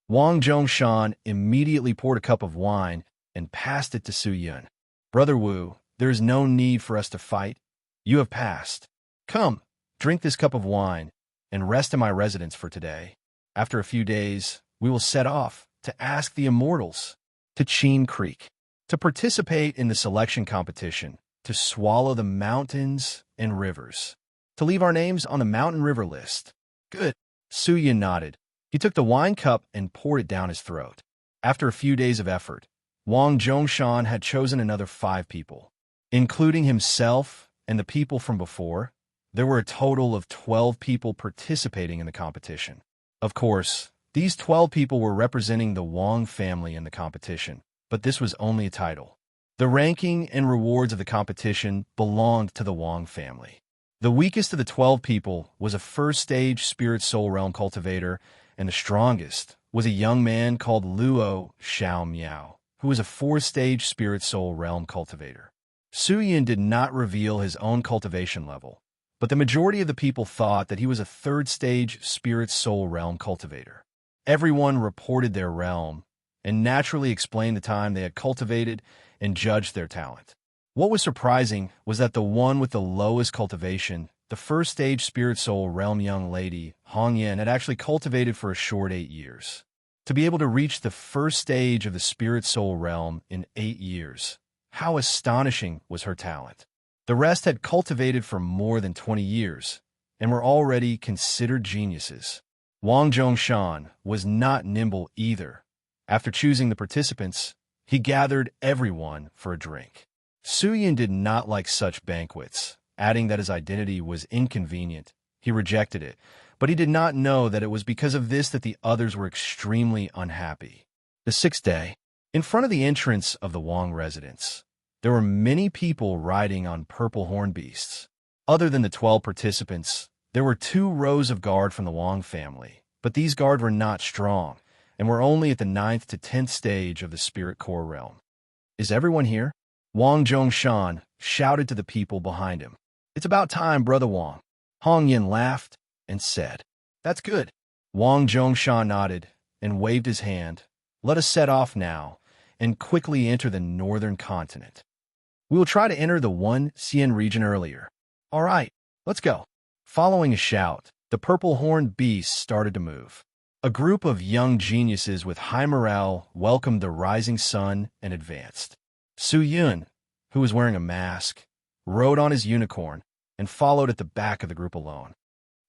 Wang Zhongshan immediately poured a cup of wine and passed it to Su Yun. Brother Wu, there is no need for us to fight. You have passed. Come, drink this cup of wine and rest in my residence for today. After a few days, we will set off to ask the immortals to Chin Creek, to participate in the selection competition, to swallow the mountains and rivers, to leave our names on the mountain river list. Good. Su Yun nodded. He took the wine cup and poured it down his throat. After a few days of effort, Wang Zhongshan had chosen another 5 people, including himself and the people from before. There were a total of 12 people participating in the competition. Of course, these 12 people were representing the Wang family in the competition, but this was only a title. The ranking and rewards of the competition belonged to the Wang family. The weakest of the 12 people was a first-stage spirit soul realm cultivator, and the strongest was a young man called Luo Xiao Miao, who was a 4th-stage spirit soul realm cultivator. Su Yun did not reveal his own cultivation level, but the majority of the people thought that he was a 3rd-stage spirit soul realm cultivator. Everyone reported their realm and naturally explained the time they had cultivated and judged their talent. What was surprising was that the one with the lowest cultivation, the 1st-stage spirit soul realm young lady, Hong Yan, had actually cultivated for a short 8 years. To be able to reach the 1st stage of the spirit soul realm in 8 years, how astonishing was her talent. The rest had cultivated for more than 20 years and were already considered geniuses. Wang Zhongshan was not nimble either. After choosing the participants, he gathered everyone for a drink. Su Yun did not like such banquets, adding that his identity was inconvenient. He rejected it, But he did not know that it was because of this that the others were extremely unhappy. The sixth day, in front of the entrance of the Wang residence, there were many people riding on purple horn beasts. Other than the 12 participants, there were 2 rows of guard from the Wang family, but these guard were not strong and were only at the 9th to 10th stage of the spirit core realm. Is everyone here? Wang Zhongshan shouted to the people behind him. It's about time, Brother Wang. Hong Yin laughed and said, That's good. Wang Zhongshan nodded and waved his hand. Let us set off now and quickly enter the northern continent. We will try to enter the 1 Xian region earlier. All right, let's go. Following a shout, the purple horned beasts started to move. A group of young geniuses with high morale welcomed the rising sun and advanced. Su Yun, who was wearing a mask, rode on his unicorn and followed at the back of the group alone.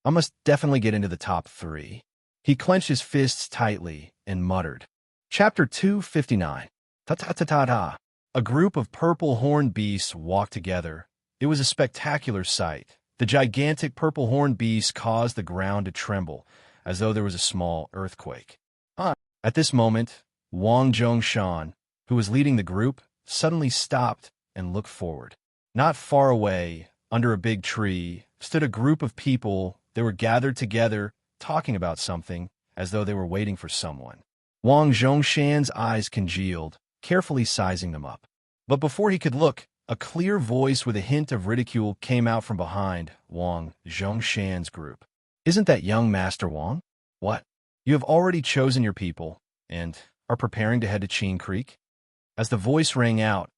I must definitely get into the top 3. He clenched his fists tightly and muttered. Chapter 259. Ta-ta-ta-ta-ta. A group of purple horned beasts walked together. It was a spectacular sight. The gigantic purple horned beasts caused the ground to tremble, as though there was a small earthquake. At this moment, Wang Zhongshan, who was leading the group, suddenly stopped and looked forward. Not far away, under a big tree, stood a group of people. They were gathered together, talking about something, as though they were waiting for someone. Wang Zhongshan's eyes congealed, carefully sizing them up. But before he could look, a clear voice with a hint of ridicule came out from behind Wang Zhongshan's group. Isn't that young Master Wang? What? You have already chosen your people and are preparing to head to Qin Creek? As the voice rang out,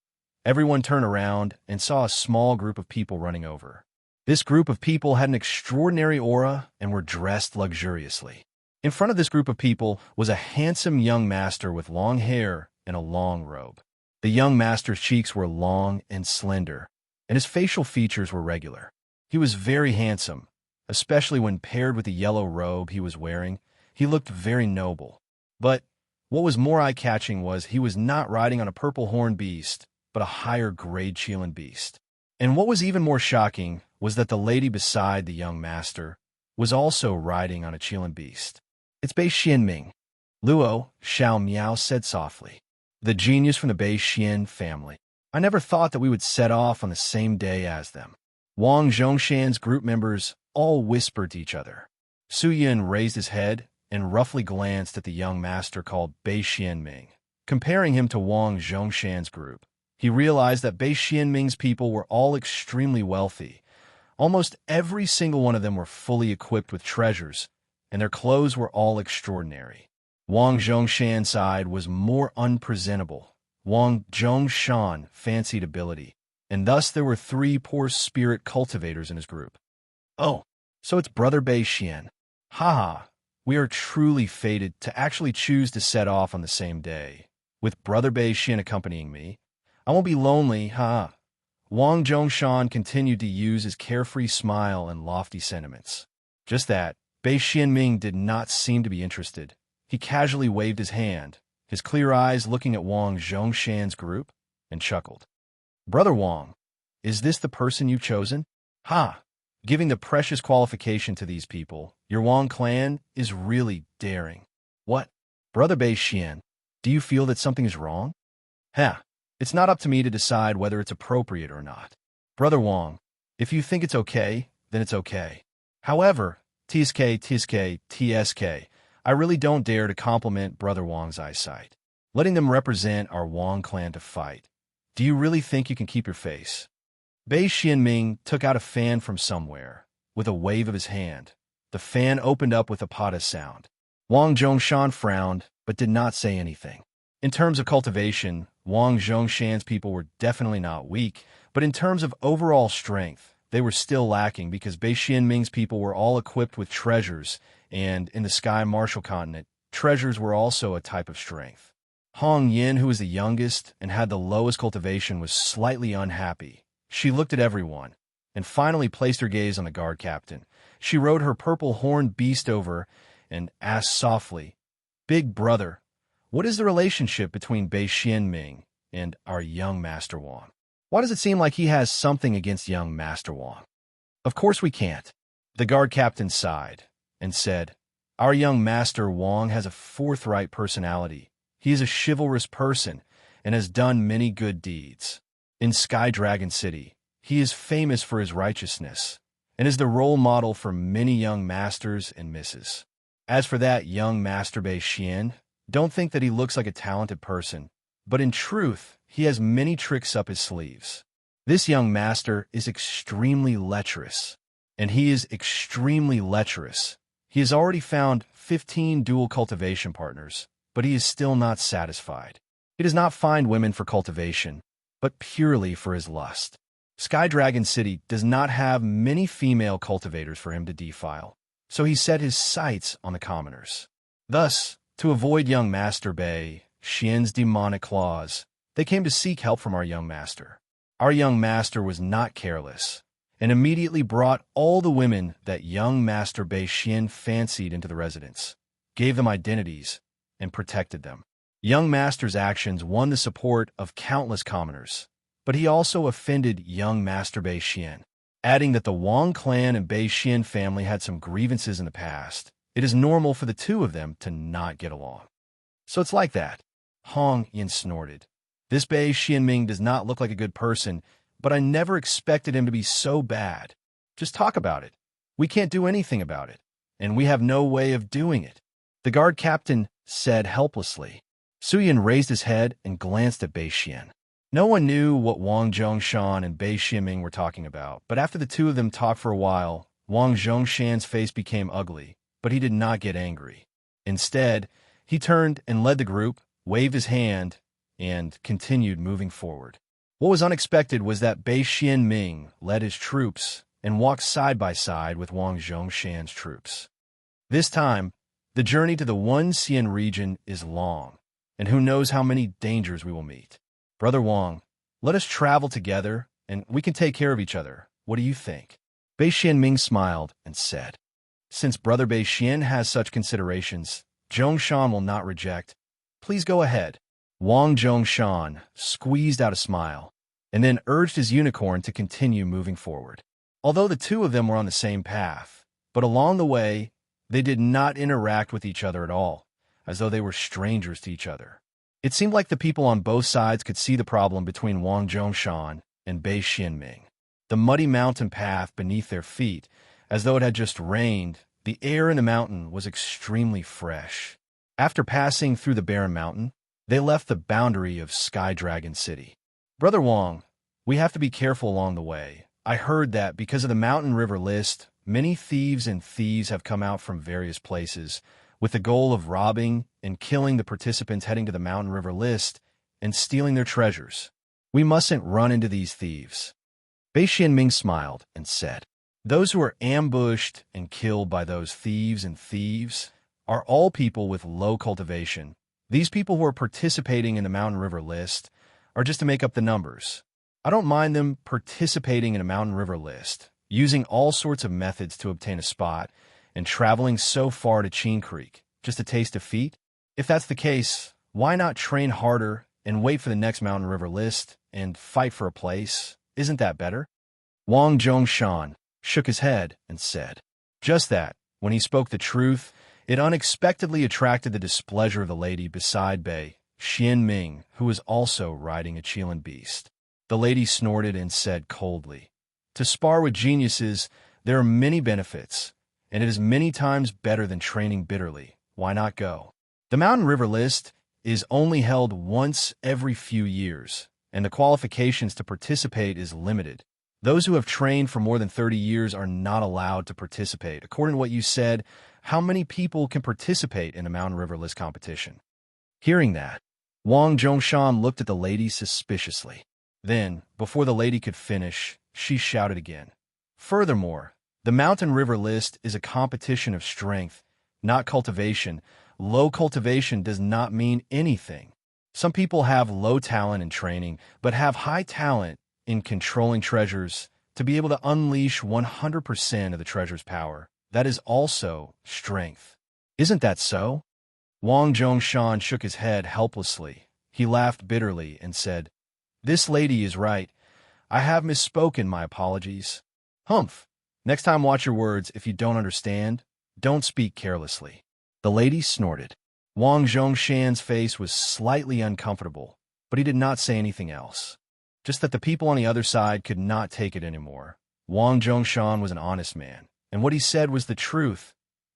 everyone turned around and saw a small group of people running over. This group of people had an extraordinary aura and were dressed luxuriously. In front of this group of people was a handsome young master with long hair and a long robe. The young master's cheeks were long and slender, and his facial features were regular. He was very handsome, especially when paired with the yellow robe he was wearing. He looked very noble. But what was more eye-catching was he was not riding on a purple horned beast, but a higher-grade Qilin beast. And what was even more shocking was that the lady beside the young master was also riding on a Qilin beast. It's Bei Xianming, Luo Xiao Miao said softly, the genius from the Bei Xian family. I never thought that we would set off on the same day as them. Wang Zhongshan's group members all whispered to each other. Su Yun raised his head and roughly glanced at the young master called Bei Xianming. Comparing him to Wang Zhongshan's group, he realized that Bei Xianming's people were all extremely wealthy. Almost every single one of them were fully equipped with treasures, and their clothes were all extraordinary. Wang Zhongshan's side was more unpresentable. Wang Zhongshan fancied ability, and thus there were 3 poor spirit cultivators in his group. Oh, so it's Brother Bei Xian. Haha, we are truly fated to actually choose to set off on the same day. With Brother Bei Xian accompanying me, I won't be lonely, haha. Wang Zhongshan continued to use his carefree smile and lofty sentiments. Just that, Bei Xianming did not seem to be interested. He casually waved his hand, his clear eyes looking at Wang Zhongshan's group, and chuckled. Brother Wang, is this the person you've chosen? Ha! Giving the precious qualification to these people, your Wang clan is really daring. What? Brother Bei Xian, do you feel that something is wrong? It's not up to me to decide whether it's appropriate or not. Brother Wang, if you think it's okay, then it's okay. However, TSK, I really don't dare to compliment Brother Wang's eyesight. Letting them represent our Wang clan to fight. Do you really think you can keep your face? Bei Xianming took out a fan from somewhere. With a wave of his hand, the fan opened up with a pada sound. Wang Zhongshan frowned, but did not say anything. In terms of cultivation, Wang Zhongshan's people were definitely not weak, but in terms of overall strength, they were still lacking because Bei Xianming's people were all equipped with treasures, and in the Sky Martial Continent, treasures were also a type of strength. Hong Yin, who was the youngest and had the lowest cultivation, was slightly unhappy. She looked at everyone, and finally placed her gaze on the guard captain. She rode her purple horned beast over and asked softly, Big brother, what is the relationship between Bei Xianming and our young Master Wang? Why does it seem like he has something against young Master Wang? Of course we can't. The guard captain sighed, and said, "Our young master Wang has a forthright personality. He is a chivalrous person and has done many good deeds. In Sky Dragon City, he is famous for his righteousness and is the role model for many young masters and misses. As for that young master Bei Xian, don't think that he looks like a talented person, but in truth, he has many tricks up his sleeves. This young master is extremely lecherous, and he is extremely lecherous. He has already found 15 dual cultivation partners, but he is still not satisfied. He does not find women for cultivation, but purely for his lust. Sky Dragon City does not have many female cultivators for him to defile, so he set his sights on the commoners. Thus, to avoid young Master Bei Xian's demonic claws, they came to seek help from our young master. Our young master was not careless, and immediately brought all the women that young Master Bei Xian fancied into the residence, gave them identities, and protected them. Young Master's actions won the support of countless commoners, but he also offended young Master Bei Xian, adding that the Wang clan and Bei Xian family had some grievances in the past. It is normal for the two of them to not get along. So it's like that. Hong Yin snorted. This Bei Xianming does not look like a good person, but I never expected him to be so bad. Just talk about it. We can't do anything about it, and we have no way of doing it, the guard captain said helplessly. Suyin raised his head and glanced at Bei Xian. No one knew what Wang Zhongshan and Bei Xianming were talking about, but after the two of them talked for a while, Wang Zhongshan's face became ugly, but he did not get angry. Instead, he turned and led the group, waved his hand, and continued moving forward. What was unexpected was that Bei Xianming led his troops and walked side by side with Wang Zhongshan's troops. This time, the journey to the One Xian region is long, and who knows how many dangers we will meet. Brother Wang, let us travel together, and we can take care of each other. What do you think? Bei Xianming smiled and said, "Since Brother Bei Xian has such considerations, Zhongshan will not reject. Please go ahead." Wang Zhongshan squeezed out a smile, and then urged his unicorn to continue moving forward. Although the two of them were on the same path, but along the way, they did not interact with each other at all, as though they were strangers to each other. It seemed like the people on both sides could see the problem between Wang Zhongshan and Bei Xianming. The muddy mountain path beneath their feet, as though it had just rained, the air in the mountain was extremely fresh. After passing through the barren mountain, they left the boundary of Sky Dragon City. Brother Wang, we have to be careful along the way. I heard that because of the mountain river list, many thieves have come out from various places, with the goal of robbing and killing the participants heading to the mountain river list and stealing their treasures. We mustn't run into these thieves. Bei Xianming smiled and said, "Those who are ambushed and killed by those thieves are all people with low cultivation. These people who are participating in the mountain river list are just to make up the numbers. I don't mind them participating in a mountain river list, using all sorts of methods to obtain a spot, and traveling so far to Chin Creek just to taste defeat. If that's the case, why not train harder and wait for the next mountain river list and fight for a place? Isn't that better?" Wang Zhongshan shook his head and said, just that, when he spoke the truth, it unexpectedly attracted the displeasure of the lady beside Bei Xianming, who was also riding a Qilin beast. The lady snorted and said coldly, "To spar with geniuses, there are many benefits, and it is many times better than training bitterly. Why not go? The mountain river list is only held once every few years, and the qualifications to participate is limited. Those who have trained for more than 30 years are not allowed to participate. According to what you said, how many people can participate in a mountain river list competition?" Hearing that, Wang Zhongshan looked at the lady suspiciously. Then, before the lady could finish, she shouted again. "Furthermore, the mountain river list is a competition of strength, not cultivation. Low cultivation does not mean anything. Some people have low talent in training, but have high talent in controlling treasures to be able to unleash 100% of the treasure's power. That is also strength. Isn't that so?" Wang Zhongshan shook his head helplessly. He laughed bitterly and said, "This lady is right. I have misspoken, my apologies. Humph. Next time watch your words if you don't understand. Don't speak carelessly. The lady snorted. Wang Zhongshan's face was slightly uncomfortable, but he did not say anything else. Just that the people on the other side could not take it anymore. Wang Zhongshan was an honest man, and what he said was the truth.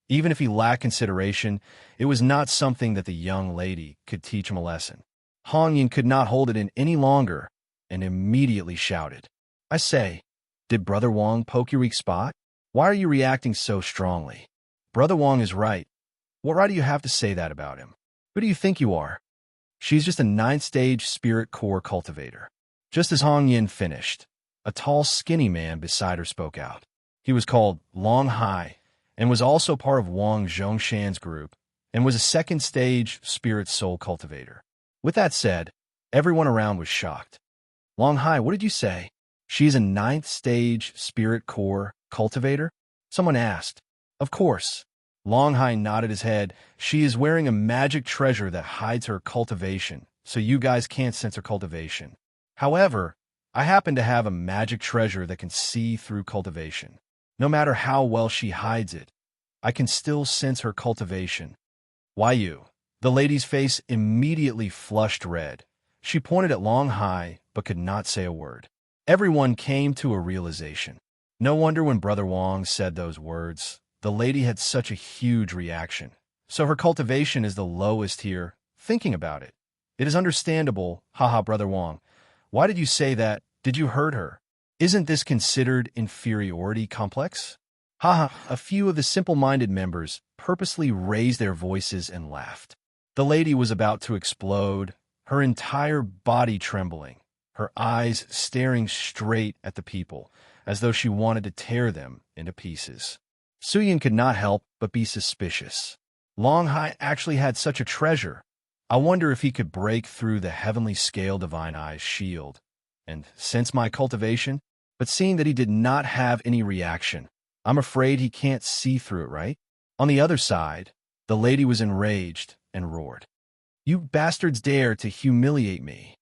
Even if he lacked consideration, it was not something that the young lady could teach him a lesson. Han Yin could not hold it in any longer and immediately shouted, "I say, did Brother Wang poke your weak spot? Why are you reacting so strongly? Brother Wang is right. What right do you have to say that about him? Who do you think you are? She's just a ninth-stage spirit core cultivator." Just as Han Yin finished, a tall, skinny man beside her spoke out. He was called Long Hai and was also part of Wang Zhongshan's group and was a second-stage spirit soul cultivator. With that said, everyone around was shocked. "Long Hai, what did you say? She's a ninth-stage spirit core cultivator?" Someone asked. "Of course." Long Hai nodded his head. "She is wearing a magic treasure that hides her cultivation, so you guys can't sense her cultivation. However, I happen to have a magic treasure that can see through cultivation. No matter how well she hides it, I can still sense her cultivation." "Why you?" The lady's face immediately flushed red. She pointed at Long Hai, but could not say a word. Everyone came to a realization. No wonder when Brother Wang said those words, the lady had such a huge reaction. So her cultivation is the lowest here. Thinking about it, it is understandable. Haha, Brother Wang. Why did you say that? Did you hurt her? Isn't this considered inferiority complex? Haha, a few of the simple-minded members purposely raised their voices and laughed. The lady was about to explode, her entire body trembling, her eyes staring straight at the people, as though she wanted to tear them into pieces. Suyin could not help but be suspicious. Long Hai actually had such a treasure. I wonder if he could break through the heavenly scale divine eye's shield and sense my cultivation? But seeing that he did not have any reaction, I'm afraid he can't see through it, right? On the other side, the lady was enraged and roared, "You bastards dare to humiliate me.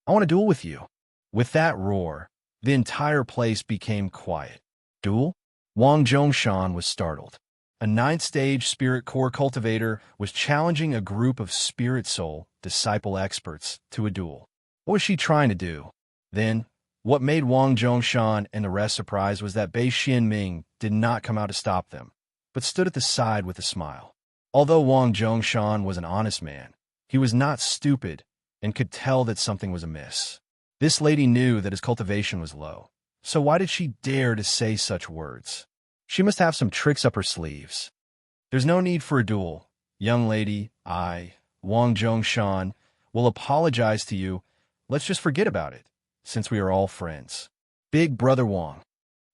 I want to duel with you." With that roar, the entire place became quiet. Duel? Wang Zhongshan was startled. A ninth-stage spirit core cultivator was challenging a group of spirit soul disciple experts to a duel. What was she trying to do? Then, what made Wang Zhongshan and the rest surprised was that Bei Xianming did not come out to stop them, but stood at the side with a smile. Although Wang Zhongshan was an honest man, he was not stupid and could tell that something was amiss. This lady knew that his cultivation was low, so why did she dare to say such words? She must have some tricks up her sleeves. "There's no need for a duel. Young lady, I, Wang Zhongshan, will apologize to you. Let's just forget about it, since we are all friends." Big Brother Wang.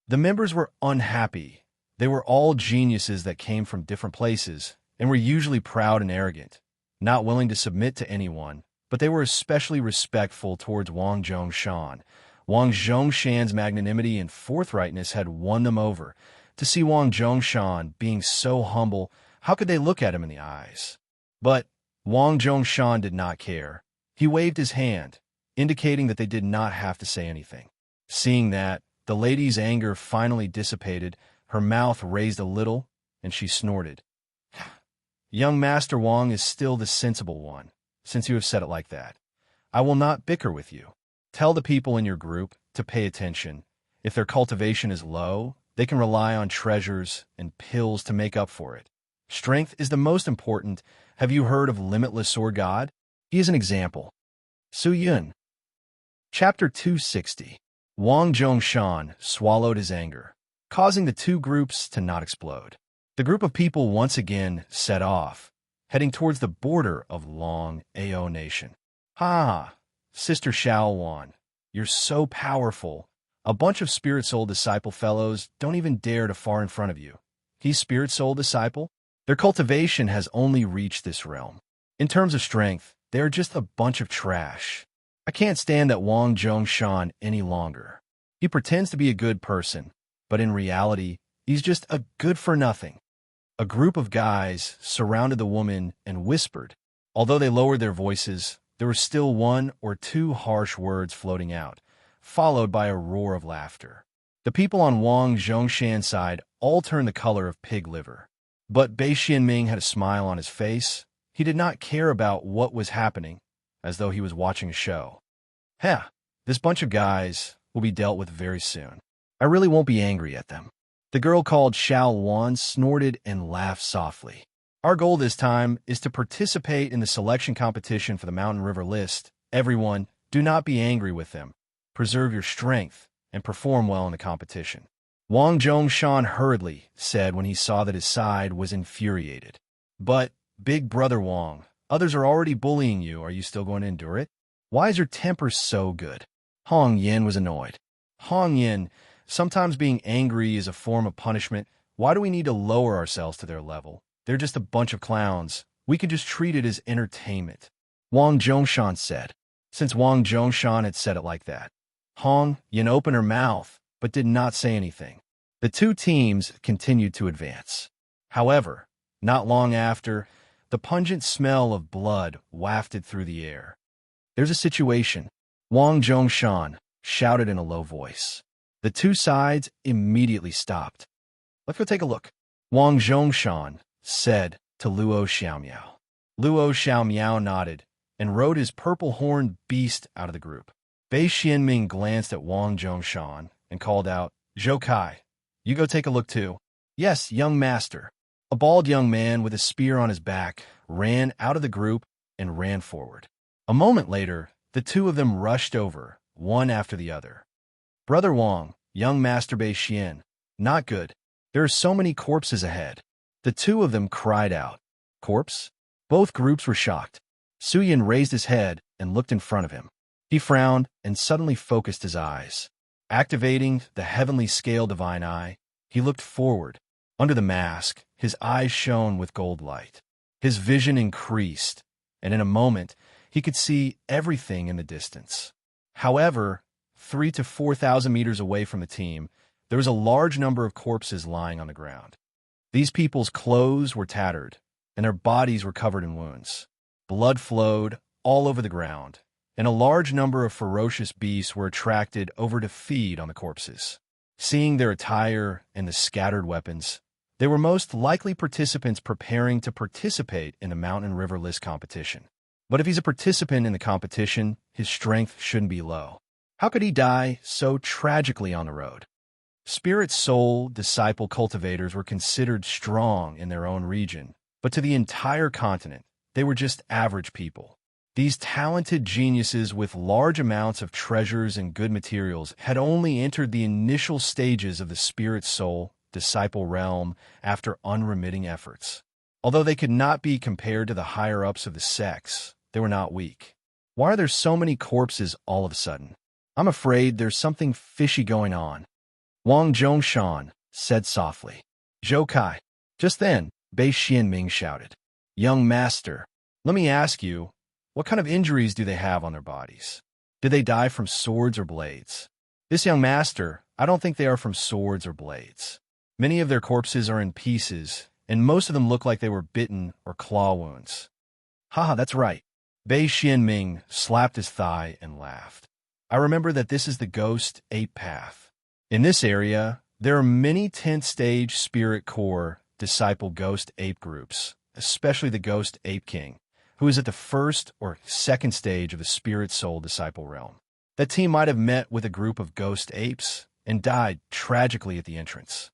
The members were unhappy. They were all geniuses that came from different places and were usually proud and arrogant, not willing to submit to anyone, but they were especially respectful towards Wang Zhongshan. Wang Zhongshan's magnanimity and forthrightness had won them over. To see Wang Zhongshan being so humble, how could they look at him in the eyes? But Wang Zhongshan did not care. He waved his hand, indicating that they did not have to say anything. Seeing that, the lady's anger finally dissipated, her mouth raised a little, and she snorted. "Young Master Wang is still the sensible one, since you have said it like that. I will not bicker with you. Tell the people in your group to pay attention. If their cultivation is low, they can rely on treasures and pills to make up for it. Strength is the most important. Have you heard of Limitless Sword God? He is an example." Su Yun. Chapter 260. Wang Zhongshan swallowed his anger, causing the two groups to not explode. The group of people once again set off, heading towards the border of Long Ao Nation. "Ha! Sister Shaowan, you're so powerful. A bunch of Spirit Soul Disciple fellows don't even dare to far in front of you. He's Spirit Soul Disciple? Their cultivation has only reached this realm. In terms of strength, they are just a bunch of trash. I can't stand that Wang Zhongshan any longer. He pretends to be a good person, but in reality, he's just a good-for-nothing." A group of guys surrounded the woman and whispered. Although they lowered their voices, there were still one or two harsh words floating out, followed by a roar of laughter. The people on Wang Zhongshan's side all turned the color of pig liver. But Bei Xianming had a smile on his face. He did not care about what was happening, as though he was watching a show. Heh, this bunch of guys will be dealt with very soon. I really won't be angry at them. The girl called Xiao Luan snorted and laughed softly. Our goal this time is to participate in the selection competition for the Mountain River list. Everyone, do not be angry with them. Preserve your strength and perform well in the competition. Wang Zhongshan hurriedly said when he saw that his side was infuriated. But, Big Brother Wang, others are already bullying you. Are you still going to endure it? Why is your temper so good? Hong Yin was annoyed. Hong Yin, sometimes being angry is a form of punishment. Why do we need to lower ourselves to their level? They're just a bunch of clowns. We can just treat it as entertainment. Wang Zhongshan said. Since Wang Zhongshan had said it like that, Hong Yin opened her mouth, but did not say anything. The two teams continued to advance. However, not long after, the pungent smell of blood wafted through the air. There's a situation, Wang Zhongshan shouted in a low voice. The two sides immediately stopped. Let's go take a look, Wang Zhongshan said to Luo Xiaomiao. Luo Xiaomiao nodded and rode his purple-horned beast out of the group. Bei Xianming glanced at Wang Zhongshan and called out, Zhou Kai, you go take a look too. Yes, young master. A bald young man with a spear on his back ran out of the group and ran forward. A moment later, the two of them rushed over, one after the other. Brother Wang, young master Bei Xian, not good. There are so many corpses ahead. The two of them cried out. Corpse? Both groups were shocked. Su Yin raised his head and looked in front of him. He frowned and suddenly focused his eyes. Activating the heavenly scale divine eye, he looked forward. Under the mask, his eyes shone with gold light. His vision increased, and in a moment, he could see everything in the distance. However, 3,000 to 4,000 meters away from the team, there was a large number of corpses lying on the ground. These people's clothes were tattered, and their bodies were covered in wounds. Blood flowed all over the ground, and a large number of ferocious beasts were attracted over to feed on the corpses. Seeing their attire and the scattered weapons, they were most likely participants preparing to participate in the Mountain River List competition. But if he's a participant in the competition, his strength shouldn't be low. How could he die so tragically on the road? Spirit soul disciple cultivators were considered strong in their own region, but to the entire continent, they were just average people. These talented geniuses with large amounts of treasures and good materials had only entered the initial stages of the spirit soul disciple realm after unremitting efforts. Although they could not be compared to the higher-ups of the sects, they were not weak. Why are there so many corpses all of a sudden? I'm afraid there's something fishy going on. Wang Zhongshan said softly. Zhou Kai. Just then, Bei Xianming shouted. Young master, let me ask you, what kind of injuries do they have on their bodies? Did they die from swords or blades? This young master, I don't think they are from swords or blades. Many of their corpses are in pieces, and most of them look like they were bitten or claw wounds. Haha, that's right. Bei Xianming slapped his thigh and laughed. I remember that this is the Ghost Ape Path. In this area, there are many 10th stage Spirit Core disciple Ghost Ape groups, especially the Ghost Ape King, who is at the first or second stage of the Spirit Soul disciple realm. That team might have met with a group of ghost apes and died tragically at the entrance.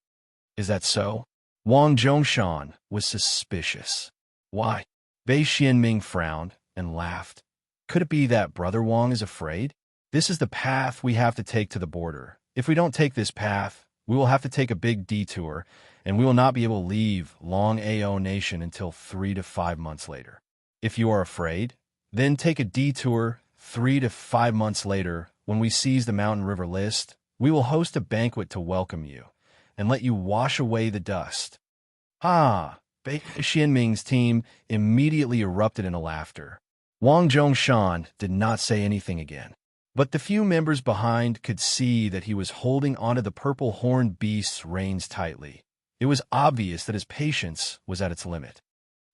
Is that so? Wang Zhongshan was suspicious. Why? Bei Xianming frowned and laughed. Could it be that Brother Wang is afraid? This is the path we have to take to the border. If we don't take this path, we will have to take a big detour, and we will not be able to leave Long Ao Nation until 3 to 5 months later. If you are afraid, then take a detour 3 to 5 months later. When we seize the Mountain River List, we will host a banquet to welcome you and let you wash away the dust. Ah! Bei Xianming's team immediately erupted into laughter. Wang Zhongshan did not say anything again, but the few members behind could see that he was holding onto the purple horned beast's reins tightly. It was obvious that his patience was at its limit.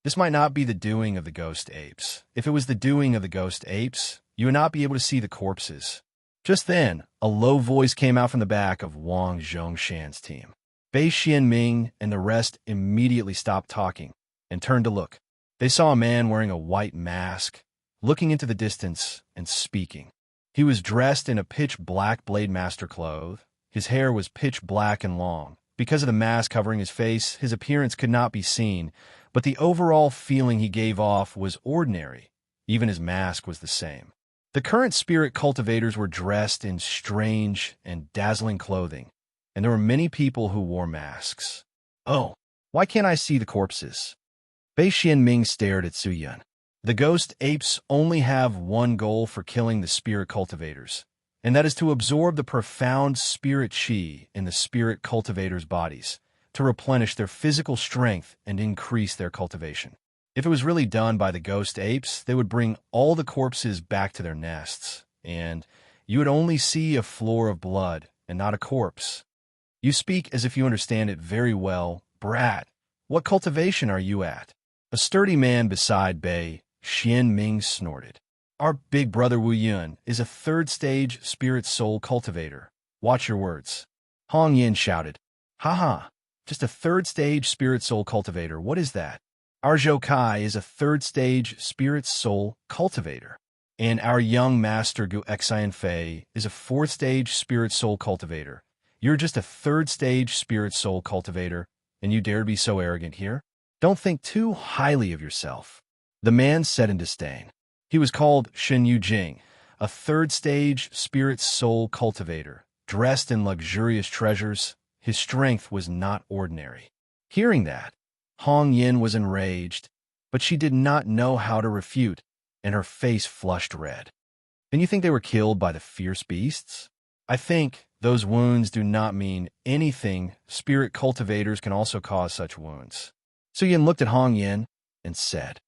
This might not be the doing of the ghost apes. If it was the doing of the ghost apes, you would not be able to see the corpses. Just then, a low voice came out from the back of Wang Zhongshan's team. Bei Xianming and the rest immediately stopped talking and turned to look. They saw a man wearing a white mask, looking into the distance and speaking. He was dressed in a pitch-black Blade Master cloth. His hair was pitch black and long. Because of the mask covering his face, his appearance could not be seen, but the overall feeling he gave off was ordinary. Even his mask was the same. The current spirit cultivators were dressed in strange and dazzling clothing, and there were many people who wore masks. Oh, why can't I see the corpses? Bei Xianming stared at Su Yun. The ghost apes only have one goal for killing the spirit cultivators, and that is to absorb the profound spirit chi in the spirit cultivators' bodies, to replenish their physical strength and increase their cultivation. If it was really done by the ghost apes, they would bring all the corpses back to their nests, and you would only see a floor of blood and not a corpse. You speak as if you understand it very well, brat. What cultivation are you at? A sturdy man beside Bei Xianming snorted. Our big brother Wu Yun is a third-stage spirit-soul cultivator. Watch your words. Hong Yin shouted. Ha, just a third-stage spirit-soul cultivator. What is that? Our Zhou Kai is a third-stage spirit-soul cultivator. And our young master Gu Xian Fei is a fourth-stage spirit-soul cultivator. You're just a third-stage spirit-soul cultivator, and you dare to be so arrogant here? Don't think too highly of yourself. The man said in disdain. He was called Shen Yujing, a third-stage spirit-soul cultivator. Dressed in luxurious treasures, his strength was not ordinary. Hearing that, Hong Yin was enraged, but she did not know how to refute, and her face flushed red. And you think they were killed by the fierce beasts? I think those wounds do not mean anything. Spirit cultivators can also cause such wounds. Su Yin looked at Hong Yin and said,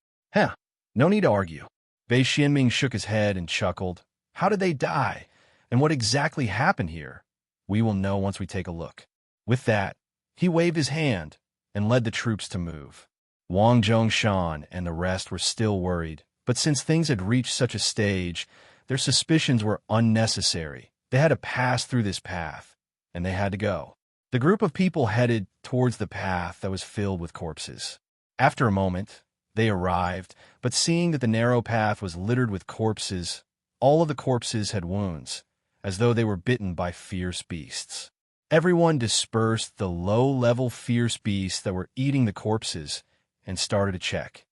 no need to argue. Bei Xianming shook his head and chuckled. How did they die? And what exactly happened here? We will know once we take a look. With that, he waved his hand and led the troops to move. Wang Zhongshan and the rest were still worried, but since things had reached such a stage, their suspicions were unnecessary. They had to pass through this path, and they had to go. The group of people headed towards the path that was filled with corpses. After a moment, they arrived, but seeing that the narrow path was littered with corpses, all of the corpses had wounds, as though they were bitten by fierce beasts. Everyone dispersed the low-level fierce beasts that were eating the corpses and started to check.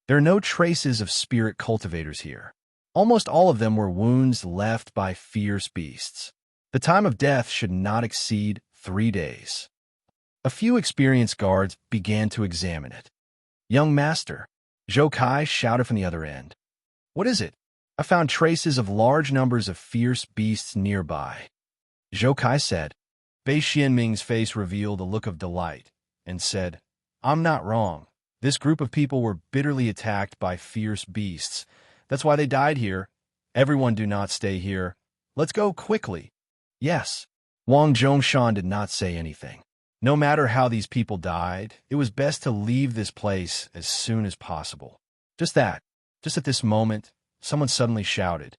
There are no traces of spirit cultivators here. Almost all of them were wounds left by fierce beasts. The time of death should not exceed 3 days. A few experienced guards began to examine it. Young master, Zhou Kai shouted from the other end. What is it? I found traces of large numbers of fierce beasts nearby. Zhou Kai said. Bei Xianming's face revealed a look of delight and said, I'm not wrong. This group of people were bitterly attacked by fierce beasts. That's why they died here. Everyone do not stay here. Let's go quickly. Yes. Wang Zhongshan did not say anything. No matter how these people died, it was best to leave this place as soon as possible. Just at this moment, someone suddenly shouted,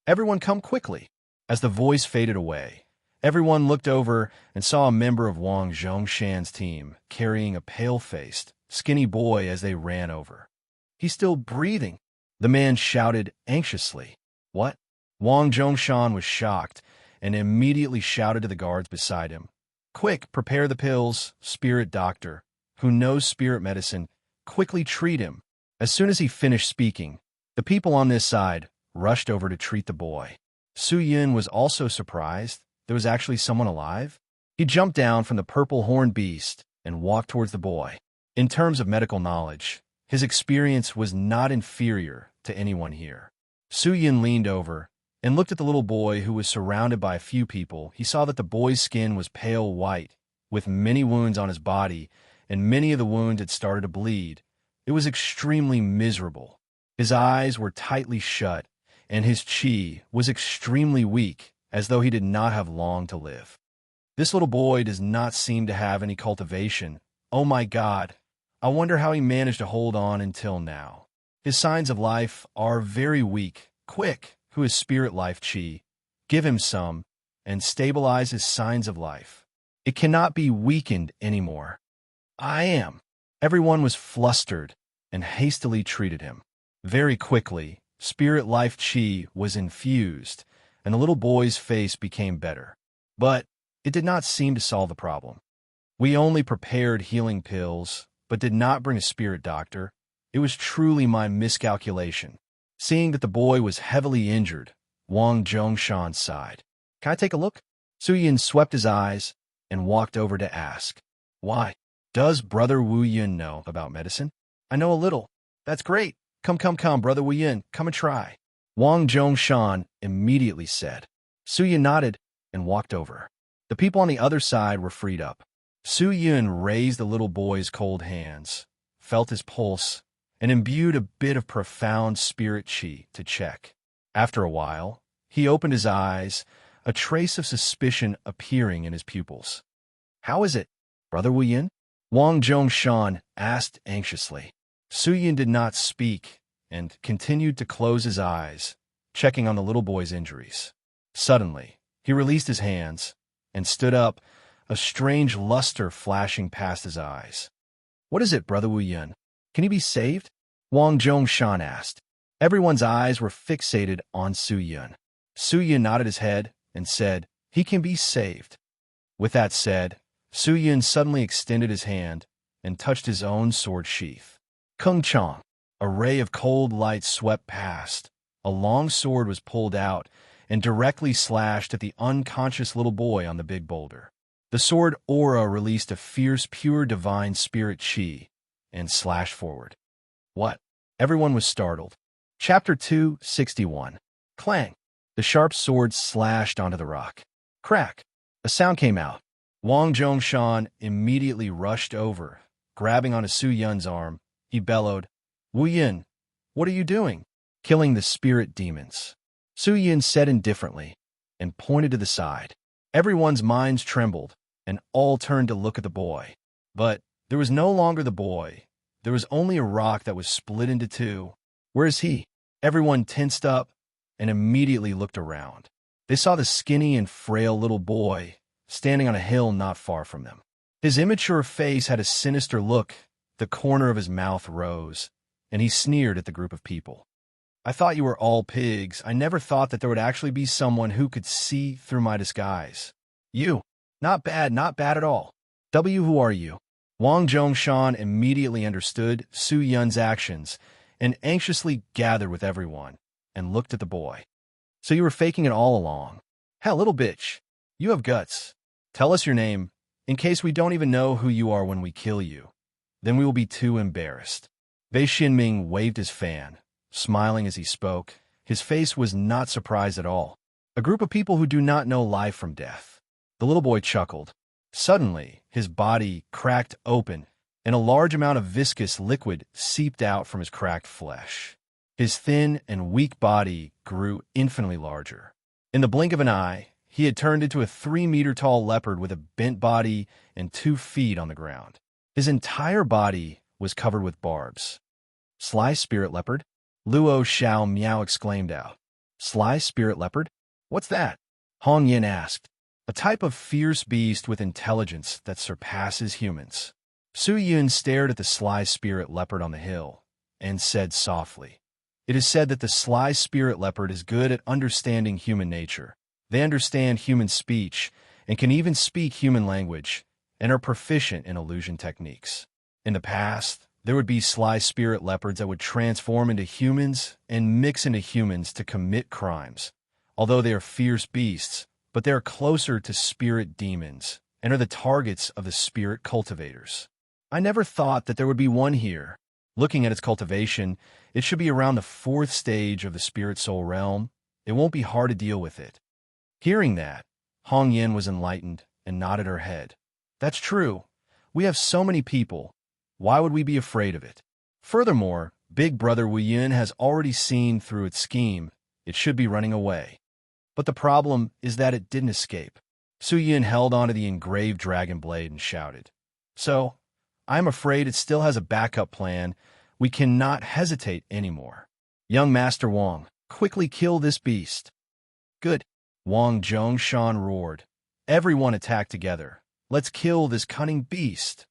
Everyone come quickly. As the voice faded away, everyone looked over and saw a member of Wang Zhongshan's team carrying a pale-faced, skinny boy as they ran over. He's still breathing, the man shouted anxiously. What? Wang Zhongshan was shocked and immediately shouted to the guards beside him. Quick, prepare the pills, spirit doctor, who knows spirit medicine, quickly treat him. As soon as he finished speaking, the people on this side rushed over to treat the boy. Su Yun was also surprised there was actually someone alive. He jumped down from the purple horned beast and walked towards the boy. In terms of medical knowledge, his experience was not inferior to anyone here. Su Yun leaned over and looked at the little boy who was surrounded by a few people. He saw that the boy's skin was pale white, with many wounds on his body, and many of the wounds had started to bleed. It was extremely miserable. His eyes were tightly shut, and his chi was extremely weak, as though he did not have long to live. This little boy does not seem to have any cultivation. Oh my God, I wonder how he managed to hold on until now. His signs of life are very weak. Quick, who is spirit life chi, give him some, and stabilize his signs of life. It cannot be weakened anymore. I am. Everyone was flustered and hastily treated him. Very quickly, spirit life chi was infused, and the little boy's face became better. But it did not seem to solve the problem. We only prepared healing pills, but did not bring a spirit doctor. It was truly my miscalculation. Seeing that the boy was heavily injured, Wang Zhongshan sighed. Can I take a look? Su Yin swept his eyes and walked over to ask. Why? Does Brother Wu Yun know about medicine? I know a little. That's great. Come, Brother Wu Yun, come and try. Wang Zhongshan immediately said. Su Yin nodded and walked over. The people on the other side were freed up. Su Yun raised the little boy's cold hands, felt his pulse, and imbued a bit of profound spirit chi to check. After a while, he opened his eyes, a trace of suspicion appearing in his pupils. How is it, Brother Wu Yin? Wang Zhongshan asked anxiously. Su Yin did not speak and continued to close his eyes, checking on the little boy's injuries. Suddenly, he released his hands and stood up, a strange luster flashing past his eyes. What is it, Brother Wu Yun? Can he be saved? Wang Zhongshan asked. Everyone's eyes were fixated on Su Yun. Su Yun nodded his head and said, he can be saved. With that said, Su Yun suddenly extended his hand and touched his own sword sheath. Kung Chong, a ray of cold light swept past. A long sword was pulled out and directly slashed at the unconscious little boy on the big boulder. The sword aura released a fierce, pure divine spirit chi and slashed forward. What? Everyone was startled. Chapter 261. Clang. The sharp sword slashed onto the rock. Crack. A sound came out. Wang Zhongshan immediately rushed over. Grabbing onto Su Yun's arm, he bellowed, Wu Yin, what are you doing? Killing the spirit demons. Su Yin said indifferently and pointed to the side. Everyone's minds trembled, and all turned to look at the boy. But there was no longer the boy. There was only a rock that was split into two. Where is he? Everyone tensed up and immediately looked around. They saw the skinny and frail little boy standing on a hill not far from them. His immature face had a sinister look. The corner of his mouth rose, and he sneered at the group of people. I thought you were all pigs. I never thought that there would actually be someone who could see through my disguise. You. Not bad at all. Who are you? Wang Zhongshan immediately understood Su Yun's actions and anxiously gathered with everyone and looked at the boy. So you were faking it all along. Hell, little bitch. You have guts. Tell us your name, in case we don't even know who you are when we kill you. Then we will be too embarrassed. Bei Xinming waved his fan, smiling as he spoke. His face was not surprised at all. A group of people who do not know life from death. The little boy chuckled. Suddenly, his body cracked open, and a large amount of viscous liquid seeped out from his cracked flesh. His thin and weak body grew infinitely larger. In the blink of an eye, he had turned into a 3-meter-tall leopard with a bent body and 2 feet on the ground. His entire body was covered with barbs. Sly spirit leopard? Luo Xiao Miao exclaimed out. Sly spirit leopard? What's that? Hong Yin asked. A type of fierce beast with intelligence that surpasses humans. Su Yun stared at the sly spirit leopard on the hill and said softly, It is said that the sly spirit leopard is good at understanding human nature. They understand human speech and can even speak human language and are proficient in illusion techniques. In the past, there would be sly spirit leopards that would transform into humans and mix into humans to commit crimes. Although they are fierce beasts, but they are closer to spirit demons and are the targets of the spirit cultivators. I never thought that there would be one here. Looking at its cultivation, it should be around the 4th stage of the spirit soul realm. It won't be hard to deal with it. Hearing that, Hong Yin was enlightened and nodded her head. That's true. We have so many people. Why would we be afraid of it? Furthermore, Big Brother Wu Yun has already seen through its scheme. It should be running away. But the problem is that it didn't escape. Su Yun held onto the engraved dragon blade and shouted. So, I'm afraid it still has a backup plan. We cannot hesitate anymore. Young Master Wang, quickly kill this beast. Good. Wang Zhongshan roared. Everyone attacked together, Let's kill this cunning beast.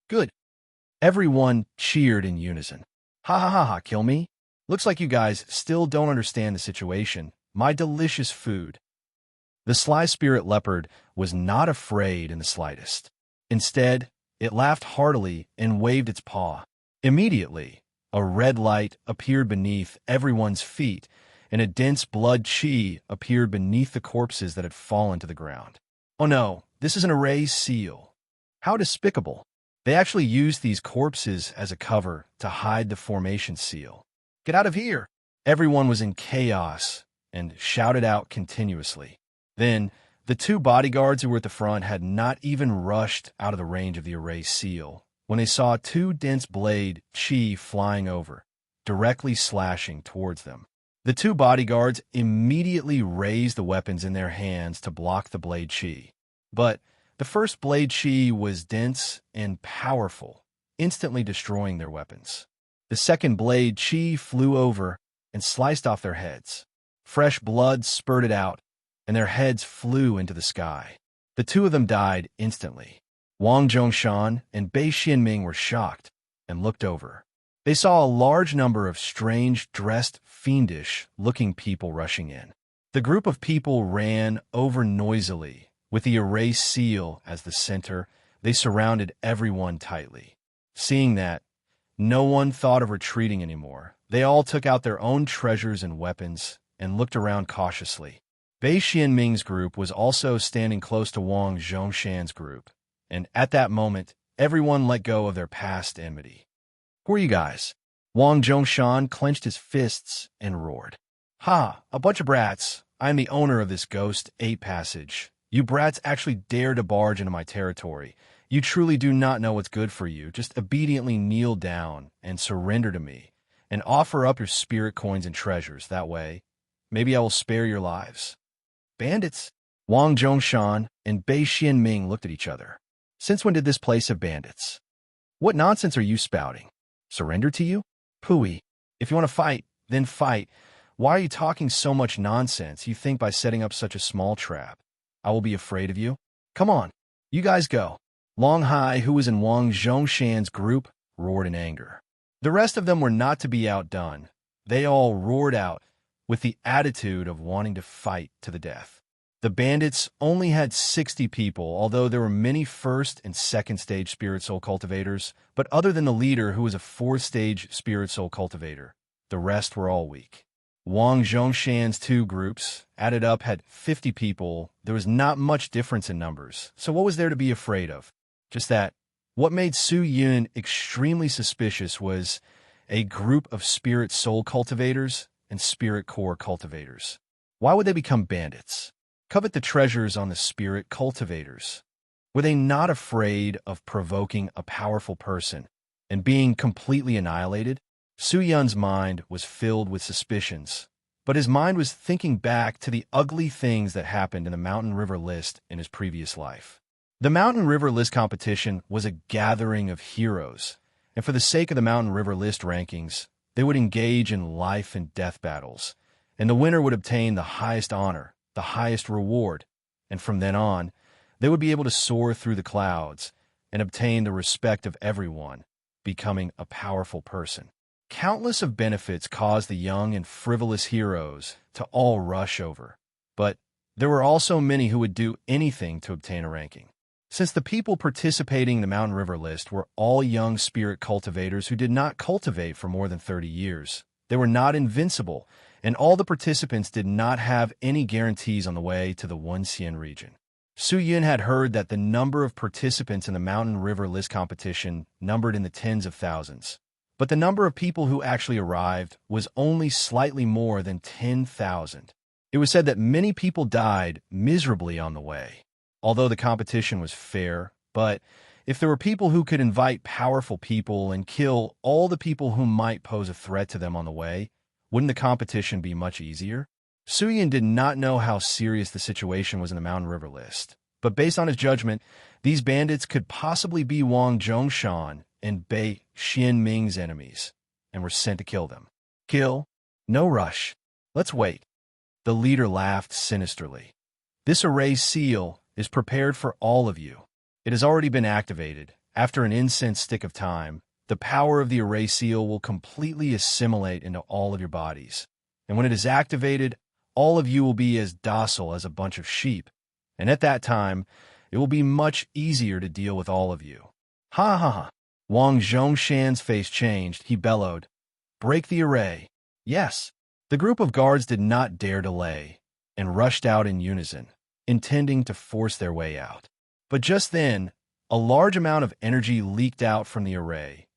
Good. Everyone cheered in unison. Ha ha ha ha, kill me? Looks like you guys still don't understand the situation. My delicious food. The sly spirit leopard was not afraid in the slightest. Instead, it laughed heartily and waved its paw. Immediately, a red light appeared beneath everyone's feet, and a dense blood chi appeared beneath the corpses that had fallen to the ground. Oh no, this is an erased seal. How despicable. They actually used these corpses as a cover to hide the formation seal. Get out of here! Everyone was in chaos and shouted out continuously. Then, the two bodyguards who were at the front had not even rushed out of the range of the erased seal when they saw two dense blade chi flying over, directly slashing towards them. The two bodyguards immediately raised the weapons in their hands to block the blade chi. But the first blade chi was dense and powerful, instantly destroying their weapons. The second blade chi flew over and sliced off their heads. Fresh blood spurted out, and their heads flew into the sky. The two of them died instantly. Wang Zhongshan and Bei Xianming were shocked and looked over. They saw a large number of strange, dressed, fiendish-looking people rushing in. The group of people ran over noisily. With the erased seal as the center, they surrounded everyone tightly. Seeing that, no one thought of retreating anymore. They all took out their own treasures and weapons and looked around cautiously. Bei Xianming's group was also standing close to Wang Zhongshan's group, and at that moment, everyone let go of their past enmity. Who are you guys? Wang Zhongshan clenched his fists and roared. Ha! A bunch of brats. I am the owner of this ghost 8 passage. You brats actually dare to barge into my territory. You truly do not know what's good for you. Just obediently kneel down and surrender to me, and offer up your spirit coins and treasures. That way, maybe I will spare your lives. Bandits? Wang Zhongshan and Bei Xianming looked at each other. Since when did this place have bandits? What nonsense are you spouting? Surrender to you? Pooey. If you want to fight, then fight. Why are you talking so much nonsense? You think by setting up such a small trap, I will be afraid of you? Come on, you guys go. Long Hai, who was in Wang Zhongshan's group, roared in anger. The rest of them were not to be outdone. They all roared out with the attitude of wanting to fight to the death. The bandits only had 60 people, although there were many first and second stage spirit soul cultivators, but other than the leader who was a 4th stage spirit soul cultivator, the rest were all weak. Wang Zhongshan's 2 groups, added up, had 50 people. There was not much difference in numbers, so what was there to be afraid of? Just that, what made Su Yun extremely suspicious was a group of spirit soul cultivators and spirit core cultivators. Why would they become bandits? Covet the treasures on the spirit cultivators. Were they not afraid of provoking a powerful person and being completely annihilated? Su Yun's mind was filled with suspicions, but his mind was thinking back to the ugly things that happened in the Mountain River List in his previous life. The Mountain River List competition was a gathering of heroes, and for the sake of the Mountain River List rankings, they would engage in life and death battles, and the winner would obtain the highest honor, the highest reward, and from then on, they would be able to soar through the clouds and obtain the respect of everyone, becoming a powerful person. Countless of benefits caused the young and frivolous heroes to all rush over, but there were also many who would do anything to obtain a ranking. Since the people participating in the Mountain River List were all young spirit cultivators who did not cultivate for more than 30 years, they were not invincible, and all the participants did not have any guarantees on the way to the Wunxian region. Su Yun had heard that the number of participants in the Mountain River List competition numbered in the tens of thousands, but the number of people who actually arrived was only slightly more than 10,000. It was said that many people died miserably on the way. Although the competition was fair, but if there were people who could invite powerful people and kill all the people who might pose a threat to them on the way, wouldn't the competition be much easier? Su Yun did not know how serious the situation was in the Mountain River List, but based on his judgment, these bandits could possibly be Wang Zhongshan and Bei Xianming's enemies, and were sent to kill them. Kill? No rush. Let's wait. The leader laughed sinisterly. This erased seal is prepared for all of you. It has already been activated. After an incense stick of time, the power of the array seal will completely assimilate into all of your bodies. And when it is activated, all of you will be as docile as a bunch of sheep. And at that time, it will be much easier to deal with all of you. Ha ha ha. Wang Zhongshan's face changed. He bellowed, "Break the array." Yes. The group of guards did not dare delay and rushed out in unison, intending to force their way out. But just then, a large amount of energy leaked out from the array,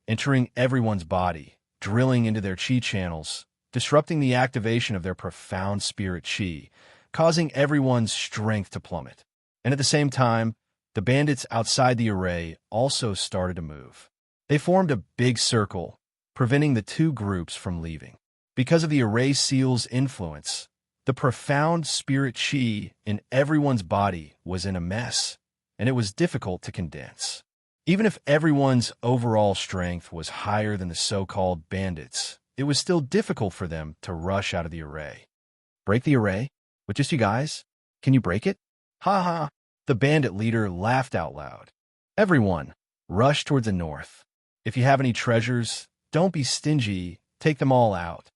entering everyone's body, drilling into their chi channels, disrupting the activation of their profound spirit chi, causing everyone's strength to plummet. And at the same time, the bandits outside the array also started to move. They formed a big circle, preventing the two groups from leaving. Because of the array seal's influence, the profound spirit chi in everyone's body was in a mess, and it was difficult to condense. Even if everyone's overall strength was higher than the so-called bandits, it was still difficult for them to rush out of the array. Break the array? With just you guys? Can you break it? Ha ha! The bandit leader laughed out loud. Everyone, rush towards the north. If you have any treasures, don't be stingy, take them all out.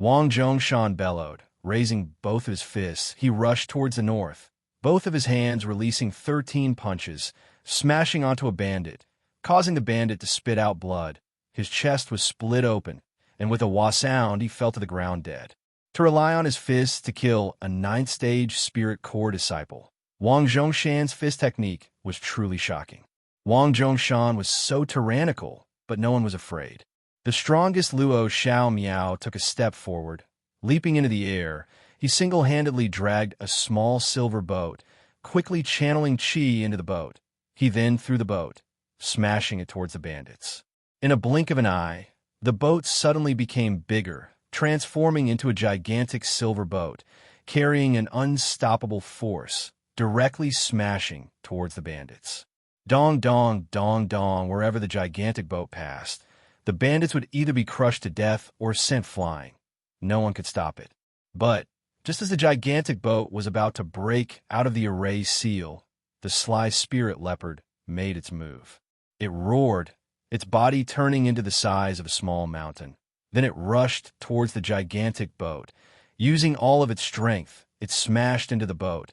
Wang Zhongshan bellowed, raising both his fists. He rushed towards the north, both of his hands releasing 13 punches, smashing onto a bandit, causing the bandit to spit out blood. His chest was split open, and with a wah sound, he fell to the ground dead. To rely on his fists to kill a 9th-stage spirit core disciple, Wang Zhongshan's fist technique was truly shocking. Wang Zhongshan was so tyrannical, but no one was afraid. The strongest Luo Xiao Miao took a step forward. Leaping into the air, he single-handedly dragged a small silver boat, quickly channeling chi into the boat. He then threw the boat, smashing it towards the bandits. In a blink of an eye, the boat suddenly became bigger, transforming into a gigantic silver boat, carrying an unstoppable force, directly smashing towards the bandits. Dong, dong, dong, dong, wherever the gigantic boat passed, the bandits would either be crushed to death or sent flying. No one could stop it. But, just as the gigantic boat was about to break out of the array seal, the sly spirit leopard made its move. It roared, its body turning into the size of a small mountain. Then it rushed towards the gigantic boat. Using all of its strength, it smashed into the boat,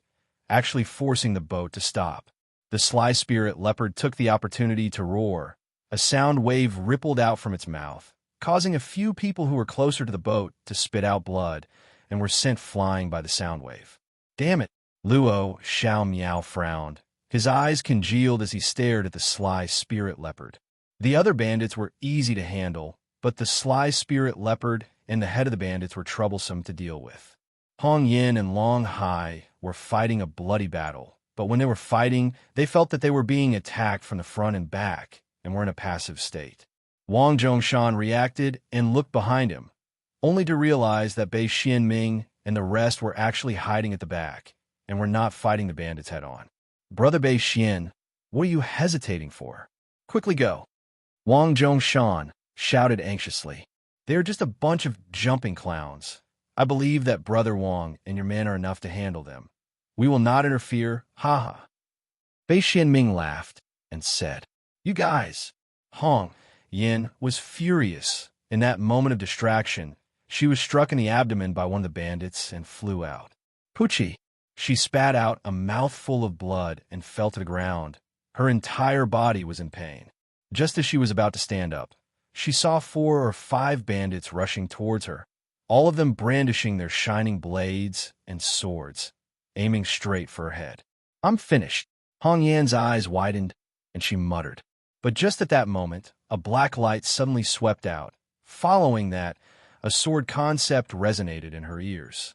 actually forcing the boat to stop. The sly spirit leopard took the opportunity to roar. A sound wave rippled out from its mouth, causing a few people who were closer to the boat to spit out blood and were sent flying by the sound wave. Damn it! Luo Xiao Miao frowned. His eyes congealed as he stared at the sly spirit leopard. The other bandits were easy to handle, but the sly spirit leopard and the head of the bandits were troublesome to deal with. Hong Yin and Long Hai were fighting a bloody battle, but when they were fighting, they felt that they were being attacked from the front and back, and were in a passive state. Wang Zhongshan reacted and looked behind him, only to realize that Bei Xianming and the rest were actually hiding at the back, and were not fighting the bandits head-on. Brother Bei Xian, what are you hesitating for? Quickly go. Wang Zhongshan shouted anxiously. They are just a bunch of jumping clowns. I believe that Brother Wang and your men are enough to handle them. We will not interfere, ha-ha. Bei Xianming laughed and said, You guys! Hong Yin was furious. In that moment of distraction, she was struck in the abdomen by one of the bandits and flew out. Poochie! She spat out a mouthful of blood and fell to the ground. Her entire body was in pain. Just as she was about to stand up, she saw 4 or 5 bandits rushing towards her, all of them brandishing their shining blades and swords, aiming straight for her head. I'm finished. Hong Yan's eyes widened, and she muttered. But just at that moment, a black light suddenly swept out. Following that, a sword concept resonated in her ears.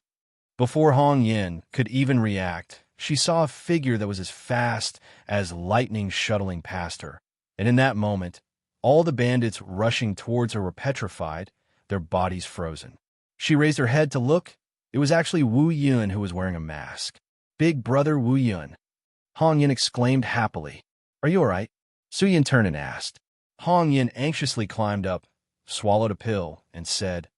Before Hong Yin could even react, she saw a figure that was as fast as lightning shuttling past her. And in that moment, all the bandits rushing towards her were petrified, their bodies frozen. She raised her head to look. It was actually Wu Yun who was wearing a mask. Big brother Wu Yun. Hong Yin exclaimed happily. Are you all right? Su Yin turned and asked. Hong Yin anxiously climbed up, swallowed a pill, and said,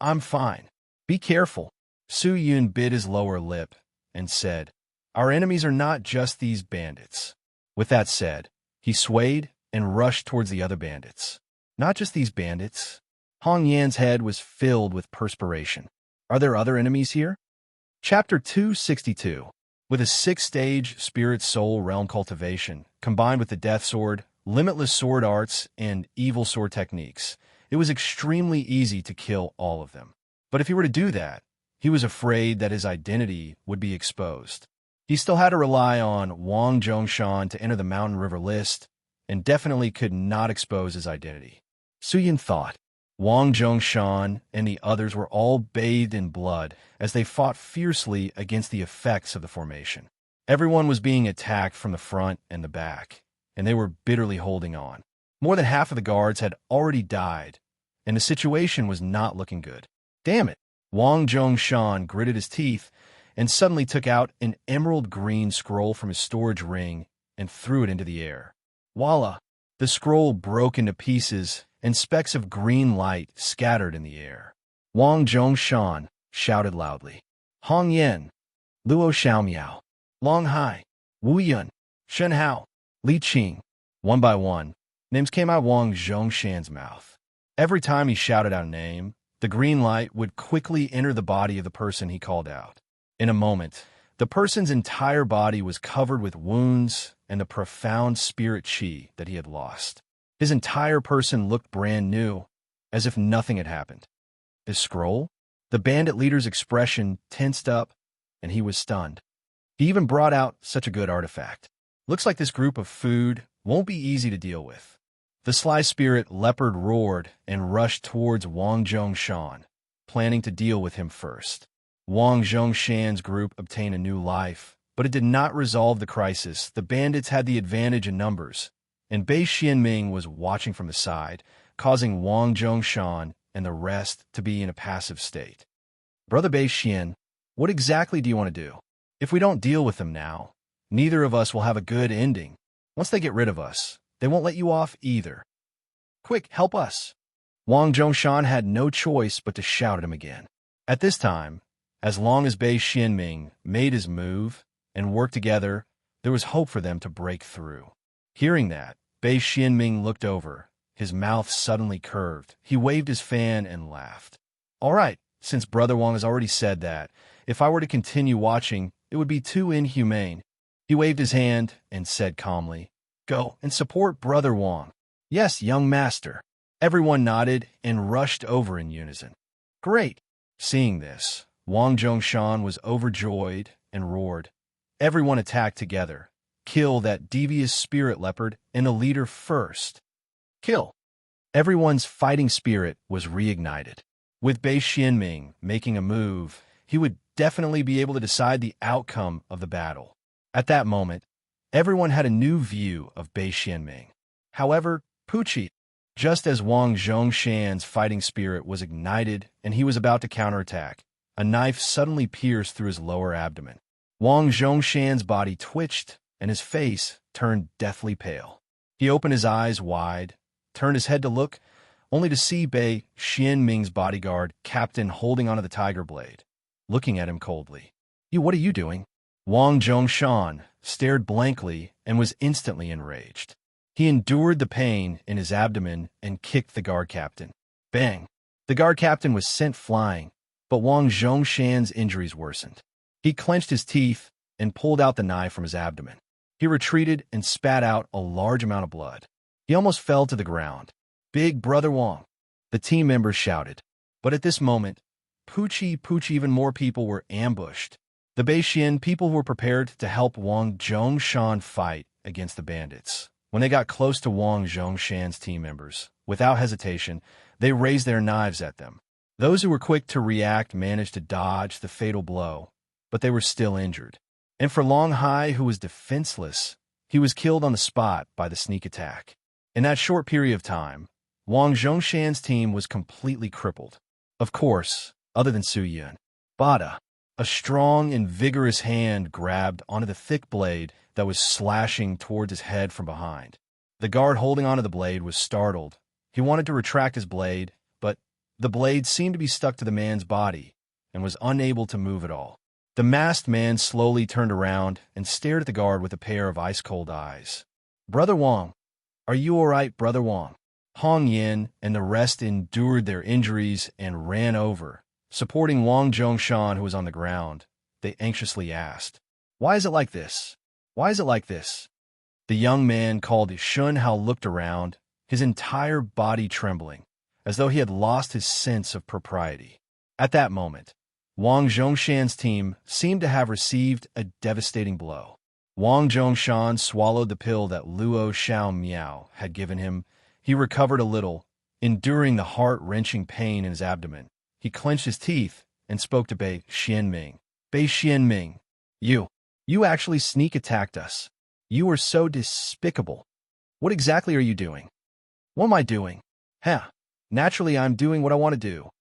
I'm fine. Be careful. Su Yun bit his lower lip and said, Our enemies are not just these bandits. With that said, he swayed and rushed towards the other bandits. Not just these bandits. Hong Yan's head was filled with perspiration. Are there other enemies here? Chapter 262. With a 6-stage spirit soul realm cultivation, combined with the death sword, limitless sword arts, and evil sword techniques, it was extremely easy to kill all of them. But if he were to do that, he was afraid that his identity would be exposed. He still had to rely on Wang Zhongshan to enter the Mountain River list, and definitely could not expose his identity. Su Yin thought. Wang Zhongshan and the others were all bathed in blood as they fought fiercely against the effects of the formation. Everyone was being attacked from the front and the back, and they were bitterly holding on. More than half of the guards had already died, and the situation was not looking good. Damn it! Wang Zhongshan gritted his teeth and suddenly took out an emerald green scroll from his storage ring and threw it into the air. Voila! The scroll broke into pieces and specks of green light scattered in the air. Wang Zhongshan shouted loudly. Hong Yan, Luo Xiaomiao, Long Hai, Wu Yun, Shen Hao, Li Qing. One by one, names came out of Wang Zhongshan's mouth. Every time he shouted out a name, the green light would quickly enter the body of the person he called out. In a moment, the person's entire body was covered with wounds and the profound spirit qi that he had lost. His entire person looked brand new, as if nothing had happened. His scroll? The bandit leader's expression tensed up, and he was stunned. He even brought out such a good artifact. Looks like this group of food won't be easy to deal with. The sly spirit leopard roared and rushed towards Wang Zhongshan, planning to deal with him first. Wang Zhongshan's group obtained a new life, but it did not resolve the crisis. The bandits had the advantage in numbers, and Bei Xianming was watching from the side, causing Wang Zhongshan and the rest to be in a passive state. Brother Bei Xian, what exactly do you want to do? If we don't deal with them now, neither of us will have a good ending. Once they get rid of us, they won't let you off either. Quick, help us! Wang Zhongshan had no choice but to shout at him again. At this time, as long as Bei Xianming made his move and worked together, there was hope for them to break through. Hearing that, Bei Xianming looked over. His mouth suddenly curved. He waved his fan and laughed. All right, since Brother Wang has already said that, if I were to continue watching, it would be too inhumane. He waved his hand and said calmly, Go and support Brother Wang. Yes, young master. Everyone nodded and rushed over in unison. Great! Seeing this, Wang Zhongshan was overjoyed and roared. Everyone attacked together. Kill that devious spirit leopard and the leader first. Kill! Everyone's fighting spirit was reignited. With Bei Xianming making a move, he would definitely be able to decide the outcome of the battle. At that moment, everyone had a new view of Bei Xianming. However, Pucci, just as Wang Zhongshan's fighting spirit was ignited and he was about to counterattack, a knife suddenly pierced through his lower abdomen. Wang Zhongshan's body twitched and his face turned deathly pale. He opened his eyes wide, turned his head to look, only to see Bei Xianming's bodyguard, Captain, holding onto the tiger blade, looking at him coldly. What are you doing? Wang Zhongshan stared blankly and was instantly enraged. He endured the pain in his abdomen and kicked the guard captain. Bang! The guard captain was sent flying, but Wang Zhongshan's injuries worsened. He clenched his teeth and pulled out the knife from his abdomen. He retreated and spat out a large amount of blood. He almost fell to the ground. Big Brother Wang! The team members shouted. But at this moment, Pucci, even more people were ambushed. The Beixian people were prepared to help Wang Zhongshan fight against the bandits. When they got close to Wang Zhongshan's team members, without hesitation, they raised their knives at them. Those who were quick to react managed to dodge the fatal blow, but they were still injured. And for Long Hai, who was defenseless, he was killed on the spot by the sneak attack. In that short period of time, Wang Zhongshan's team was completely crippled. Of course, other than Su Yun. Bada. A strong and vigorous hand grabbed onto the thick blade that was slashing towards his head from behind. The guard holding onto the blade was startled. He wanted to retract his blade, but the blade seemed to be stuck to the man's body and was unable to move at all. The masked man slowly turned around and stared at the guard with a pair of ice-cold eyes. "Brother Wang, are you all right, Brother Wang?" Hong Yin and the rest endured their injuries and ran over, supporting Wang Zhongshan, who was on the ground. They anxiously asked, "Why is it like this? Why is it like this?" The young man called Shun Hao looked around, his entire body trembling, as though he had lost his sense of propriety. At that moment, Wang Zhongshan's team seemed to have received a devastating blow. Wang Zhongshan swallowed the pill that Luo Xiao Miao had given him. He recovered a little, enduring the heart-wrenching pain in his abdomen. He clenched his teeth and spoke to Bei Xianming. "Bei Xianming, you actually sneak-attacked us. You were so despicable. What exactly are you doing?" "What am I doing? Naturally, I'm doing what I want to do."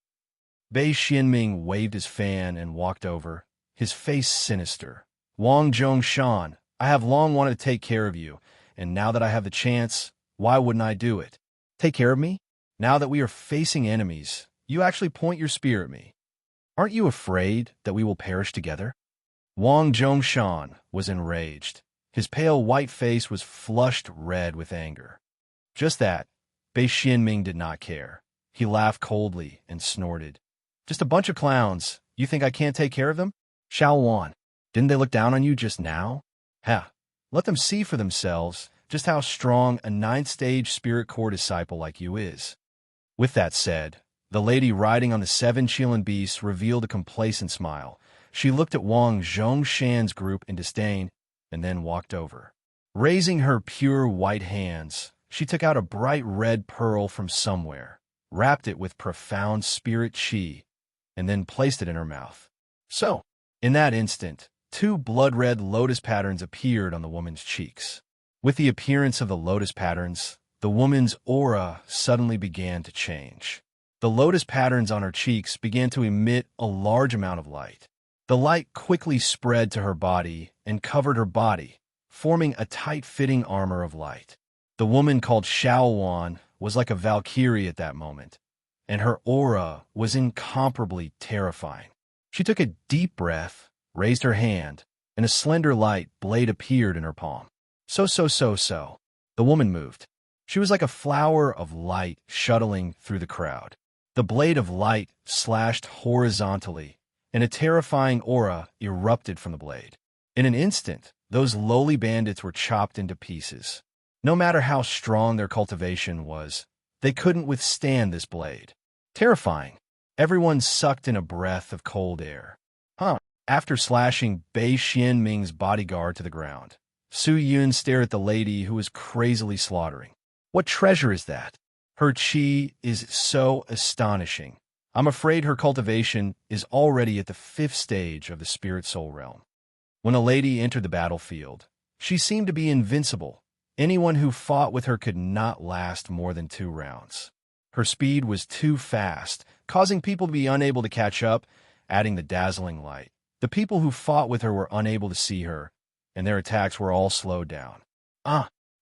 Bei Xianming waved his fan and walked over, his face sinister. "Wang Zhongshan, I have long wanted to take care of you, and now that I have the chance, why wouldn't I do it?" "Take care of me? Now that we are facing enemies, you actually point your spear at me. Aren't you afraid that we will perish together?" Wang Zhongshan was enraged. His pale white face was flushed red with anger. Just that, Bei Xianming did not care. He laughed coldly and snorted. "Just a bunch of clowns. You think I can't take care of them? Xiao Wan, didn't they look down on you just now? Let them see for themselves just how strong a ninth-stage spirit core disciple like you is." With that said, the lady riding on the 7 Qilin beasts revealed a complacent smile. She looked at Wang Zhongshan's group in disdain and then walked over. Raising her pure white hands, she took out a bright red pearl from somewhere, wrapped it with profound spirit qi, and then placed it in her mouth. So, in that instant, 2 blood-red lotus patterns appeared on the woman's cheeks. With the appearance of the lotus patterns, the woman's aura suddenly began to change. The lotus patterns on her cheeks began to emit a large amount of light. The light quickly spread to her body and covered her body, forming a tight-fitting armor of light. The woman called Xiao Wan was like a valkyrie at that moment, and her aura was incomparably terrifying. She took a deep breath, raised her hand, and a slender light blade appeared in her palm. So. The woman moved. She was like a flower of light shuttling through the crowd. The blade of light slashed horizontally, and a terrifying aura erupted from the blade. In an instant, those lowly bandits were chopped into pieces. No matter how strong their cultivation was, they couldn't withstand this blade. Terrifying. Everyone sucked in a breath of cold air. After slashing Bei Xianming's bodyguard to the ground, Su Yun stared at the lady who was crazily slaughtering. "What treasure is that? Her qi is so astonishing. I'm afraid her cultivation is already at the 5th stage of the spirit soul realm." When the lady entered the battlefield, she seemed to be invincible. Anyone who fought with her could not last more than 2 rounds. Her speed was too fast, causing people to be unable to catch up, adding the dazzling light. The people who fought with her were unable to see her, and their attacks were all slowed down.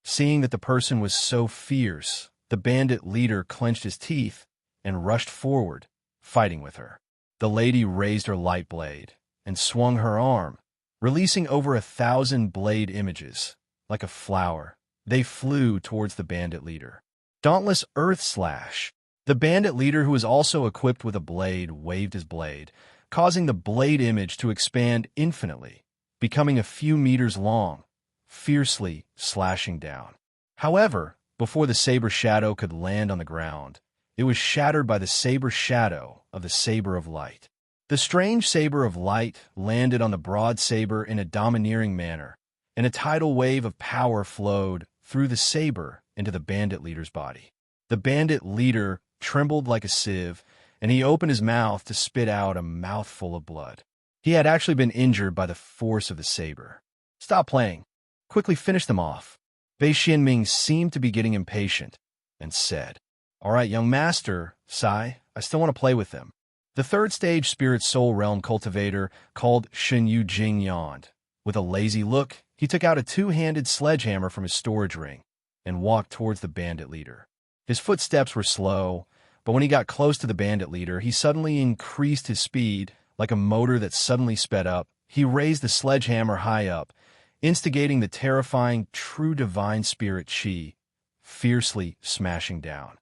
Seeing that the person was so fierce, the bandit leader clenched his teeth and rushed forward, fighting with her. The lady raised her light blade and swung her arm, releasing over 1,000 blade images. Like a flower, they flew towards the bandit leader. Dauntless Earth Slash. The bandit leader, who was also equipped with a blade, waved his blade, causing the blade image to expand infinitely, becoming a few meters long, fiercely slashing down. However, before the saber shadow could land on the ground, it was shattered by the saber shadow of the saber of light. The strange saber of light landed on the broad saber in a domineering manner, and a tidal wave of power flowed through the saber into the bandit leader's body. The bandit leader trembled like a sieve, and he opened his mouth to spit out a mouthful of blood. He had actually been injured by the force of the saber. "Stop playing. Quickly finish them off." Bei Xianming seemed to be getting impatient and said, "All right, young master, Sai, I still want to play with them." The 3rd stage spirit soul realm cultivator called Shen Yu Jing yawned. With a lazy look, he took out a 2-handed sledgehammer from his storage ring and walked towards the bandit leader. His footsteps were slow, but when he got close to the bandit leader, he suddenly increased his speed. Like a motor that suddenly sped up, He raised the sledgehammer high up, instigating the terrifying true divine spirit Qi, fiercely smashing down.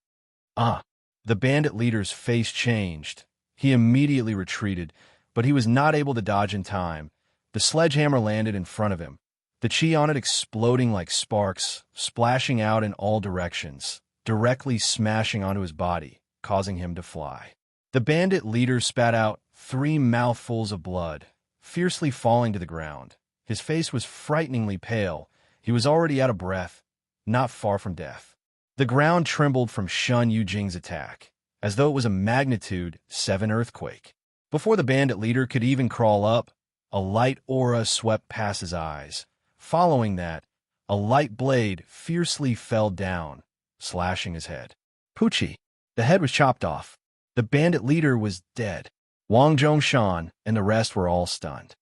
The bandit leader's face changed. He immediately retreated, but he was not able to dodge in time. The sledgehammer landed in front of him, the Qi on it exploding like sparks, splashing out in all directions, directly smashing onto his body, causing him to fly. The bandit leader spat out 3 mouthfuls of blood, fiercely falling to the ground. His face was frighteningly pale. He was already out of breath, not far from death. The ground trembled from Shun Yujing's attack, as though it was a magnitude 7 earthquake. Before the bandit leader could even crawl up, a light aura swept past his eyes. Following that, a light blade fiercely fell down, slashing his head. Pucci. The head was chopped off. The bandit leader was dead. Wang Zhongshan and the rest were all stunned.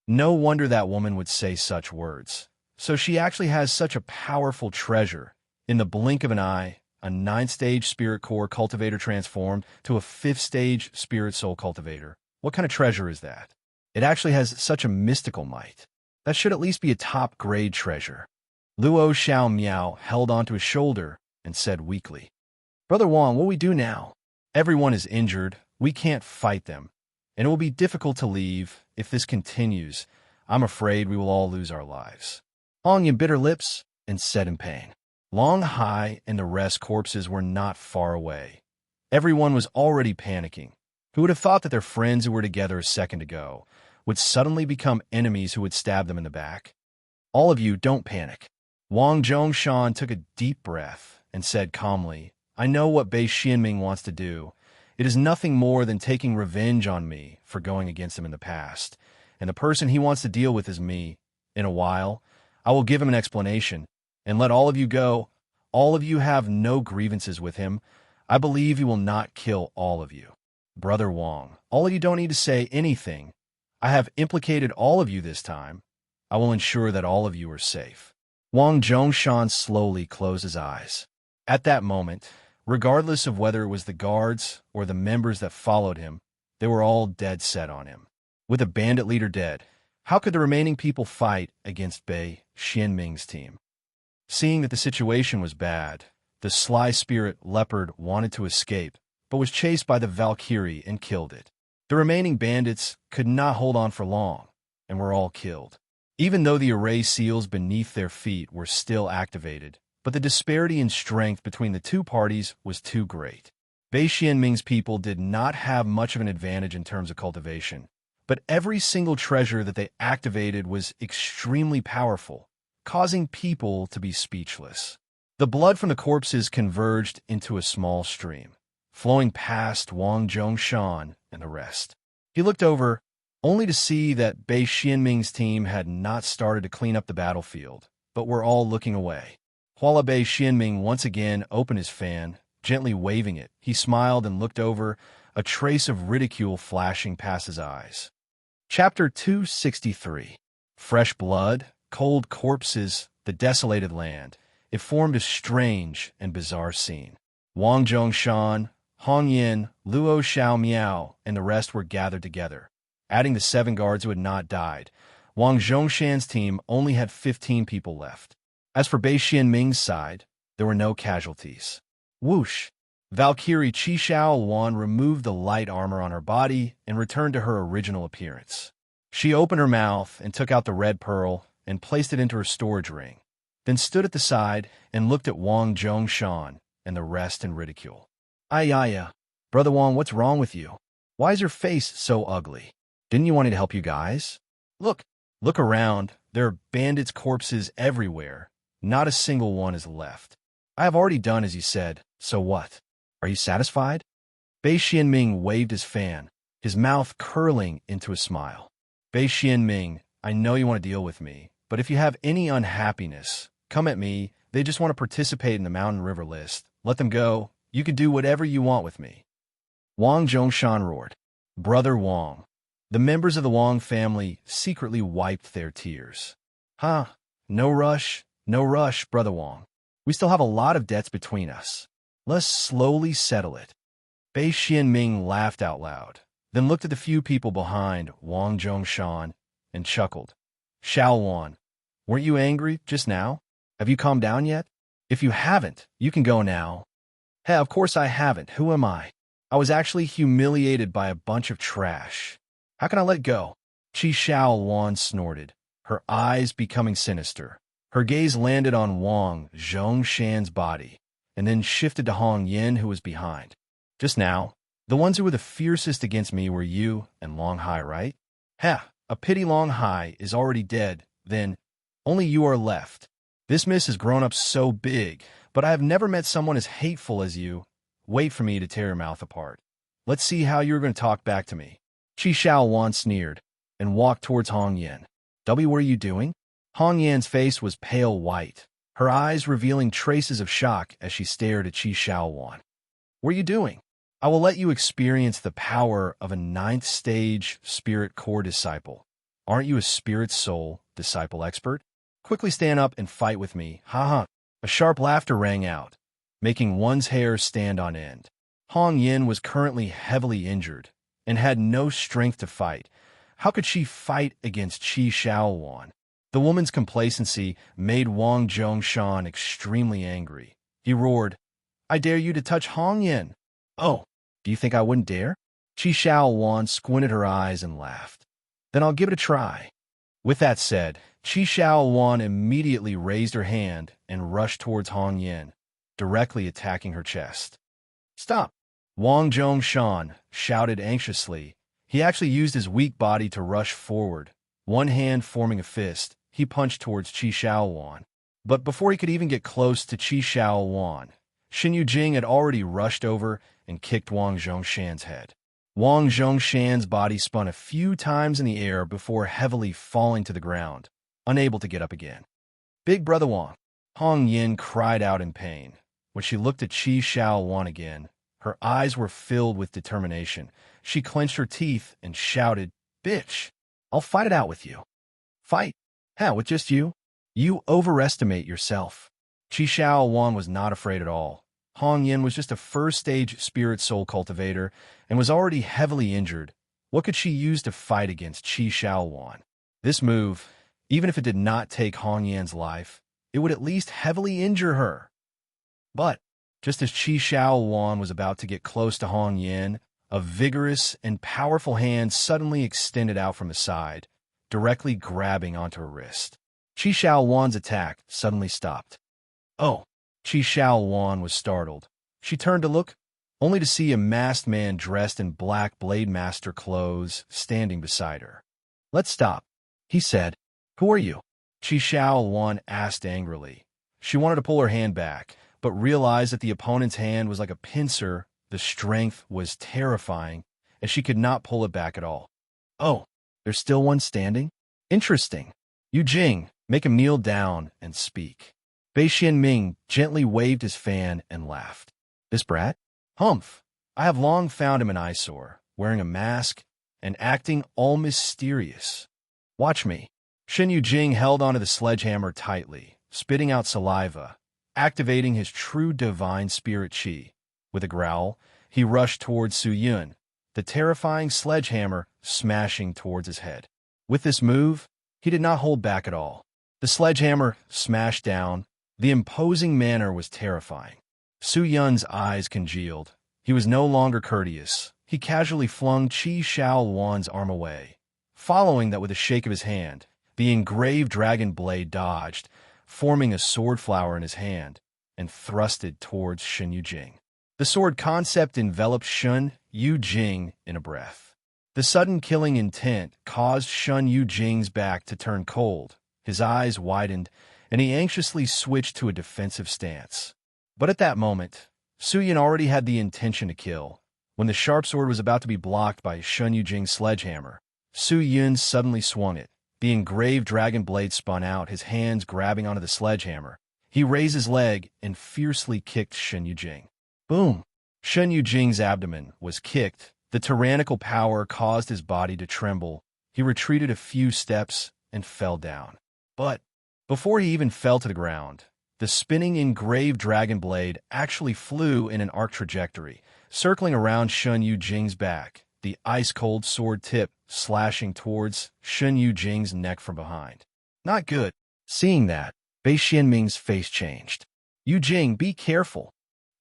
No wonder that woman would say such words. So she actually has such a powerful treasure. In the blink of an eye, a 9th-stage spirit core cultivator transformed to a 5th-stage spirit soul cultivator. What kind of treasure is that? It actually has such a mystical might. That should at least be a top-grade treasure. Luo Xiao Miao held onto his shoulder and said weakly, "Brother Wang, what will we do now? Everyone is injured. We can't fight them. And it will be difficult to leave. If this continues, I'm afraid we will all lose our lives." Hong Yin bit her lips and said in pain. Long Hai and the rest corpses were not far away. Everyone was already panicking. Who would have thought that their friends who were together a second ago would suddenly become enemies who would stab them in the back? All of you, don't panic. Wang Zhongshan took a deep breath and said calmly, "I know what Bei Xianming wants to do. It is nothing more than taking revenge on me for going against him in the past. And the person he wants to deal with is me. In a while, I will give him an explanation and let all of you go. All of you have no grievances with him. I believe he will not kill all of you. Brother Wang, all of you don't need to say anything. I have implicated all of you this time. I will ensure that all of you are safe." Wang Zhongshan slowly closed his eyes. At that moment, regardless of whether it was the guards or the members that followed him, they were all dead set on him. With a bandit leader dead, how could the remaining people fight against Bei Xianming's team? Seeing that the situation was bad, the sly spirit leopard wanted to escape, but was chased by the Valkyrie and killed it. The remaining bandits could not hold on for long, and were all killed. Even though the array seals beneath their feet were still activated, but the disparity in strength between the two parties was too great. Bei Xianming's people did not have much of an advantage in terms of cultivation, but every single treasure that they activated was extremely powerful, causing people to be speechless. The blood from the corpses converged into a small stream, flowing past Wang Zhongshan and the rest. He looked over, only to see that Bei Xianming's team had not started to clean up the battlefield, but were all looking away. While Bei Xianming once again opened his fan, gently waving it, he smiled and looked over, a trace of ridicule flashing past his eyes. Chapter 263. Fresh blood, cold corpses, the desolated land. It formed a strange and bizarre scene. Wang Zhongshan, Hong Yin, Luo Xiao Miao, and the rest were gathered together. Adding the 7 guards who had not died, Wang Zhongshan's team only had 15 people left. As for Bei Xianming's side, there were no casualties. Whoosh! Valkyrie Qi Xiao Luan removed the light armor on her body and returned to her original appearance. She opened her mouth and took out the red pearl and placed it into her storage ring, then stood at the side and looked at Wang Zhongshan and the rest in ridicule. Ayaya, Brother Wang, what's wrong with you? Why is your face so ugly? Didn't you want me to help you guys? Look around. There are bandits' corpses everywhere. Not a single one is left. I have already done as you said, so what? Are you satisfied? Bei Xianming waved his fan, his mouth curling into a smile. Bei Xianming, I know you want to deal with me, but if you have any unhappiness, come at me. They just want to participate in the Mountain River list. Let them go. You can do whatever you want with me. Wang Zhongshan roared. Brother Wang. The members of the Wang family secretly wiped their tears. No rush, Brother Wang. We still have a lot of debts between us. Let's slowly settle it. Bei Xianming laughed out loud, then looked at the few people behind Wang Zhongshan and chuckled. Xiao Wan, weren't you angry just now? Have you calmed down yet? If you haven't, you can go now. Hey, of course I haven't. Who am I? I was actually humiliated by a bunch of trash. How can I let go? Qi Xiao Wan snorted, her eyes becoming sinister. Her gaze landed on Wang Zhongshan's body, and then shifted to Hong Yin, who was behind. Just now, the ones who were the fiercest against me were you and Long Hai, right? A pity Long Hai is already dead, then only you are left. This miss has grown up so big, but I have never met someone as hateful as you. Wait for me to tear your mouth apart. Let's see how you're going to talk back to me. Qi Xiao Wan sneered and walked towards Hong Yin. W, what are you doing? Hong Yan's face was pale white, her eyes revealing traces of shock as she stared at Qi Xiao Wan. What are you doing? I will let you experience the power of a 9th stage spirit core disciple. Aren't you a spirit soul disciple expert? Quickly stand up and fight with me. Ha ha. A sharp laughter rang out, making one's hair stand on end. Hong Yin was currently heavily injured and had no strength to fight. How could she fight against Qi Xiao Wan? The woman's complacency made Wang Zhongshan extremely angry. He roared, I dare you to touch Hong Yin. Oh, do you think I wouldn't dare? Qi Xiao Wan squinted her eyes and laughed. Then I'll give it a try. With that said, Qi Xiao Wan immediately raised her hand and rushed towards Hong Yin, directly attacking her chest. Stop! Wang Zhongshan shouted anxiously. He actually used his weak body to rush forward. One hand forming a fist, he punched towards Qi Xiao Wan. But before he could even get close to Qi Xiao Wan, Shen Yujing had already rushed over and kicked Wang Zhongshan's head. Wang Zhongshan's body spun a few times in the air before heavily falling to the ground, unable to get up again. Big Brother Wang, Hong Yin cried out in pain. When she looked at Qi Xiao Wan again, her eyes were filled with determination. She clenched her teeth and shouted, Bitch, I'll fight it out with you. Fight? How, with just you? You overestimate yourself. Qi Xiao Wan was not afraid at all. Hong Yin was just a first-stage spirit soul cultivator and was already heavily injured. What could she use to fight against Qi Xiao Wan? This move, even if it did not take Hong Yan's life, it would at least heavily injure her. But, just as Qi Xiao Wan was about to get close to Hong Yin, a vigorous and powerful hand suddenly extended out from the side, directly grabbing onto her wrist. Qi Xiao Wan's attack suddenly stopped. Oh! Qi Xiao Wan was startled. She turned to look, only to see a masked man dressed in black Blade Master clothes standing beside her. Let's stop, he said. Who are you? Qi Xiao Wan asked angrily. She wanted to pull her hand back, but realized that the opponent's hand was like a pincer. The strength was terrifying, and she could not pull it back at all. Oh, there's still one standing? Interesting. Yu Jing, make him kneel down and speak. Bei Xianming gently waved his fan and laughed. This brat? Humph. I have long found him an eyesore, wearing a mask and acting all mysterious. Watch me. Shen Yujing held onto the sledgehammer tightly, spitting out saliva, activating his true divine spirit qi. With a growl, he rushed towards Su Yun, the terrifying sledgehammer smashing towards his head. With this move, he did not hold back at all. The sledgehammer smashed down. The imposing manner was terrifying. Su Yun's eyes congealed. He was no longer courteous. He casually flung Qi Xiao Wan's arm away. Following that with a shake of his hand, the engraved dragon blade dodged, forming a sword flower in his hand, and thrusted towards Shen Yujing. The sword concept enveloped Shen Yujing in a breath. The sudden killing intent caused Shen Yujing's back to turn cold. His eyes widened, and he anxiously switched to a defensive stance. But at that moment, Su Yun already had the intention to kill. When the sharp sword was about to be blocked by Shen Yujing's sledgehammer, Su Yun suddenly swung it. The engraved dragon blade spun out, his hands grabbing onto the sledgehammer. He raised his leg and fiercely kicked Shen Yujing. Boom! Shen Yujing's abdomen was kicked. The tyrannical power caused his body to tremble. He retreated a few steps and fell down. But before he even fell to the ground, the spinning engraved dragon blade actually flew in an arc trajectory, circling around Shen Yujing's back the ice-cold sword tip slashing towards Shen Yujing's neck from behind. Not good. Seeing that, Bei Xianming's face changed. Yujing, be careful.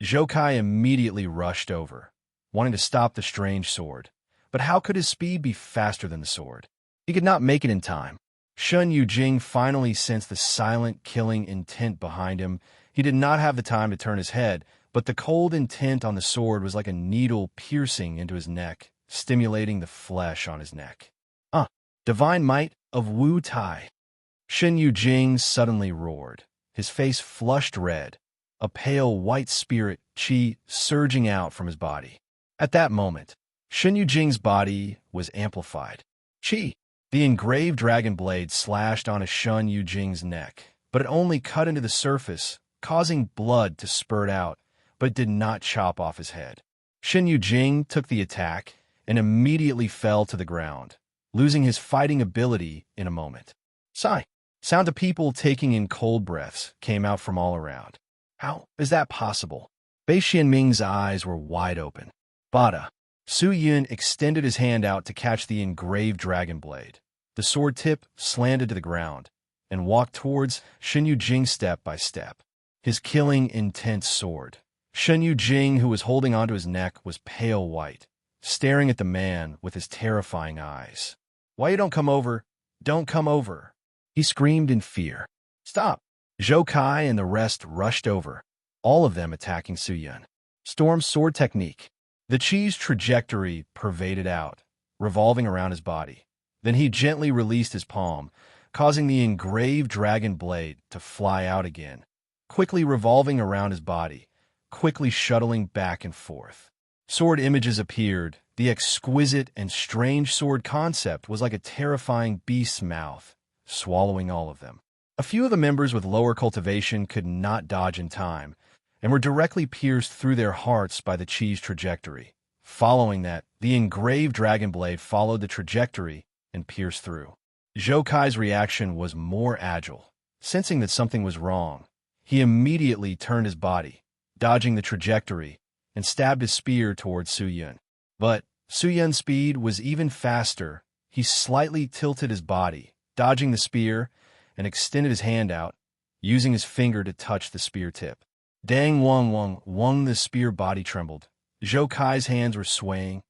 Zhou Kai immediately rushed over, wanting to stop the strange sword. But how could his speed be faster than the sword? He could not make it in time. Shen Yujing finally sensed the silent, killing intent behind him. He did not have the time to turn his head, but the cold intent on the sword was like a needle piercing into his neck, stimulating the flesh on his neck. Divine might of Wu Tai. Shen Yujing suddenly roared, his face flushed red, a pale white spirit qi surging out from his body. At that moment, Shen Yujing's body was amplified. Qi, the engraved dragon blade slashed onto Shen Yujing's neck, but it only cut into the surface, causing blood to spurt out, but did not chop off his head. Shen Yujing took the attack and immediately fell to the ground, losing his fighting ability in a moment. Sigh. Sound of people taking in cold breaths came out from all around. How is that possible? Bei Xianming's eyes were wide open. Bada. Su Yun extended his hand out to catch the engraved dragon blade. The sword tip slanted to the ground and walked towards Shen Yujing step by step. His killing, intense sword. Shen Yujing, who was holding onto his neck, was pale white, staring at the man with his terrifying eyes. Why you don't come over? Don't come over. He screamed in fear. Stop! Zhou Kai and the rest rushed over, all of them attacking Su Yun. Storm sword technique. The Qi's trajectory pervaded out, revolving around his body. Then he gently released his palm, causing the engraved dragon blade to fly out again, quickly revolving around his body, quickly shuttling back and forth. Sword images appeared. The exquisite and strange sword concept was like a terrifying beast's mouth, swallowing all of them. A few of the members with lower cultivation could not dodge in time, and were directly pierced through their hearts by the Qi's trajectory. Following that, the engraved dragon blade followed the trajectory and pierced through. Zhou Kai's reaction was more agile. Sensing that something was wrong, he immediately turned his body, dodging the trajectory, and stabbed his spear towards Su Yun. But Su Yun's speed was even faster. He slightly tilted his body, dodging the spear, and extended his hand out, using his finger to touch the spear tip. Dang Wang, the spear body trembled. Zhou Kai's hands were swaying,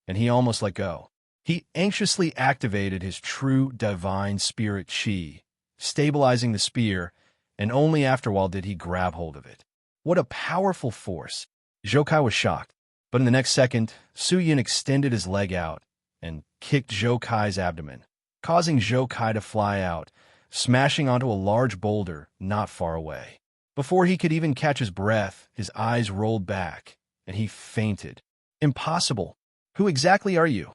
and he almost let go. He anxiously activated his true divine spirit qi, stabilizing the spear, and only after a while did he grab hold of it. What a powerful force! Zhou Kai was shocked, but in the next second, Su Yun extended his leg out and kicked Zhou Kai's abdomen, causing Zhou Kai to fly out, smashing onto a large boulder not far away. Before he could even catch his breath, his eyes rolled back, and he fainted. Impossible! Who exactly are you?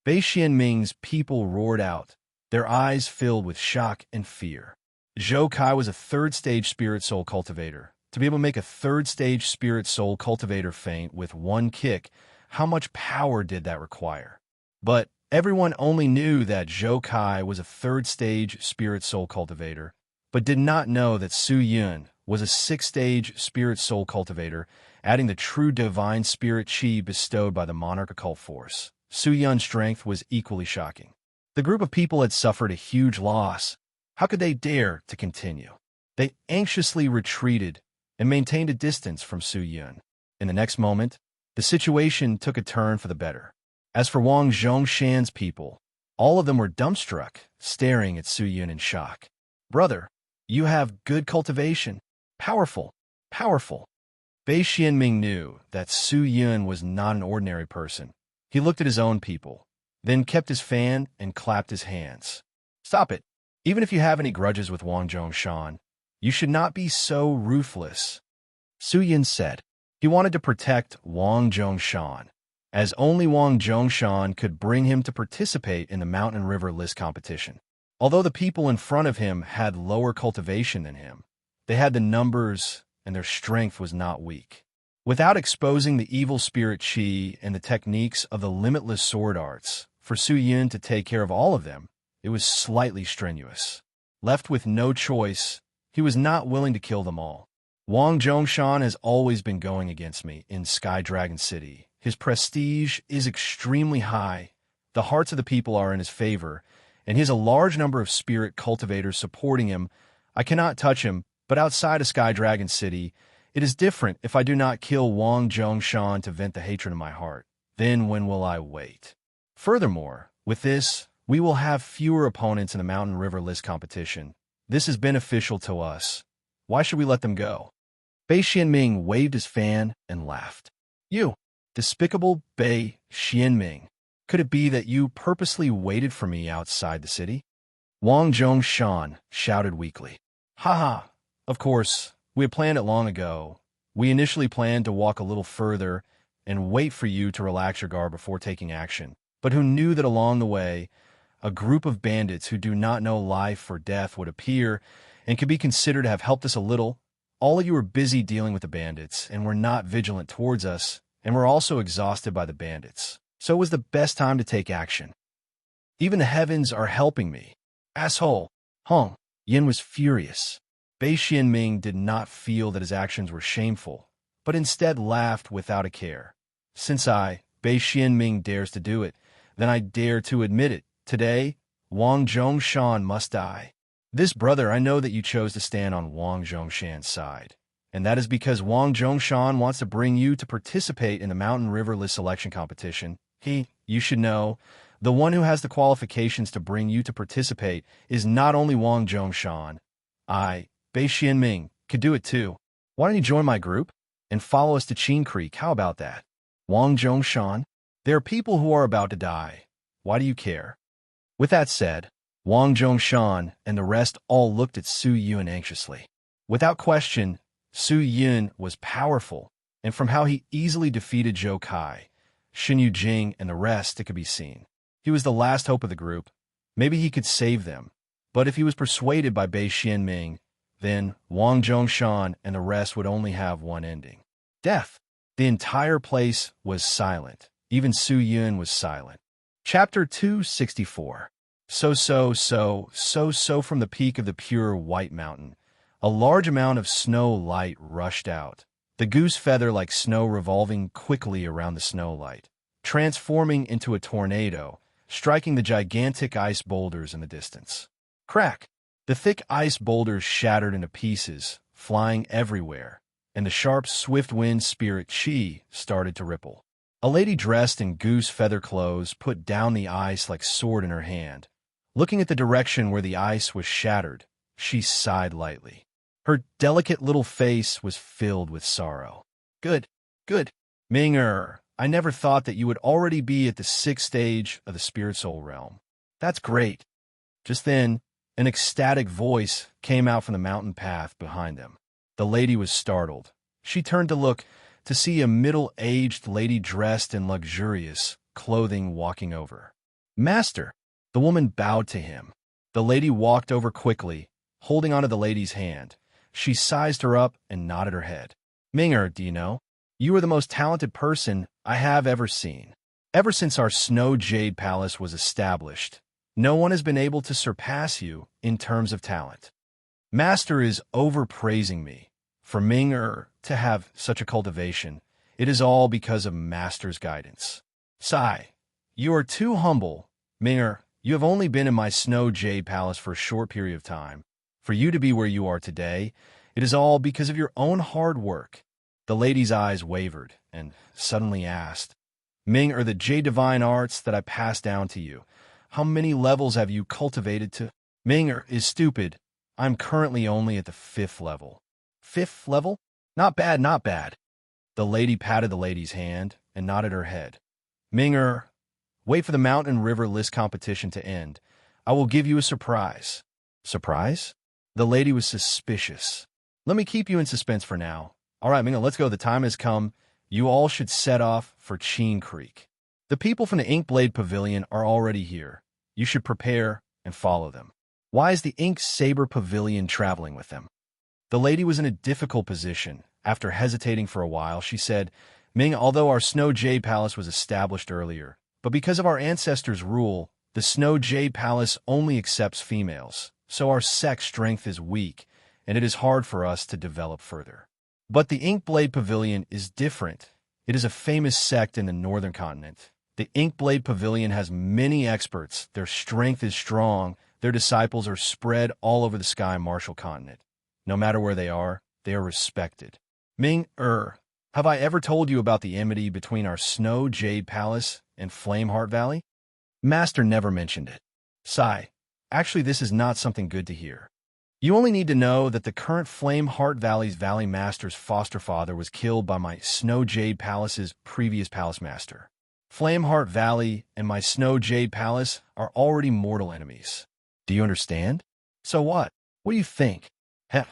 Bei Xianming's people roared out, their eyes filled with shock and fear. Zhou Kai was a third-stage spirit soul cultivator. To be able to make a third-stage spirit soul cultivator faint with one kick, how much power did that require? But everyone only knew that Zhou Kai was a third-stage spirit soul cultivator, but did not know that Su Yun was a sixth-stage spirit soul cultivator, adding the true divine spirit qi bestowed by the monarch occult force. Su Yun's strength was equally shocking. The group of people had suffered a huge loss. How could they dare to continue? They anxiously retreated and maintained a distance from Su Yun. In the next moment, the situation took a turn for the better. As for Wang Zhongshan's people, all of them were dumbstruck, staring at Su Yun in shock. Brother, you have good cultivation. Powerful, powerful. Bei Xianming knew that Su Yun was not an ordinary person. He looked at his own people, then kept his fan and clapped his hands. Stop it. Even if you have any grudges with Wang Zhongshan, you should not be so ruthless. Su Yun said. He wanted to protect Wang Zhongshan, as only Wang Zhongshan could bring him to participate in the Mountain River list competition. Although the people in front of him had lower cultivation than him, they had the numbers and their strength was not weak. Without exposing the evil spirit qi and the techniques of the limitless sword arts, for Su Yun to take care of all of them, it was slightly strenuous. Left with no choice, he was not willing to kill them all. Wang Zhongshan has always been going against me in Sky Dragon City, His prestige is extremely high. The hearts of the people are in his favor, and he has a large number of spirit cultivators supporting him. I cannot touch him, but outside of Sky Dragon City, it is different. If I do not kill Wang Zhongshan to vent the hatred in my heart, then when will I wait? Furthermore, with this, we will have fewer opponents in the Mountain River List competition. This is beneficial to us. Why should we let them go? Bei Xianming waved his fan and laughed. You, despicable Bei Xianming. Could it be that you purposely waited for me outside the city? Wang Zhongshan shouted weakly. Ha! Of course, we had planned it long ago. We initially planned to walk a little further and wait for you to relax your guard before taking action. But who knew that along the way, a group of bandits who do not know life or death would appear and could be considered to have helped us a little? All of you were busy dealing with the bandits and were not vigilant towards us, and were also exhausted by the bandits. So it was the best time to take action. Even the heavens are helping me. Asshole! Hong Yin was furious. Bei Xianming did not feel that his actions were shameful, but instead laughed without a care. Since Bei Xianming dares to do it, then I dare to admit it. Today, Wang Zhongshan must die. This brother, I know that you chose to stand on Wang Zhongshan's side, and that is because Wang Zhongshan wants to bring you to participate in the Mountain River List selection competition. You should know, the one who has the qualifications to bring you to participate is not only Wang Zhongshan. Bei Xianming, could do it too. Why don't you join my group and follow us to Qin Creek? How about that? Wang Zhongshan, there are people who are about to die. Why do you care? With that said, Wang Zhongshan and the rest all looked at Su Yun anxiously. Without question, Su Yun was powerful, and from how he easily defeated Zhou Kai, Xin Yujing, and the rest, it could be seen. He was the last hope of the group. Maybe he could save them. But if he was persuaded by Bei Xianming, then Wang Zhongshan and the rest would only have one ending. Death. The entire place was silent. Even Su Yun was silent. Chapter 264. So from the peak of the pure white mountain, a large amount of snow light rushed out, the goose feather like snow revolving quickly around the snow light, transforming into a tornado, striking the gigantic ice boulders in the distance. Crack! The thick ice boulders shattered into pieces, flying everywhere, and the sharp, swift wind spirit Qi started to ripple. A lady dressed in goose feather clothes put down the ice like sword in her hand. Looking at the direction where the ice was shattered, she sighed lightly. Her delicate little face was filled with sorrow. Good. Ming-er, I never thought that you would already be at the 6th stage of the spirit soul realm. That's great. Just then, an ecstatic voice came out from the mountain path behind them. The lady was startled. She turned to look to see a middle-aged lady dressed in luxurious clothing walking over. Master! The woman bowed to him. The lady walked over quickly, holding onto the lady's hand. She sized her up and nodded her head. Ming-er, do you know? You are the most talented person I have ever seen. Ever since our Snow Jade Palace was established, no one has been able to surpass you in terms of talent. Master is overpraising me. For Ming-er to have such a cultivation, it is all because of Master's guidance. Sigh, you are too humble. Ming-er, you have only been in my Snow Jade Palace for a short period of time. For you to be where you are today, it is all because of your own hard work. The lady's eyes wavered and suddenly asked, Ming-er, the Jade Divine Arts that I passed down to you, how many levels have you cultivated to? Ming-er is stupid. I'm currently only at the 5th level. 5th level? Not bad. The lady patted the lady's hand and nodded her head. Ming-er, wait for the Mountain River List competition to end. I will give you a surprise. Surprise? The lady was suspicious. Let me keep you in suspense for now. All right, Ming-er, let's go. The time has come. You all should set off for Qin Creek. The people from the Inkblade Pavilion are already here. You should prepare and follow them. Why is the Ink Saber Pavilion traveling with them? The lady was in a difficult position. After hesitating for a while, she said, Ming, although our Snow Jade Palace was established earlier, but because of our ancestors' rule, the Snow Jade Palace only accepts females, so our sex strength is weak, and it is hard for us to develop further. But the Inkblade Pavilion is different. It is a famous sect in the northern continent. The Inkblade Pavilion has many experts. Their strength is strong. Their disciples are spread all over the sky martial continent. No matter where they are respected. Have I ever told you about the enmity between our Snow Jade Palace and Flameheart Valley? Master never mentioned it. Sigh. Actually, this is not something good to hear. You only need to know that the current Flameheart Valley's Valley Master's foster father was killed by my Snow Jade Palace's previous Palace Master. Flameheart Valley and my Snow Jade Palace are already mortal enemies. Do you understand? So what? What do you think? Heh.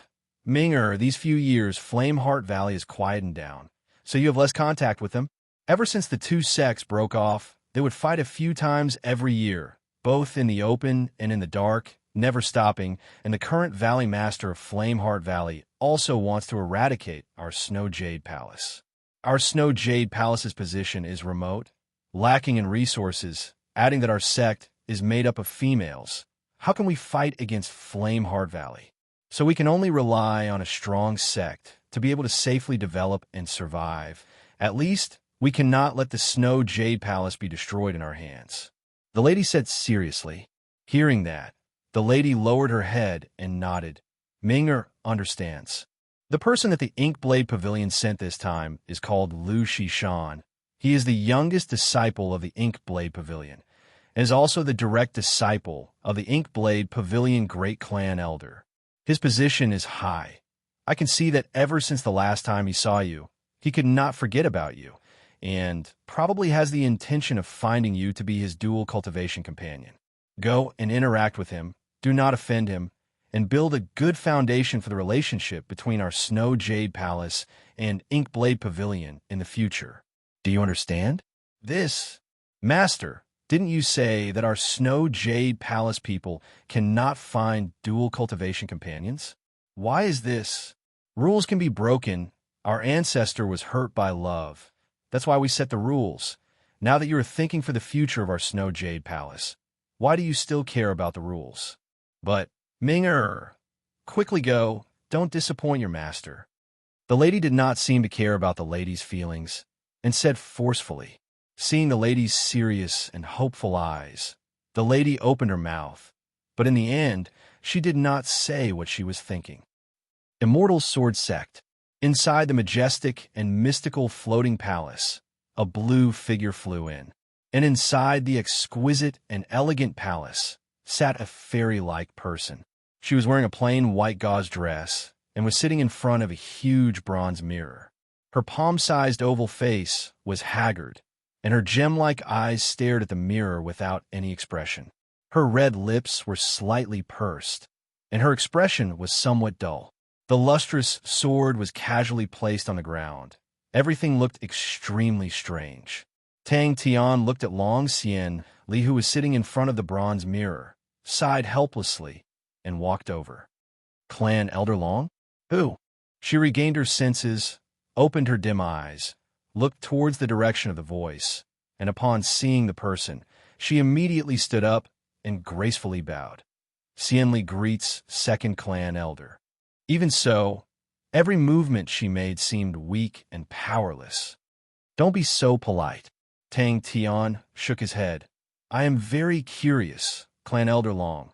These few years, Flameheart Valley has quietened down, so you have less contact with them. Ever since the two sects broke off, they would fight a few times every year, both in the open and in the dark, never stopping, and the current Valley Master of Flameheart Valley also wants to eradicate our Snow Jade Palace. Our Snow Jade Palace's position is remote, lacking in resources, adding that our sect is made up of females. How can we fight against Flameheart Valley? So we can only rely on a strong sect to be able to safely develop and survive. At least, we cannot let the Snow Jade Palace be destroyed in our hands. The lady said seriously. Hearing that, the lady lowered her head and nodded. Ming'er understands. The person that the Inkblade Pavilion sent this time is called Lu Shishan. He is the youngest disciple of the Inkblade Pavilion, and is also the direct disciple of the Inkblade Pavilion Great Clan Elder. His position is high. I can see that ever since the last time he saw you, he could not forget about you, and probably has the intention of finding you to be his dual cultivation companion. Go and interact with him, do not offend him, and build a good foundation for the relationship between our Snow Jade Palace and Inkblade Pavilion in the future. Do you understand? Master, didn't you say that our Snow Jade Palace people cannot find dual cultivation companions? Why is this? Rules can be broken. Our ancestor was hurt by love. That's why we set the rules. Now that you are thinking for the future of our Snow Jade Palace, why do you still care about the rules? But, Ming'er, quickly go. Don't disappoint your master. The lady did not seem to care about the lady's feelings, and said forcefully, seeing the lady's serious and hopeful eyes, the lady opened her mouth, but in the end, she did not say what she was thinking. Immortal Sword Sect. Inside the majestic and mystical floating palace, a blue figure flew in, and inside the exquisite and elegant palace sat a fairy-like person. She was wearing a plain white gauze dress and was sitting in front of a huge bronze mirror. Her palm-sized oval face was haggard, and her gem-like eyes stared at the mirror without any expression. Her red lips were slightly pursed, and her expression was somewhat dull. The lustrous sword was casually placed on the ground. Everything looked extremely strange. Tang Tian looked at Long Xian Li, who was sitting in front of the bronze mirror, sighed helplessly, and walked over. Clan Elder Long? Who? She regained her senses, opened her dim eyes, looked towards the direction of the voice, and upon seeing the person, she immediately stood up and gracefully bowed. Xianli greets second clan elder. Even so, every movement she made seemed weak and powerless. Don't be so polite. Tang Tian shook his head. I am very curious, Clan Elder Long.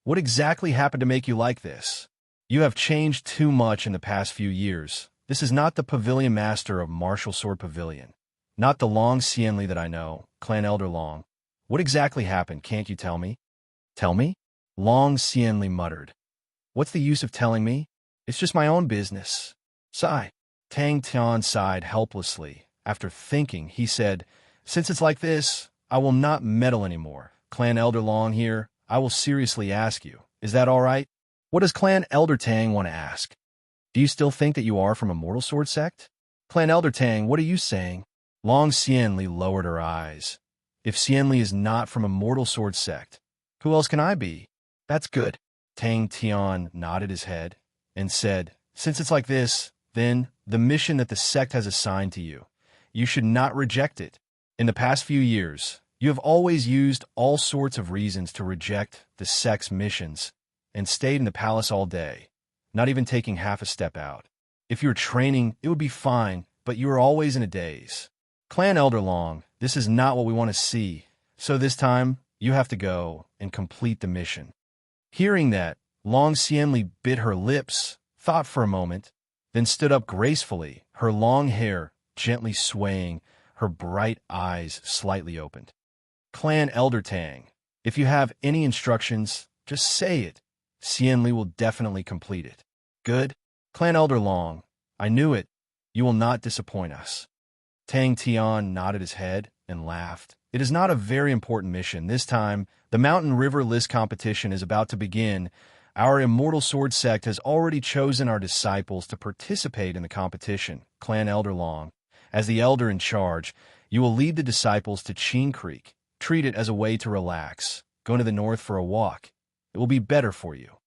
What exactly happened to make you like this? You have changed too much in the past few years. This is not the Pavilion Master of Martial Sword Pavilion. Not the Long Xianli that I know, Clan Elder Long. What exactly happened, can't you tell me? Tell me? Long Xianli muttered. What's the use of telling me? It's just my own business. Sigh. Tang Tian sighed helplessly. After thinking, he said, Since it's like this, I will not meddle anymore. Clan Elder Long here, I will seriously ask you. Is that all right? What does Clan Elder Tang want to ask? Do you still think that you are from a Mortal Sword sect? Clan Elder Tang, what are you saying? Long Xianli lowered her eyes. If Xianli is not from a Mortal Sword sect, who else can I be? That's good. Tang Tian nodded his head and said, Since it's like this, then the mission that the sect has assigned to you, you should not reject it. In the past few years, you have always used all sorts of reasons to reject the sect's missions and stayed in the palace all day, not even taking half a step out. If you were training, it would be fine, but you are always in a daze. Clan Elder Long, this is not what we want to see, so this time you have to go and complete the mission. Hearing that, Long Xianli bit her lips, thought for a moment, then stood up gracefully, her long hair gently swaying, her bright eyes slightly opened. Clan Elder Tang, if you have any instructions, just say it. Xianli will definitely complete it. Good. Clan Elder Long, I knew it. You will not disappoint us. Tang Tian nodded his head and laughed. It is not a very important mission. This time, the Mountain River List competition is about to begin. Our Immortal Sword sect has already chosen our disciples to participate in the competition. Clan Elder Long, as the elder in charge, you will lead the disciples to Chin Creek. Treat it as a way to relax. Go to the north for a walk. It will be better for you.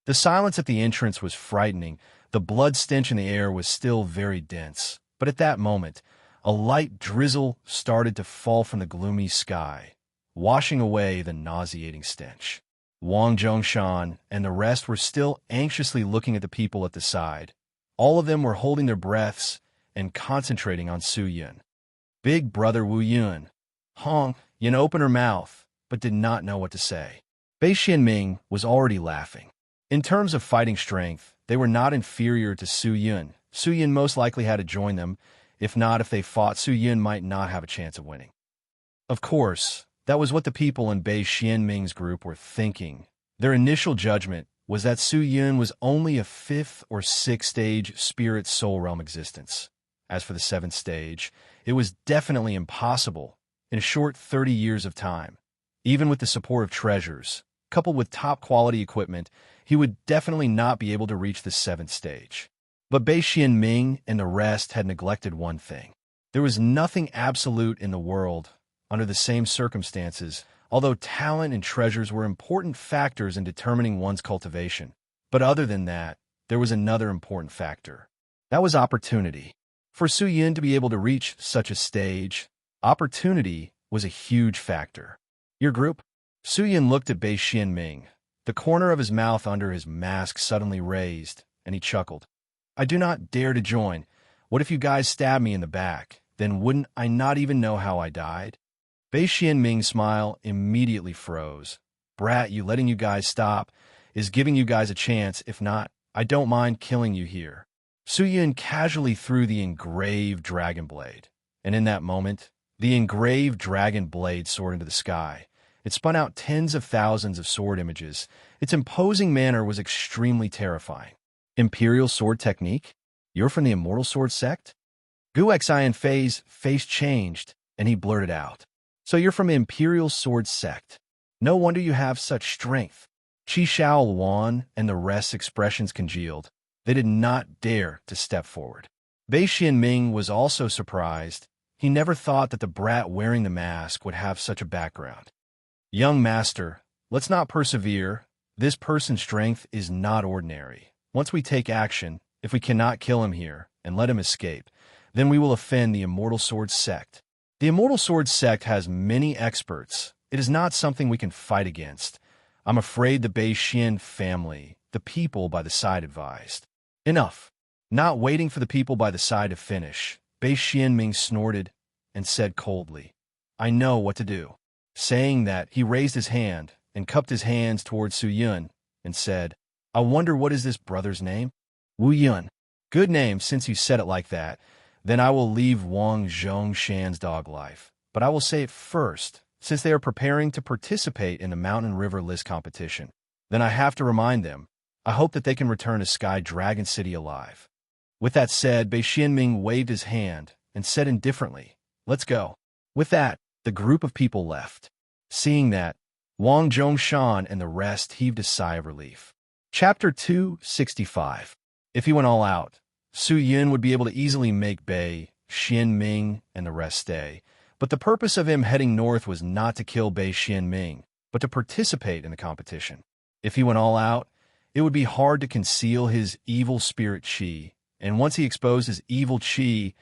The silence at the entrance was frightening. The blood stench in the air was still very dense. But at that moment, a light drizzle started to fall from the gloomy sky, washing away the nauseating stench. Wang Zhongshan and the rest were still anxiously looking at the people at the side. All of them were holding their breaths and concentrating on Su Yun. Big brother Wu Yun. Hong Yun opened her mouth, but did not know what to say. Bei Xianming was already laughing. In terms of fighting strength, they were not inferior to Su Yun. Su Yun most likely had to join them. If they fought, Su Yun might not have a chance of winning. Of course, that was what the people in Bei Xianming's group were thinking. Their initial judgment was that Su Yun was only a 5th or 6th stage spirit soul realm existence. As for the 7th stage, it was definitely impossible in a short 30 years of time. Even with the support of treasures, coupled with top-quality equipment, he would definitely not be able to reach the 7th stage. But Bei Xianming and the rest had neglected one thing. There was nothing absolute in the world under the same circumstances, although talent and treasures were important factors in determining one's cultivation. But other than that, there was another important factor. That was opportunity. For Su Yun to be able to reach such a stage, opportunity was a huge factor. Your group? Su Yun looked at Bei Xianming. The corner of his mouth under his mask suddenly raised, and he chuckled. I do not dare to join. What if you guys stab me in the back? Then wouldn't I not even know how I died? Bei Xianming's smile immediately froze. Brat, letting you guys stop is giving you guys a chance. If not, I don't mind killing you here. Su Yun casually threw the engraved dragon blade. And in that moment, the engraved dragon blade soared into the sky. It spun out tens of thousands of sword images. Its imposing manner was extremely terrifying. Imperial sword technique? You're from the Immortal Sword sect? Gu Xian Fei's face changed, and he blurted out. So you're from Imperial Sword sect. No wonder you have such strength. Qi Shao Luan and the rest's expressions congealed. They did not dare to step forward. Bei Xianming was also surprised. He never thought that the brat wearing the mask would have such a background. Young master, let's not persevere. This person's strength is not ordinary. Once we take action, if we cannot kill him here and let him escape, then we will offend the Immortal Sword sect. The Immortal Sword sect has many experts. It is not something we can fight against. I'm afraid the Bei Xian family, the people by the side advised. Enough. Not waiting for the people by the side to finish, Bei Xianming snorted and said coldly, I know what to do. Saying that, he raised his hand and cupped his hands towards Su Yun and said, I wonder what is this brother's name? Wu Yun. Good name since you said it like that. Then I will leave Wang Zhongshan's dog life. But I will say it first, since they are preparing to participate in the Mountain River List competition. Then I have to remind them. I hope that they can return to Sky Dragon City alive. With that said, Bei Xianming waved his hand and said indifferently, Let's go. With that, the group of people left. Seeing that, Wang Zhongshan and the rest heaved a sigh of relief. Chapter 265. If he went all out, Su Yun would be able to easily make Bei Xianming and the rest stay. But the purpose of him heading north was not to kill Bei Xianming, but to participate in the competition. If he went all out, it would be hard to conceal his evil spirit qi, and once he exposed his evil qi,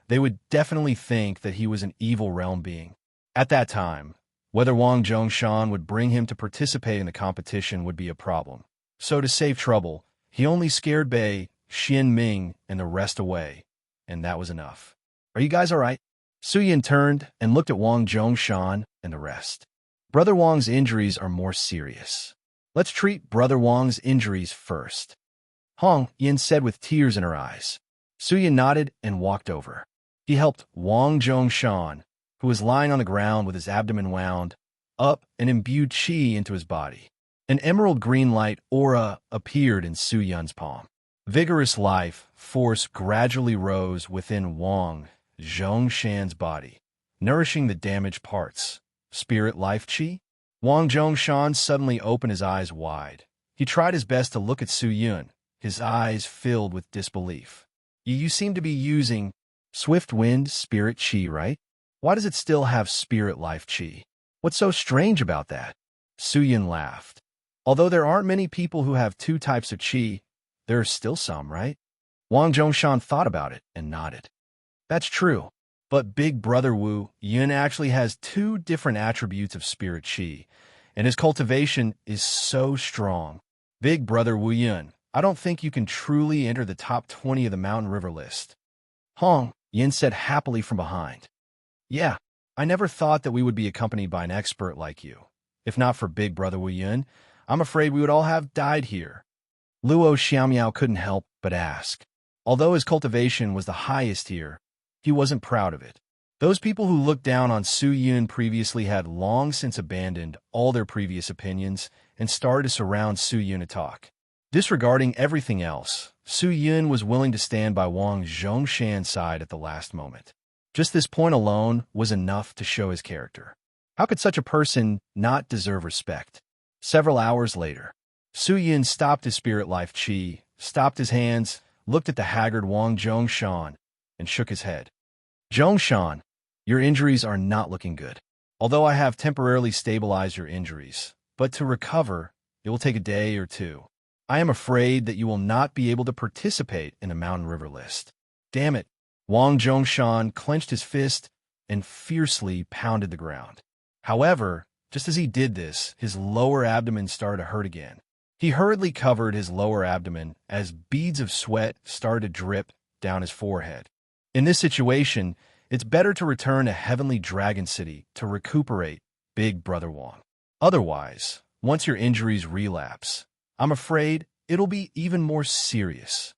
they would definitely think that he was an evil realm being. At that time, whether Wang Zhongshan would bring him to participate in the competition would be a problem. So to save trouble, he only scared Bei Xianming and the rest away, and that was enough. Are you guys all right? Su Yin turned and looked at Wang Zhongshan and the rest. Brother Wang's injuries are more serious. Let's treat Brother Wang's injuries first. Hong Yin said with tears in her eyes. Su Yin nodded and walked over. He helped Wang Zhongshan, who was lying on the ground with his abdomen wound up, and imbued qi into his body. An emerald green light aura appeared in Su Yun's palm. Vigorous life force gradually rose within Wang Zhongshan's body, nourishing the damaged parts. Spirit life qi? Wang Zhongshan suddenly opened his eyes wide. He tried his best to look at Su Yun, his eyes filled with disbelief. You seem to be using Swift Wind Spirit Qi, right? Why does it still have Spirit Life Qi? What's so strange about that? Su Yun laughed. Although there aren't many people who have two types of Qi, there are still some, right? Wang Zhongshan thought about it and nodded. That's true, but Big Brother Wu Yun actually has two different attributes of Spirit Qi, and his cultivation is so strong. Big Brother Wu Yun, I don't think you can truly enter the top 20 of the Mountain River list. Hong Yin said happily from behind. Yeah, I never thought that we would be accompanied by an expert like you. If not for Big Brother Wu Yun, I'm afraid we would all have died here. Luo Xiaomiao couldn't help but ask. Although his cultivation was the highest here, he wasn't proud of it. Those people who looked down on Su Yun previously had long since abandoned all their previous opinions and started to surround Su Yun to talk. Disregarding everything else, Su Yun was willing to stand by Wang Zhongshan's side at the last moment. Just this point alone was enough to show his character. How could such a person not deserve respect? Several hours later, Su Yun stopped his spirit life qi, stopped his hands, looked at the haggard Wang Zhongshan, and shook his head. Zhongshan, your injuries are not looking good. Although I have temporarily stabilized your injuries, but to recover, it will take a day or two. I am afraid that you will not be able to participate in the Mountain River list. Damn it. Wang Zhongshan clenched his fist and fiercely pounded the ground. However, just as he did this, his lower abdomen started to hurt again. He hurriedly covered his lower abdomen as beads of sweat started to drip down his forehead. In this situation, it's better to return to Heavenly Dragon City to recuperate, Big Brother Wang. Otherwise, once your injuries relapse, I'm afraid it'll be even more serious.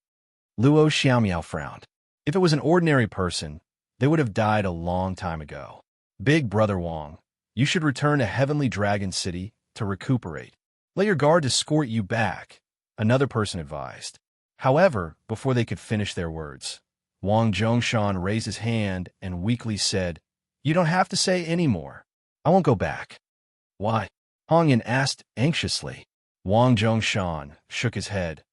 Luo Xiaomiao frowned. If it was an ordinary person, they would have died a long time ago. Big Brother Wang, you should return to Heavenly Dragon City to recuperate. Let your guard escort you back, another person advised. However, before they could finish their words, Wang Zhongshan raised his hand and weakly said, You don't have to say any more. I won't go back. Why? Hong Yin asked anxiously. Wang Zhongshan shook his head.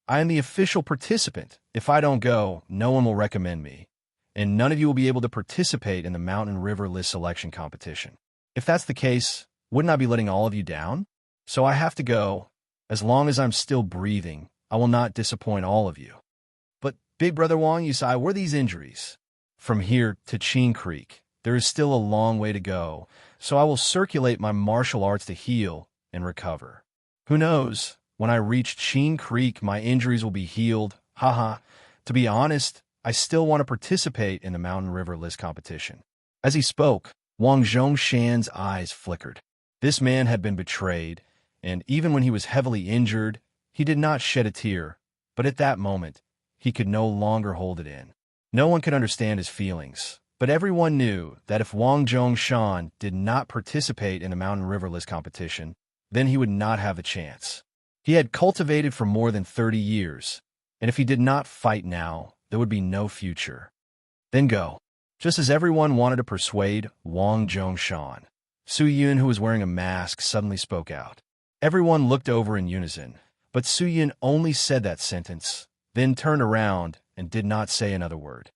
I am the official participant. If I don't go, no one will recommend me, and none of you will be able to participate in the Mountain River List selection competition. If that's the case, wouldn't I be letting all of you down? So I have to go. As long as I'm still breathing, I will not disappoint all of you. But, Big Brother Wang, you say, were these injuries? From here to Qing Creek, there is still a long way to go, so I will circulate my martial arts to heal and recover. Who knows? When I reach Qing Creek, my injuries will be healed. Haha. To be honest, I still want to participate in the Mountain River List competition. As he spoke, Wang Zhongshan's eyes flickered. This man had been betrayed, and even when he was heavily injured, he did not shed a tear. But at that moment, he could no longer hold it in. No one could understand his feelings, but everyone knew that if Wang Zhongshan did not participate in the Mountain River List competition, then he would not have a chance. He had cultivated for more than 30 years, and if he did not fight now, there would be no future. Then go. Just as everyone wanted to persuade Wang Zhongshan, Su Yun, who was wearing a mask, suddenly spoke out. Everyone looked over in unison, but Su Yun only said that sentence, then turned around and did not say another word.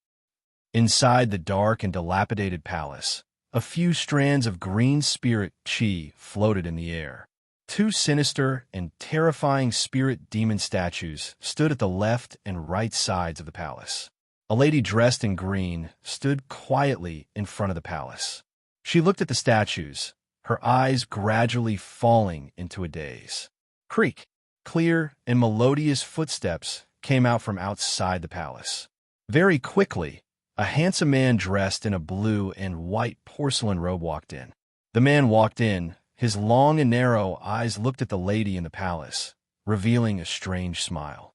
Inside the dark and dilapidated palace, a few strands of green spirit qi floated in the air. Two sinister and terrifying spirit demon statues stood at the left and right sides of the palace. A lady dressed in green stood quietly in front of the palace. She looked at the statues, her eyes gradually falling into a daze. Creak! Clear and melodious footsteps came out from outside the palace. Very quickly, A handsome man dressed in a blue and white porcelain robe walked in. The man walked in. His long and narrow eyes looked at the lady in the palace, revealing a strange smile.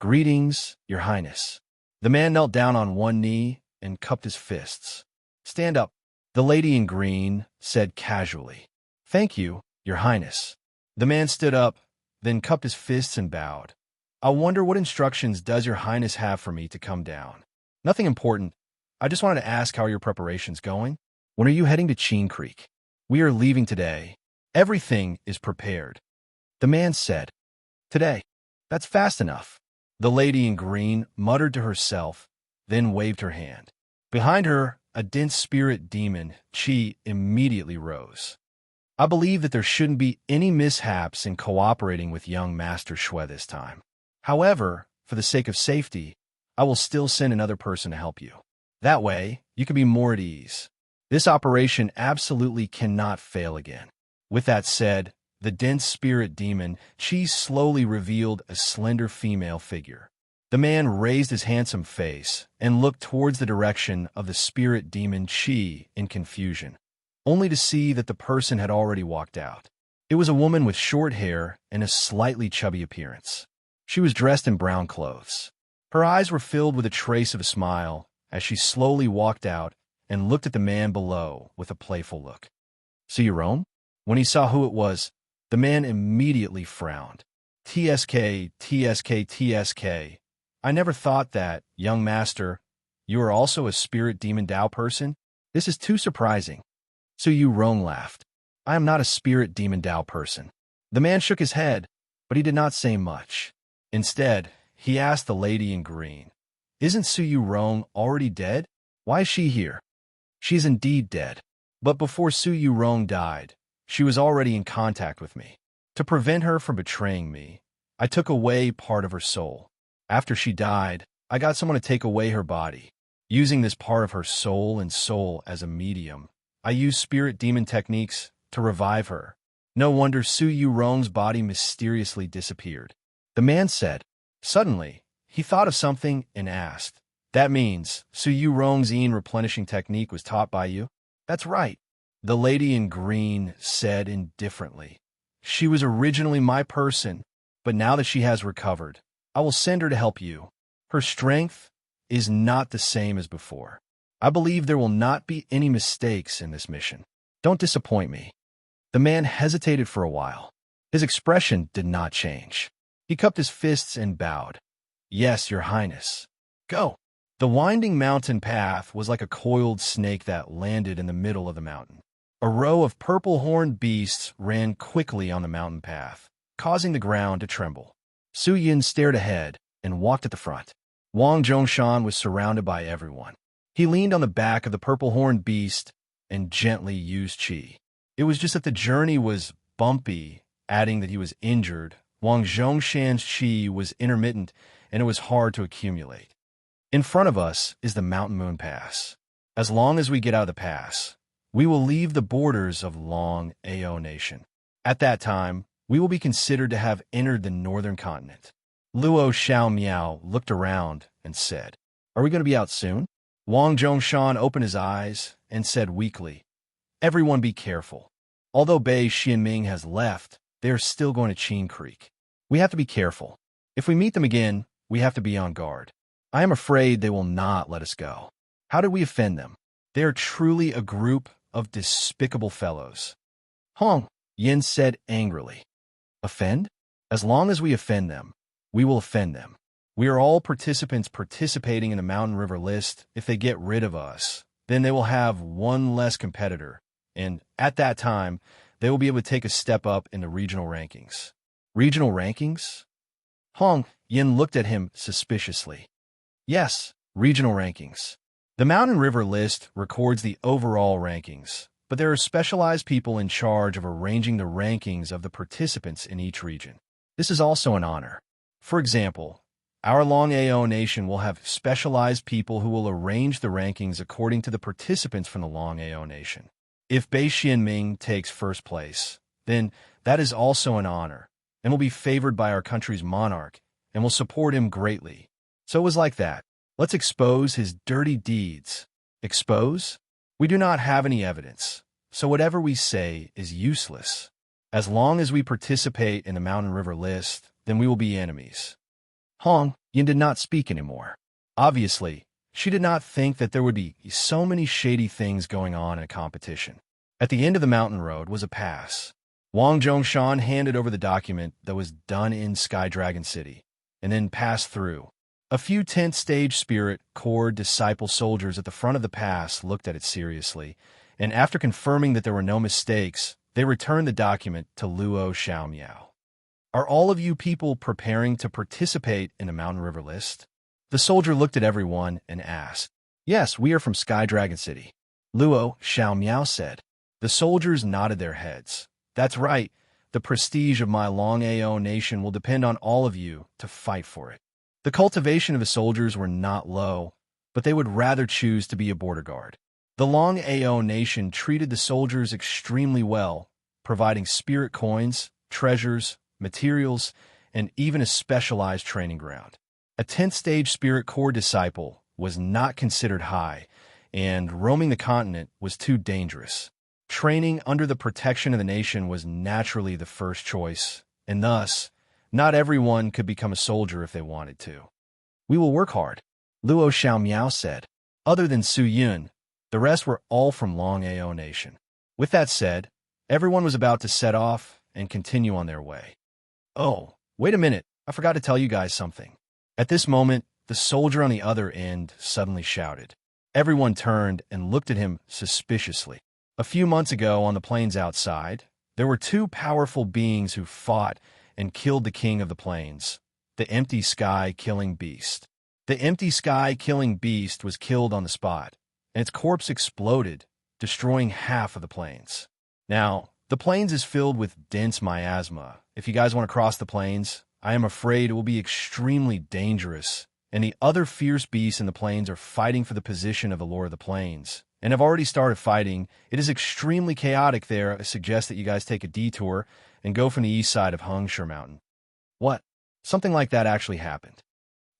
"Greetings, Your Highness." The man knelt down on one knee and cupped his fists. "Stand up," the lady in green said casually. "Thank you, Your Highness." The man stood up, then cupped his fists and bowed. "I wonder what instructions does Your Highness have for me to come down?" "Nothing important. I just wanted to ask how are your preparations going? When are you heading to Cheen Creek?" "We are leaving today. Everything is prepared." The man said. "Today? That's fast enough." The lady in green muttered to herself, then waved her hand. Behind her, a dense spirit demon, Chi, immediately rose. "I believe that there shouldn't be any mishaps in cooperating with young Master Shui this time. However, for the sake of safety, I will still send another person to help you. That way, you can be more at ease. This operation absolutely cannot fail again." With that said, the dense spirit demon, Chi, slowly revealed a slender female figure. The man raised his handsome face and looked towards the direction of the spirit demon Chi in confusion, only to see that the person had already walked out. It was a woman with short hair and a slightly chubby appearance. She was dressed in brown clothes. Her eyes were filled with a trace of a smile as she slowly walked out and looked at the man below with a playful look. "So you roam?" When he saw who it was, the man immediately frowned. "TSK, TSK, TSK. I never thought that, young master. You are also a spirit demon Dao person? This is too surprising." Su Yurong laughed. "I am not a spirit demon Dao person." The man shook his head, but he did not say much. Instead, he asked the lady in green, "Isn't Su Yurong already dead? Why is she here?" "She is indeed dead. But before Su Yurong died, she was already in contact with me. To prevent her from betraying me, I took away part of her soul. After she died, I got someone to take away her body. Using this part of her soul and soul as a medium, I used spirit demon techniques to revive her. No wonder Su Yurong's body mysteriously disappeared." The man said. Suddenly, he thought of something and asked, "That means Su Yurong's replenishing technique was taught by you?" "That's right," the lady in green said indifferently. "She was originally my person, but now that she has recovered, I will send her to help you. Her strength is not the same as before. I believe there will not be any mistakes in this mission. Don't disappoint me." The man hesitated for a while. His expression did not change. He cupped his fists and bowed. "Yes, Your Highness. Go." The winding mountain path was like a coiled snake that landed in the middle of the mountain. A row of purple-horned beasts ran quickly on the mountain path, causing the ground to tremble. Su Yin stared ahead and walked at the front. Wang Zhongshan was surrounded by everyone. He leaned on the back of the purple-horned beast and gently used qi. It was just that the journey was bumpy, adding that he was injured. Wang Zhongshan's qi was intermittent, and it was hard to accumulate. In front of us is the Mountain Moon Pass. As long as we get out of the pass, we will leave the borders of Long Ao Nation. At that time, we will be considered to have entered the northern continent. Luo Xiao Miao looked around and said, "Are we going to be out soon?" Wang Zhongshan opened his eyes and said weakly, "Everyone be careful. Although Bei Xianming has left, they are still going to Cheen Creek. We have to be careful. If we meet them again, we have to be on guard. I am afraid they will not let us go. How did we offend them? They are truly a group of despicable fellows." Hong Yin said angrily. "Offend? As long as we offend them, we will offend them. We are all participants participating in the Mountain River list. If they get rid of us, then they will have one less competitor, and at that time, they will be able to take a step up in the regional rankings." "Regional rankings?" Hong Yin looked at him suspiciously. "Yes, regional rankings. The Mountain River list records the overall rankings, but there are specialized people in charge of arranging the rankings of the participants in each region. This is also an honor. For example, our Long Ao Nation will have specialized people who will arrange the rankings according to the participants from the Long Ao Nation. If Bei Xianming takes first place, then that is also an honor, and will be favored by our country's monarch, and will support him greatly. So it was like that. Let's expose his dirty deeds. Expose? We do not have any evidence, so whatever we say is useless. As long as we participate in the Mountain River list, then we will be enemies. Hong Yin did not speak anymore. Obviously, she did not think that there would be so many shady things going on in a competition. At the end of the mountain road was a pass. Wang Zhongshan handed over the document that was done in Sky Dragon City, and then passed through. A few 10th stage spirit corps disciple soldiers at the front of the pass looked at it seriously, and after confirming that there were no mistakes, they returned the document to Luo Xiaomiao. Are all of you people preparing to participate in the Mountain River list? The soldier looked at everyone and asked. Yes, we are from Sky Dragon City, Luo Xiaomiao said. The soldiers nodded their heads. That's right. The prestige of my Long Ao nation will depend on all of you to fight for it. The cultivation of the soldiers were not low, but they would rather choose to be a border guard. The Long Ao nation treated the soldiers extremely well, providing spirit coins, treasures, materials, and even a specialized training ground. A 10th stage spirit corps disciple was not considered high, and roaming the continent was too dangerous. Training under the protection of the nation was naturally the first choice, and thus, not everyone could become a soldier if they wanted to. We will work hard, Luo Xiaomiao said. Other than Su Yun, the rest were all from Long Ao Nation. With that said, everyone was about to set off and continue on their way. Oh, wait a minute, I forgot to tell you guys something. At this moment, the soldier on the other end suddenly shouted. Everyone turned and looked at him suspiciously. A few months ago on the plains outside, there were two powerful beings who fought and killed the king of the plains, the empty sky-killing beast. The empty sky-killing beast was killed on the spot, and its corpse exploded, destroying half of the plains. Now, the plains is filled with dense miasma. If you guys want to cross the plains, I am afraid it will be extremely dangerous, and the other fierce beasts in the plains are fighting for the position of the Lord of the Plains, and have already started fighting. It is extremely chaotic there. I suggest that you guys take a detour and go from the east side of Hengsher Mountain. What? Something like that actually happened.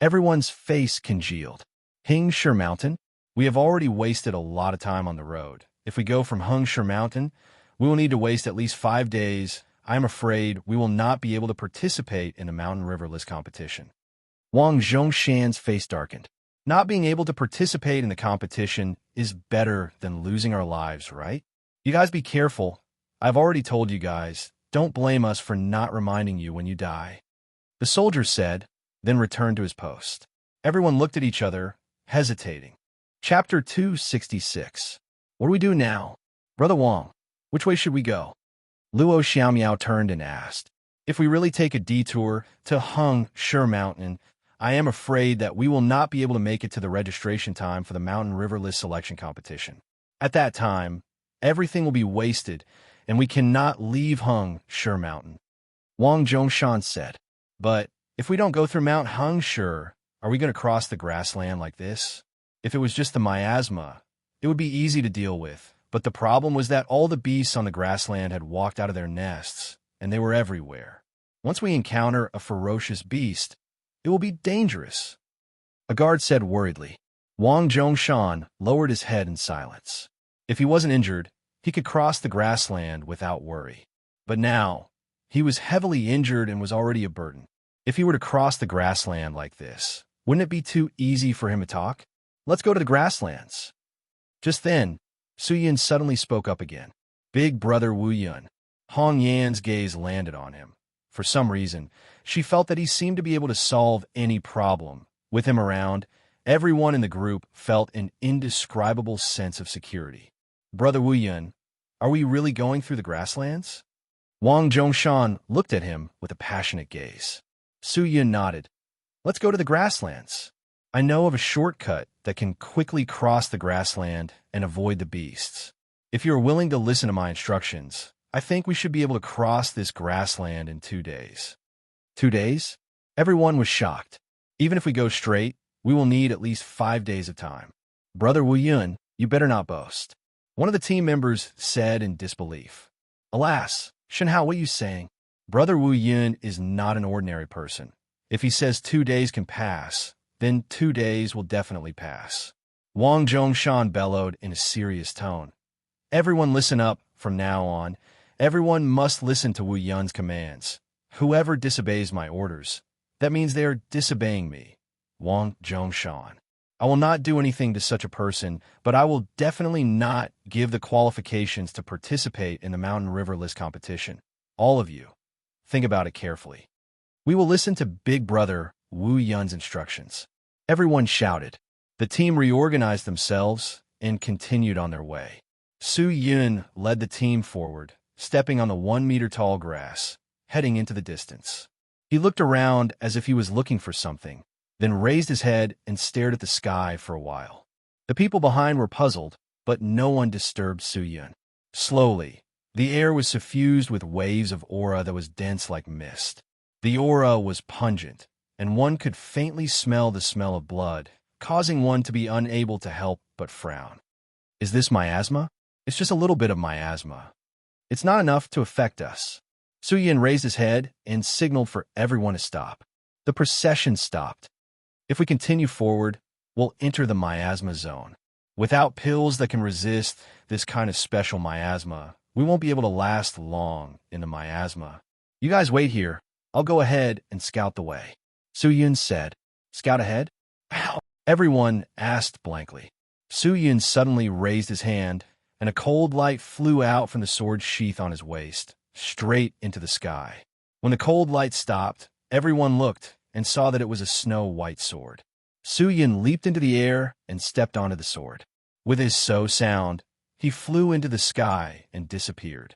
Everyone's face congealed. Hengsher Mountain? We have already wasted a lot of time on the road. If we go from Hengsher Mountain, we will need to waste at least 5 days. I am afraid we will not be able to participate in the Mountain River List competition. Wang Zhongshan's face darkened. Not being able to participate in the competition is better than losing our lives, right? You guys be careful. I've already told you guys, don't blame us for not reminding you when you die. The soldier said, then returned to his post. Everyone looked at each other, hesitating. Chapter 266. What do we do now? Brother Wang, which way should we go? Luo Xiaomiao turned and asked. If we really take a detour to Hengsher Mountain, I am afraid that we will not be able to make it to the registration time for the Mountain River List selection competition. At that time, everything will be wasted, and we cannot leave Hengsher Mountain. Wang Zhongshan said. But if we don't go through Mount Hengsher, are we going to cross the grassland like this? If it was just the miasma, it would be easy to deal with. But the problem was that all the beasts on the grassland had walked out of their nests, and they were everywhere. Once we encounter a ferocious beast, it will be dangerous. A guard said worriedly. Wang Zhongshan lowered his head in silence. If he wasn't injured, he could cross the grassland without worry. But now, he was heavily injured and was already a burden. If he were to cross the grassland like this, wouldn't it be too easy for him to talk? Let's go to the grasslands. Just then, Su Yun suddenly spoke up again. Big brother Wu Yun. Hong Yan's gaze landed on him. For some reason, she felt that he seemed to be able to solve any problem. With him around, everyone in the group felt an indescribable sense of security. Brother Wu Yun, are we really going through the grasslands? Wang Zhongshan looked at him with a passionate gaze. Su Yun nodded. Let's go to the grasslands. I know of a shortcut that can quickly cross the grassland and avoid the beasts. If you are willing to listen to my instructions, I think we should be able to cross this grassland in 2 days. 2 days? Everyone was shocked. Even if we go straight, we will need at least 5 days of time. Brother Wu Yun, you better not boast. One of the team members said in disbelief. Alas, Shenhao, what are you saying? Brother Wu Yun is not an ordinary person. If he says 2 days can pass, then 2 days will definitely pass. Wang Zhongshan bellowed in a serious tone. Everyone listen up from now on. Everyone must listen to Wu Yun's commands. Whoever disobeys my orders, that means they are disobeying me. Wang Zhongshan. I will not do anything to such a person, but I will definitely not give the qualifications to participate in the Mountain River List competition. All of you, think about it carefully. We will listen to Big Brother Wu Yun's instructions. Everyone shouted. The team reorganized themselves and continued on their way. Su Yun led the team forward, stepping on the 1-meter-tall grass, heading into the distance. He looked around as if he was looking for something, then raised his head and stared at the sky for a while. The people behind were puzzled, but no one disturbed Su Yun. Slowly, the air was suffused with waves of aura that was dense like mist. The aura was pungent, and one could faintly smell the smell of blood, causing one to be unable to help but frown. Is this miasma? It's just a little bit of miasma. It's not enough to affect us. Su Yun raised his head and signaled for everyone to stop. The procession stopped. If we continue forward, we'll enter the miasma zone. Without pills that can resist this kind of special miasma, we won't be able to last long in the miasma. You guys wait here. I'll go ahead and scout the way. Su Yun said. Scout ahead? How? Everyone asked blankly. Su Yun suddenly raised his hand, and a cold light flew out from the sword sheath on his waist, straight into the sky. When the cold light stopped, everyone looked and saw that it was a snow-white sword. Su Yun leaped into the air and stepped onto the sword. With his so sound, he flew into the sky and disappeared.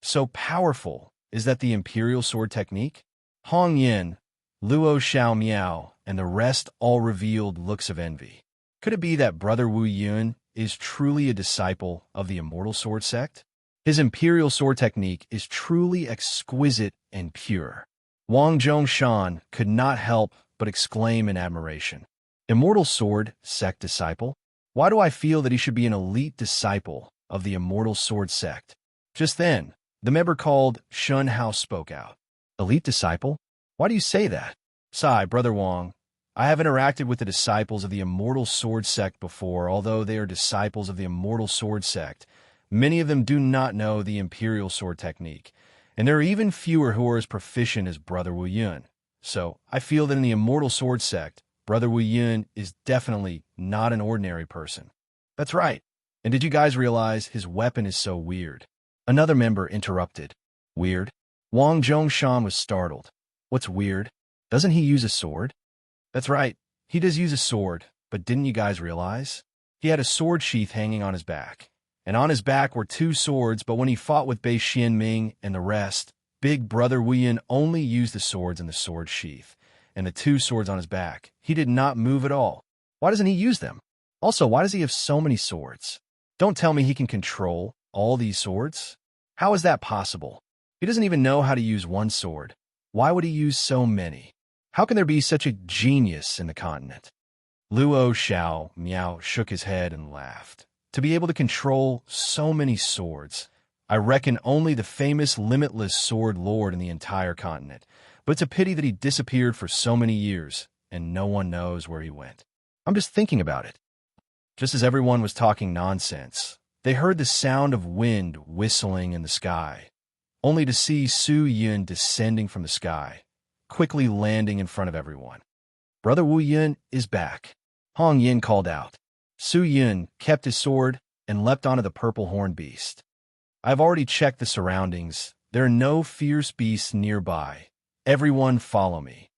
So powerful is that the imperial sword technique? Hong Yin, Luo Xiao Miao, and the rest all revealed looks of envy. Could it be that Brother Wu Yun is truly a disciple of the immortal sword sect? His imperial sword technique is truly exquisite and pure. Wang Zhongshan could not help but exclaim in admiration. Immortal sword sect disciple? Why do I feel that he should be an elite disciple of the immortal sword sect? Just then, the member called Shun Hao spoke out. Elite disciple? Why do you say that? Sigh, Brother Wang. I have interacted with the disciples of the immortal sword sect before. Although they are disciples of the immortal sword sect, many of them do not know the imperial sword technique, and there are even fewer who are as proficient as Brother Wu Yun. So, I feel that in the immortal sword sect, Brother Wu Yun is definitely not an ordinary person. That's right. And did you guys realize his weapon is so weird? Another member interrupted. Weird? Wang Zhongshan was startled. What's weird? Doesn't he use a sword? That's right. He does use a sword, but didn't you guys realize? He had a sword sheath hanging on his back. And on his back were 2 swords, but when he fought with Bei Xianming and the rest, Big Brother Wu Yun only used the swords in the sword sheath, and the 2 swords on his back. He did not move at all. Why doesn't he use them? Also, why does he have so many swords? Don't tell me he can control all these swords. How is that possible? He doesn't even know how to use one sword. Why would he use so many? How can there be such a genius in the continent? Luo Xiao Miao shook his head and laughed. To be able to control so many swords, I reckon only the famous limitless sword lord in the entire continent. But it's a pity that he disappeared for so many years, and no one knows where he went. I'm just thinking about it. Just as everyone was talking nonsense, they heard the sound of wind whistling in the sky, only to see Su Yun descending from the sky, quickly landing in front of everyone. Brother Wu Yun is back, Hong Yin called out. Su Yun kept his sword and leapt onto the purple horned beast. I've already checked the surroundings. There are no fierce beasts nearby. Everyone follow me.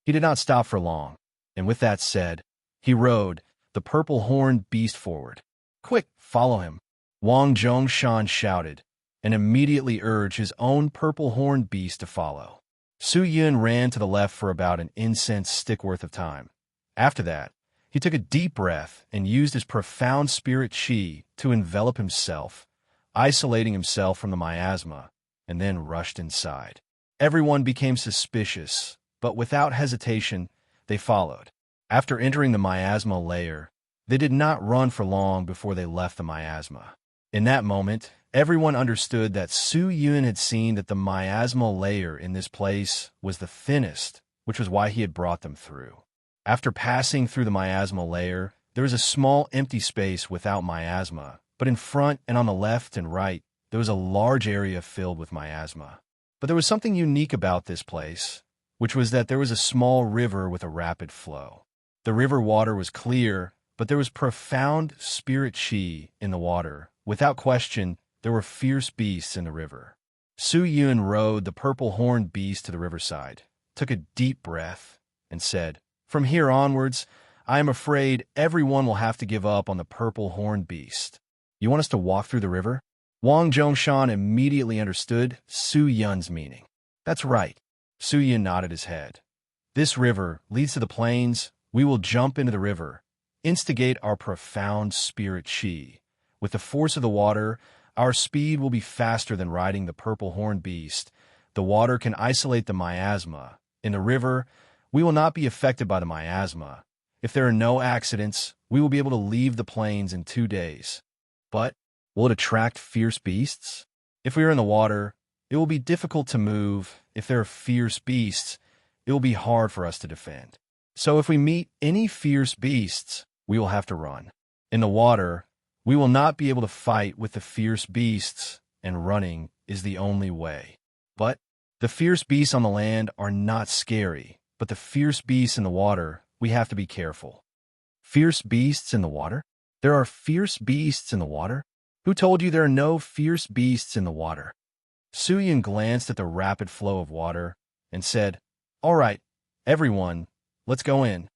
He did not stop for long, and with that said, he rode the purple horned beast forward. Quick, follow him, Wang Zhongshan shouted, and immediately urged his own purple horned beast to follow. Su Yun ran to the left for about an incense stick worth of time. After that, he took a deep breath and used his profound spirit chi to envelop himself, isolating himself from the miasma, and then rushed inside. Everyone became suspicious, but without hesitation, they followed. After entering the miasma layer, they did not run for long before they left the miasma. In that moment, everyone understood that Su Yun had seen that the miasma layer in this place was the thinnest, which was why he had brought them through. After passing through the miasma layer, there was a small empty space without miasma, but in front and on the left and right, there was a large area filled with miasma. But there was something unique about this place, which was that there was a small river with a rapid flow. The river water was clear, but there was profound spirit chi in the water. Without question, there were fierce beasts in the river. Su Yun rode the purple-horned beast to the riverside, took a deep breath, and said, "From here onwards, I am afraid everyone will have to give up on the purple-horned beast. You want us to walk through the river?" Wang Zhongshan immediately understood Su Yun's meaning. "That's right." Su Yun nodded his head. "This river leads to the plains. We will jump into the river, instigate our profound spirit chi. With the force of the water, our speed will be faster than riding the purple-horned beast. The water can isolate the miasma. In the river, we will not be affected by the miasma. If there are no accidents, we will be able to leave the plains in 2 days. But will it attract fierce beasts? If we are in the water, it will be difficult to move. If there are fierce beasts, it will be hard for us to defend. So if we meet any fierce beasts, we will have to run. In the water, we will not be able to fight with the fierce beasts, and running is the only way. But the fierce beasts on the land are not scary, but the fierce beasts in the water, we have to be careful." "Fierce beasts in the water? There are fierce beasts in the water? Who told you there are no fierce beasts in the water?" Su Yun glanced at the rapid flow of water and said, "All right, everyone, let's go in."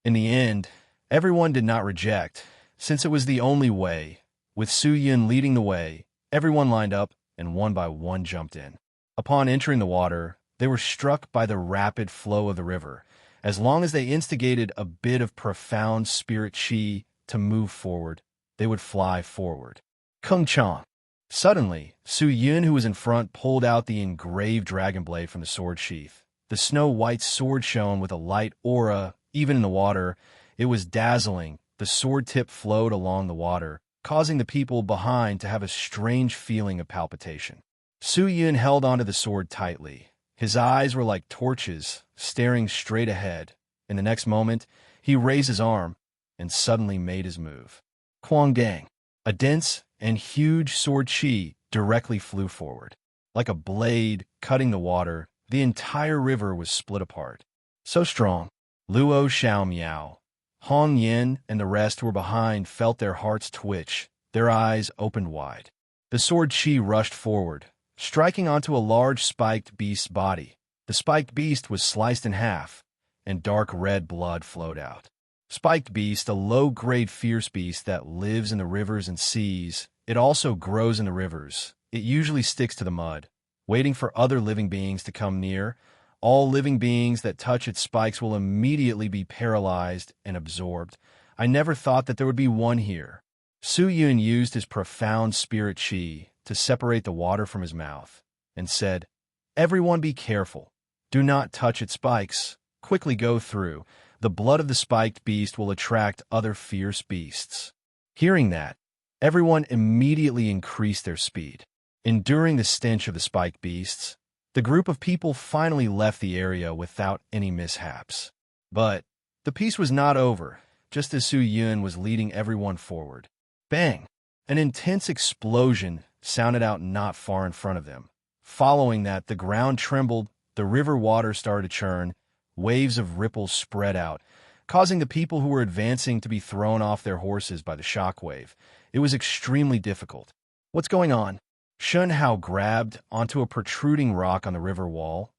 In the end, everyone did not reject, since it was the only way. With Su Yun leading the way, everyone lined up and one by one jumped in. Upon entering the water, they were struck by the rapid flow of the river. As long as they instigated a bit of profound spirit chi to move forward, they would fly forward. Clipchamp. Suddenly, Su Yun, who was in front, pulled out the engraved dragon blade from the sword sheath. The snow-white sword shone with a light aura, even in the water. It was dazzling. The sword tip flowed along the water, causing the people behind to have a strange feeling of palpitation. Su Yun held onto the sword tightly. His eyes were like torches, staring straight ahead. In the next moment, he raised his arm and suddenly made his move. Quang. A dense and huge sword chi directly flew forward. Like a blade cutting the water, the entire river was split apart. So strong. Luo Xiao Miao, Hong Yin, and the rest who were behind felt their hearts twitch. Their eyes opened wide. The sword chi rushed forward, striking onto a large spiked beast's body. The spiked beast was sliced in half, and dark red blood flowed out. Spiked beast, a low-grade fierce beast that lives in the rivers and seas. It also grows in the rivers. It usually sticks to the mud, waiting for other living beings to come near. All living beings that touch its spikes will immediately be paralyzed and absorbed. I never thought that there would be one here. Su Yun used his profound spirit chi to separate the water from his mouth and said, "Everyone be careful. Do not touch its spikes. Quickly go through. The blood of the spiked beast will attract other fierce beasts." Hearing that, everyone immediately increased their speed. Enduring the stench of the spiked beasts, the group of people finally left the area without any mishaps. But the piece was not over, just as Su Yun was leading everyone forward. Bang! An intense explosion sounded out not far in front of them. Following that, the ground trembled, the river water started to churn, waves of ripples spread out, causing the people who were advancing to be thrown off their horses by the shockwave. It was extremely difficult. "What's going on?" Shun Hao grabbed onto a protruding rock on the river wall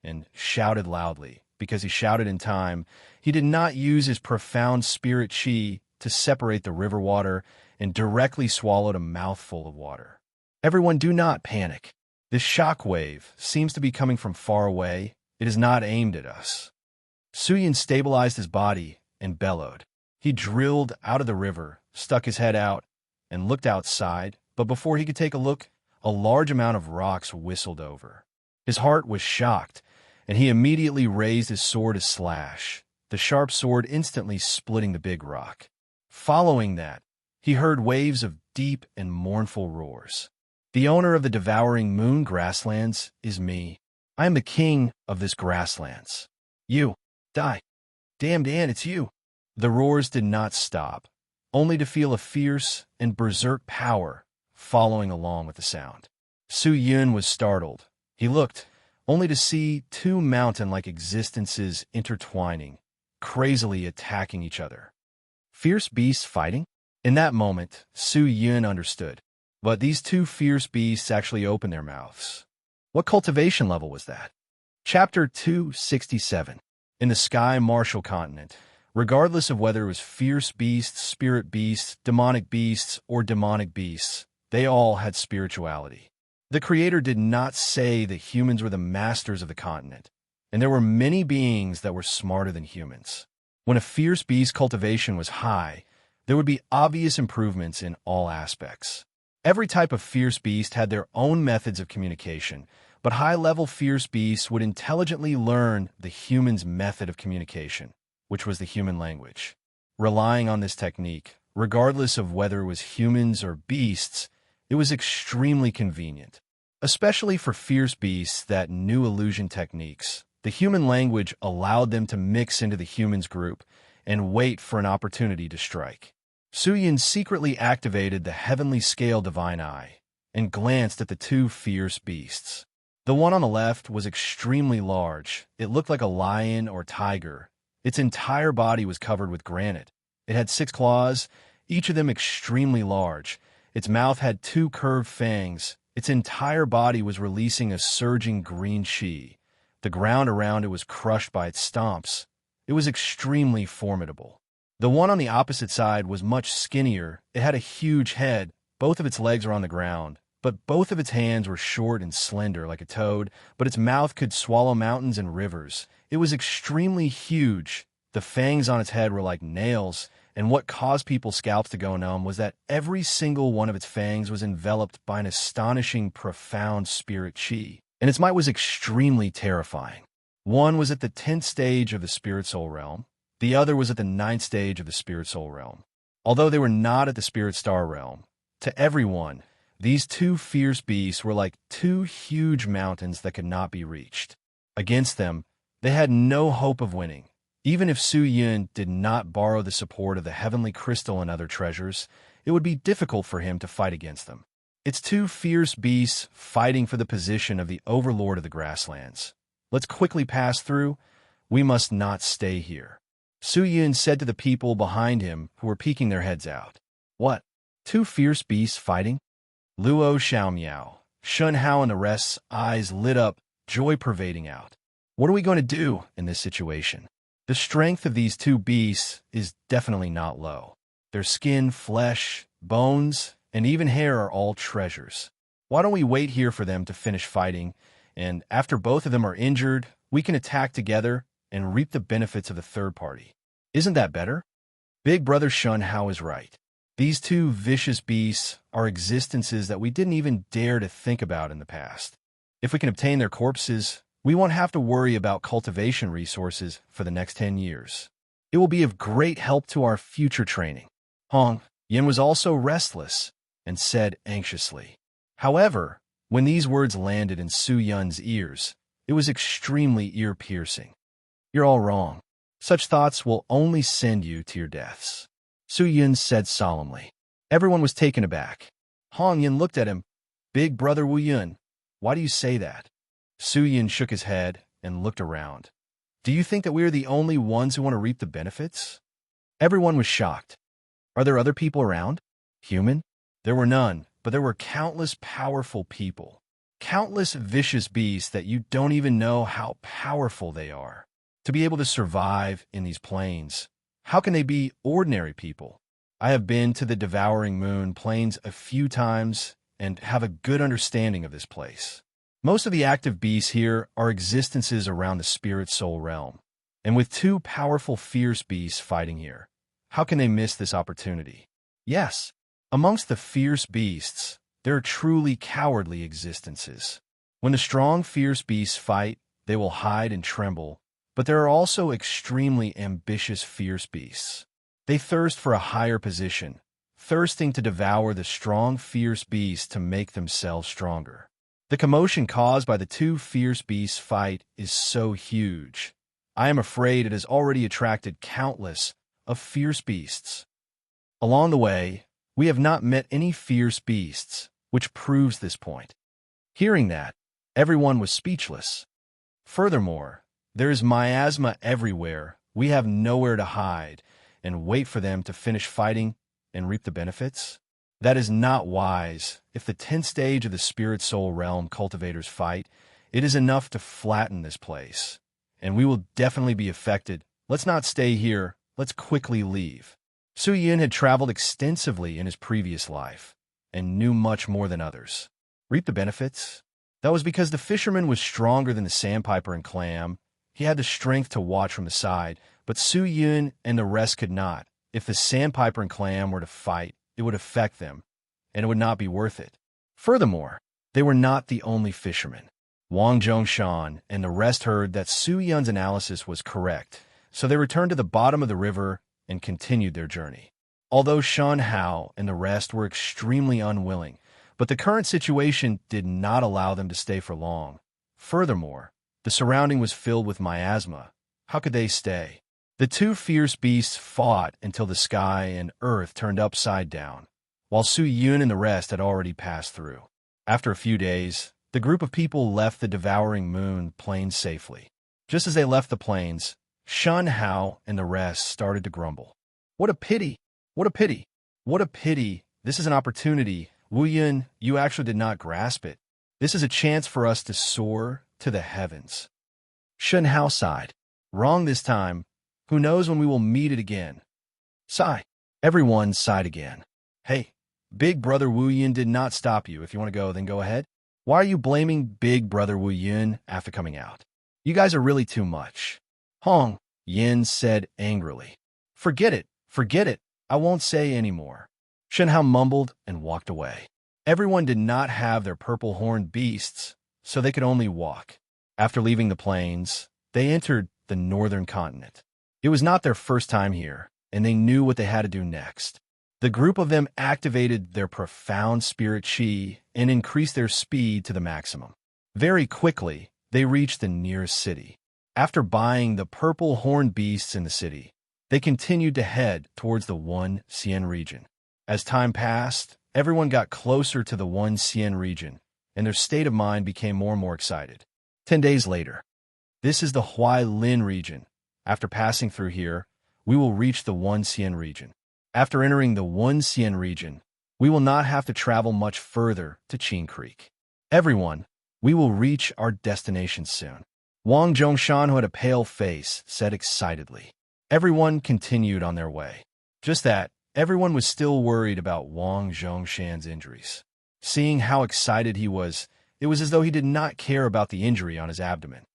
and shouted loudly. Because he shouted in time, he did not use his profound spirit chi to separate the river water and directly swallowed a mouthful of water. "Everyone, do not panic. This shockwave seems to be coming from far away. It is not aimed at us." Su Yun stabilized his body and bellowed. He drilled out of the river, stuck his head out, and looked outside, but before he could take a look, a large amount of rocks whistled over. His heart was shocked, and he immediately raised his sword to slash, the sharp sword instantly splitting the big rock. Following that, he heard waves of deep and mournful roars. "The owner of the devouring moon grasslands is me. I am the king of this grasslands. You, die." Damn, Dan, it's you. The roars did not stop, only to feel a fierce and berserk power following along with the sound. Su Yun was startled. He looked, only to see two mountain-like existences intertwining, crazily attacking each other. Fierce beasts fighting? In that moment, Su Yun understood. But these two fierce beasts actually opened their mouths. What cultivation level was that? Chapter 267. In the Sky Martial Continent, regardless of whether it was fierce beasts, spirit beasts, or demonic beasts, they all had spirituality. The Creator did not say that humans were the masters of the continent, and there were many beings that were smarter than humans. When a fierce beast cultivation was high, there would be obvious improvements in all aspects. Every type of fierce beast had their own methods of communication, but high-level fierce beasts would intelligently learn the human's method of communication, which was the human language. Relying on this technique, regardless of whether it was humans or beasts, it was extremely convenient. Especially for fierce beasts that knew illusion techniques, the human language allowed them to mix into the humans group and wait for an opportunity to strike. Su Yun secretly activated the heavenly scale divine eye and glanced at the two fierce beasts. The one on the left was extremely large. It looked like a lion or tiger. Its entire body was covered with granite. It had 6 claws, each of them extremely large. Its mouth had 2 curved fangs. Its entire body was releasing a surging green chi. The ground around it was crushed by its stomps. It was extremely formidable. The one on the opposite side was much skinnier. It had a huge head. Both of its legs were on the ground, but both of its hands were short and slender like a toad, but its mouth could swallow mountains and rivers. It was extremely huge. The fangs on its head were like nails, and what caused people's scalps to go numb was that every single one of its fangs was enveloped by an astonishing, profound spirit chi, and its might was extremely terrifying. One was at the 10th stage of the spirit soul realm. The other was at the 9th stage of the spirit soul realm. Although they were not at the spirit star realm, to everyone, these two fierce beasts were like 2 huge mountains that could not be reached. Against them, they had no hope of winning. Even if Su Yun did not borrow the support of the heavenly crystal and other treasures, it would be difficult for him to fight against them. It's 2 fierce beasts fighting for the position of the overlord of the grasslands. Let's quickly pass through. We must not stay here. Su Yun said to the people behind him who were peeking their heads out. What? 2 fierce beasts fighting? Luo Xiaomiao, Shun Hao and the rest's eyes lit up, joy pervading out. What are we going to do in this situation? The strength of these 2 beasts is definitely not low. Their skin, flesh, bones, and even hair are all treasures. Why don't we wait here for them to finish fighting, and after both of them are injured, we can attack together and reap the benefits of the third party. Isn't that better? Big Brother Shun Hao is right. These 2 vicious beasts are existences that we didn't even dare to think about in the past. If we can obtain their corpses, we won't have to worry about cultivation resources for the next 10 years. It will be of great help to our future training. Hong Yin was also restless and said anxiously. However, when these words landed in Su Yun's ears, it was extremely ear-piercing. You're all wrong. Such thoughts will only send you to your deaths, Su Yun said solemnly. Everyone was taken aback. Hong Yin looked at him. Big Brother Wu Yun, why do you say that? Su Yun shook his head and looked around. Do you think that we are the only ones who want to reap the benefits? Everyone was shocked. Are there other people around? Human? There were none, but there were countless powerful people. Countless vicious beasts that you don't even know how powerful they are. To be able to survive in these plains, how can they be ordinary people? I have been to the Devouring Moon Plains a few times and have a good understanding of this place. Most of the active beasts here are existences around the spirit soul realm. And with 2 powerful fierce beasts fighting here, how can they miss this opportunity? Yes, amongst the fierce beasts, there are truly cowardly existences. When the strong fierce beasts fight, they will hide and tremble. But there are also extremely ambitious fierce beasts. They thirst for a higher position, thirsting to devour the strong fierce beasts to make themselves stronger. The commotion caused by the 2 fierce beasts' fight is so huge. I am afraid it has already attracted countless of fierce beasts. Along the way, we have not met any fierce beasts, which proves this point. Hearing that, everyone was speechless. Furthermore, there is miasma everywhere. We have nowhere to hide and wait for them to finish fighting and reap the benefits. That is not wise. If the 10th stage of the spirit soul realm cultivators fight, it is enough to flatten this place. And we will definitely be affected. Let's not stay here. Let's quickly leave. Su Yin had traveled extensively in his previous life and knew much more than others. Reap the benefits? That was because the fisherman was stronger than the sandpiper and clam. He had the strength to watch from the side, but Su Yin and the rest could not. If the sandpiper and clam were to fight, it would affect them, and it would not be worth it. Furthermore, they were not the only fishermen. Wang Zhongshan and the rest heard that Su Yun's analysis was correct, so they returned to the bottom of the river and continued their journey. Although Shan Hao and the rest were extremely unwilling, but the current situation did not allow them to stay for long. Furthermore, the surrounding was filled with miasma. How could they stay? The two fierce beasts fought until the sky and earth turned upside down, while Su Yun and the rest had already passed through. After a few days, the group of people left the devouring moon plain safely. Just as they left the plains, Shan Hao and the rest started to grumble. What a pity! What a pity! What a pity! This is an opportunity. Wu Yun, you actually did not grasp it. This is a chance for us to soar to the heavens. Shan Hao sighed. Wrong this time. Who knows when we will meet it again? Sigh. Everyone sighed again. Hey, Big Brother Wu Yun did not stop you. If you want to go, then go ahead. Why are you blaming Big Brother Wu Yun after coming out? You guys are really too much. Hong Yin said angrily. Forget it. Forget it. I won't say any more. Shen Hao mumbled and walked away. Everyone did not have their purple-horned beasts, so they could only walk. After leaving the plains, they entered the northern continent. It was not their first time here, and they knew what they had to do next. The group of them activated their profound spirit chi and increased their speed to the maximum. Very quickly, they reached the nearest city. After buying the purple horned beasts in the city, they continued to head towards the One Xian region. As time passed, everyone got closer to the One Xian region, and their state of mind became more and more excited. 10 days later, this is the Huailin region. After passing through here, we will reach the One Xian region. After entering the One Xian region, we will not have to travel much further to Qin Creek. Everyone, we will reach our destination soon. Wang Zhongshan, who had a pale face, said excitedly. Everyone continued on their way. Just that, everyone was still worried about Wang Zhongshan's injuries. Seeing how excited he was, it was as though he did not care about the injury on his abdomen.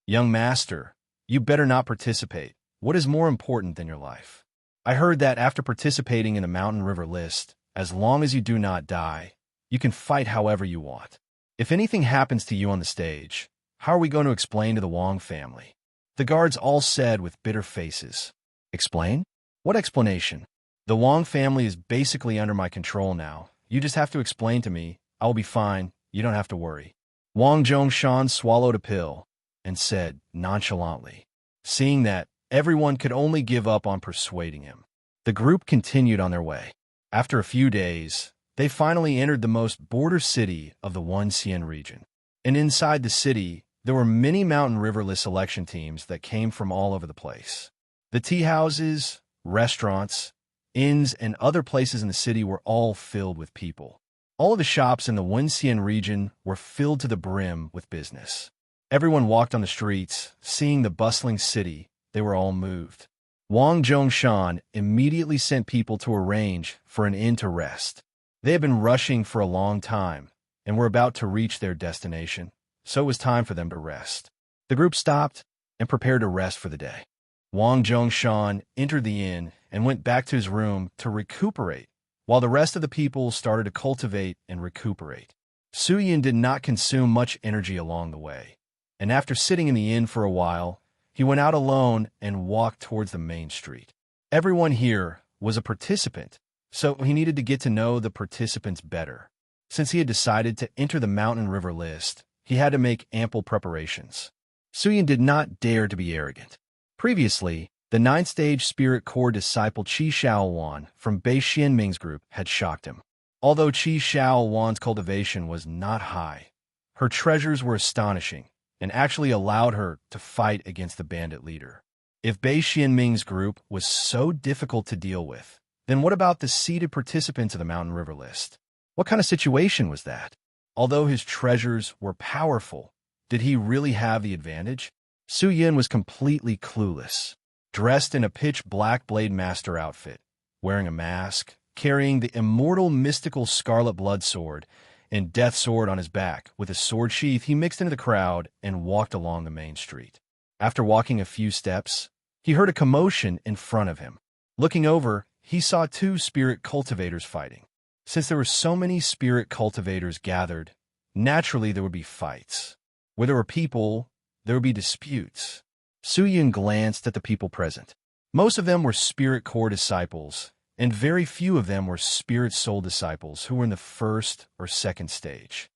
Young master, you better not participate. What is more important than your life? I heard that after participating in the Mountain River list, as long as you do not die, you can fight however you want. If anything happens to you on the stage, how are we going to explain to the Wang family? The guards all said with bitter faces. Explain? What explanation? The Wang family is basically under my control now. You just have to explain to me. I will be fine. You don't have to worry. Wang Zhongshan swallowed a pill and said nonchalantly, seeing that everyone could only give up on persuading him. The group continued on their way. After a few days, they finally entered the most border city of the One Xian region. And inside the city, there were many mountain riverless selection teams that came from all over the place. The tea houses, restaurants, inns, and other places in the city were all filled with people. All of the shops in the One Xian region were filled to the brim with business. Everyone walked on the streets, seeing the bustling city. They were all moved. Wang Zhongshan immediately sent people to arrange for an inn to rest. They had been rushing for a long time and were about to reach their destination, so it was time for them to rest. The group stopped and prepared to rest for the day. Wang Zhongshan entered the inn and went back to his room to recuperate, while the rest of the people started to cultivate and recuperate. Su Yin did not consume much energy along the way, and after sitting in the inn for a while, he went out alone and walked towards the main street. Everyone here was a participant, so he needed to get to know the participants better. Since he had decided to enter the Mountain River list, he had to make ample preparations. Su Yin did not dare to be arrogant. Previously, the ninth-stage spirit core disciple Qi Shaowan from Bei Xianming's group had shocked him. Although Qi Shaowan's cultivation was not high, her treasures were astonishing and actually allowed her to fight against the bandit leader. If Bei Xianming's group was so difficult to deal with, then what about the seeded participants of the Mountain River list? What kind of situation was that? Although his treasures were powerful, did he really have the advantage? Su Yin was completely clueless, dressed in a pitch-black Blade Master outfit, wearing a mask, carrying the immortal mystical scarlet blood sword and death sword on his back. With his sword sheath, he mixed into the crowd and walked along the main street. After walking a few steps, he heard a commotion in front of him. Looking over, he saw two spirit cultivators fighting. Since there were so many spirit cultivators gathered, naturally there would be fights. Where there were people, there would be disputes. Su Yin glanced at the people present. Most of them were spirit core disciples, and very few of them were spirit soul disciples who were in the first or second stage.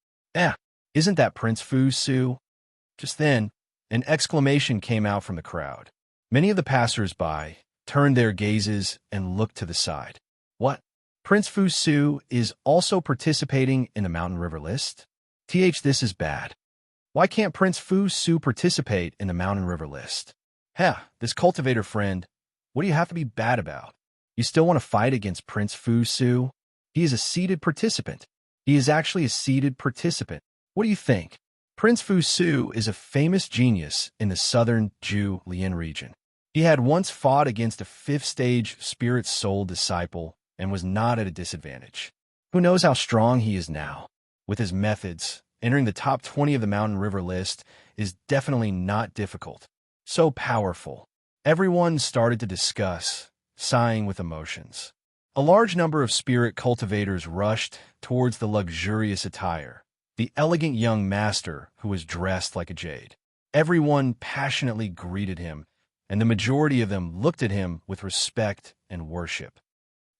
Isn't that Prince Fu Su? Just then, an exclamation came out from the crowd. Many of the passers-by turned their gazes and looked to the side. What? Prince Fu Su is also participating in the Mountain River list? This is bad. Why can't Prince Fu Su participate in the Mountain River list? This cultivator friend, what do you have to be bad about? You still want to fight against Prince Fu Su? He is a seeded participant. He is actually a seeded participant. What do you think? Prince Fu Su is a famous genius in the southern Zhu Lian region. He had once fought against a fifth-stage spirit soul disciple and was not at a disadvantage. Who knows how strong he is now? With his methods, entering the top 20 of the Mountain River list is definitely not difficult. So powerful. Everyone started to discuss, sighing with emotions. A large number of spirit cultivators rushed towards the luxurious attire, the elegant young master who was dressed like a jade. Everyone passionately greeted him, and the majority of them looked at him with respect and worship.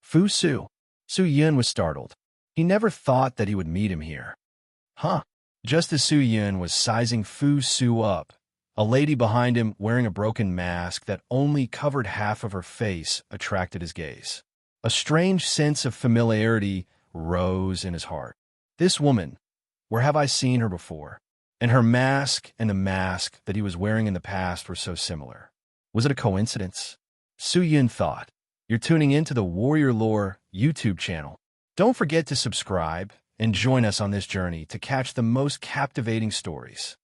Fu Su. Su Yin was startled. He never thought that he would meet him here. Just as Su Yin was sizing Fu Su up, a lady behind him wearing a broken mask that only covered half of her face attracted his gaze. A strange sense of familiarity rose in his heart. This woman, where have I seen her before? And her mask and the mask that he was wearing in the past were so similar. Was it a coincidence? Su Yin thought. You're tuning into the Warrior Lore YouTube channel. Don't forget to subscribe and join us on this journey to catch the most captivating stories.